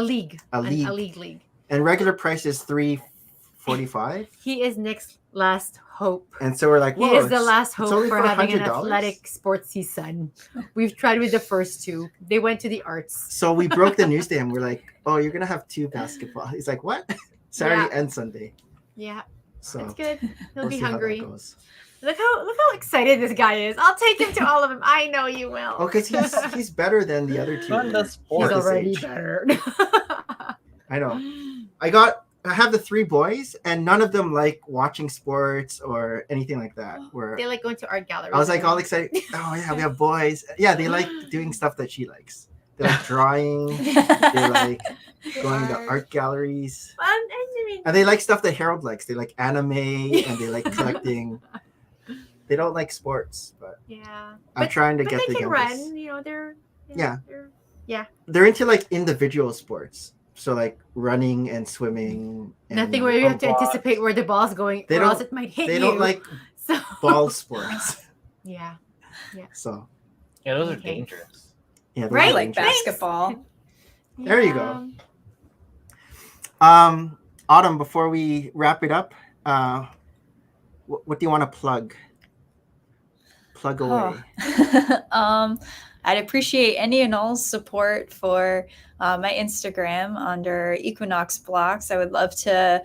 league. a league. A league. And regular price is $3.45. He is Nick's last hope. And so we're like, He whoa, is the last hope only for having an $100? athletic sportsy son. We've tried with the first 2. They went to the arts. So we broke the news to him. We're like, oh, you're gonna have 2 basketball. He's like, what? Saturday Yeah. and Sunday. Yeah, So that's good. He'll we'll be see how that hungry. goes. Look how excited this guy is. I'll take him to all of them. I know you will. Oh, because he's better than the other 2. Fun the He's sport. this already age. better. I know. I have the 3 boys, and none of them like watching sports or anything like that. Where They like going to art galleries. I was like all excited. Oh yeah, we have boys. Yeah, they like doing stuff that she likes. They like drawing. They like going to art galleries, I mean, and they like stuff that Harold likes. They like anime, and they like collecting. They don't like sports, but yeah. I'm trying to But get they the can youngest. run. You know, they're Yeah. They're They're into like individual sports, so like running and swimming. And nothing where you have to blocks. anticipate where the ball's going, They or else don't- it might hit They you. don't like so ball sports, Yeah. so Yeah, those are Okay. dangerous. yeah. they're Right, I like dangerous. basketball. There you go. Autumn, before we wrap it up, what do you want to plug? Plug away. I'd appreciate any and all support for my Instagram under EquinoxBlocks. I would love to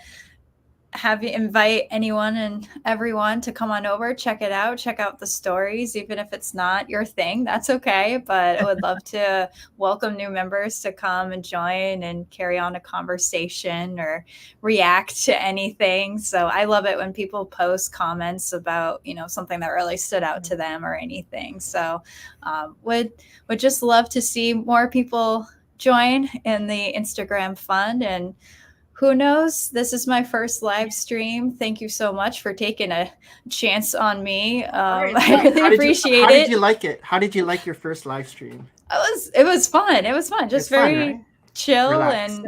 invite anyone and everyone to come on over, check it out, check out the stories, even if it's not your thing, that's okay. But I would love to welcome new members to come and join and carry on a conversation or react to anything. So I love it when people post comments about, something that really stood out to them or anything. So would just love to see more people join in the Instagram fund. And who knows? This is my first live stream. Thank you so much for taking a chance on me. I really appreciate How it. did you like it? How did you like your first live stream? It was fun. It was fun. Just It's fun, very right? chill, Relaxed.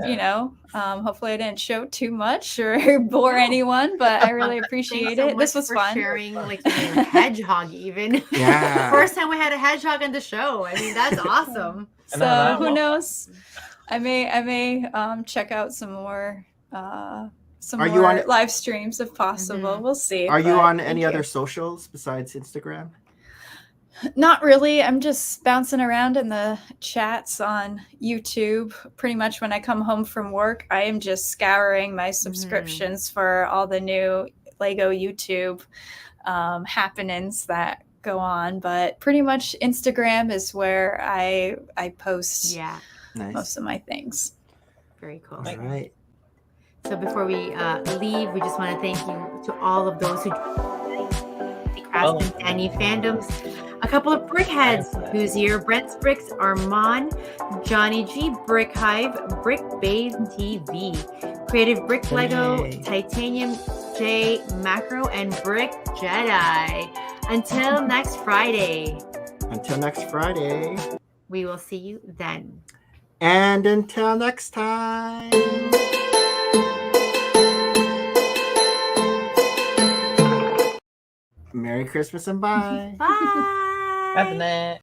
and hopefully I didn't show too much or bore anyone, but I really appreciate Thanks so it. This much was for fun. sharing like your hedgehog even. Yeah. First time we had a hedgehog on the show. I mean, that's awesome. I know, So that who one. knows? I may check out some more Are you on- live streams if possible. Mhm. We'll see. Are you but on thank any you. other socials besides Instagram? Not really. I'm just bouncing around in the chats on YouTube. Pretty much when I come home from work, I am just scouring my subscriptions for all the new Lego YouTube happenings that go on. But pretty much Instagram is where I post Yeah, Nice. most of my things. very cool. All right. So before we leave, we just want to thank you to all of those who the Crafts and Danny fandoms. A couple of brickheads who's here: Brent's Bricks, Armand, Johnny G, Brick Hive, Brick Babe TV, Creative Brick Lego, Hey. Titanium J, Macro, and Brick Jedi. Until next Friday, Until next Friday. we will see you then. And until next time. Merry Christmas and bye. Bye. Have a night.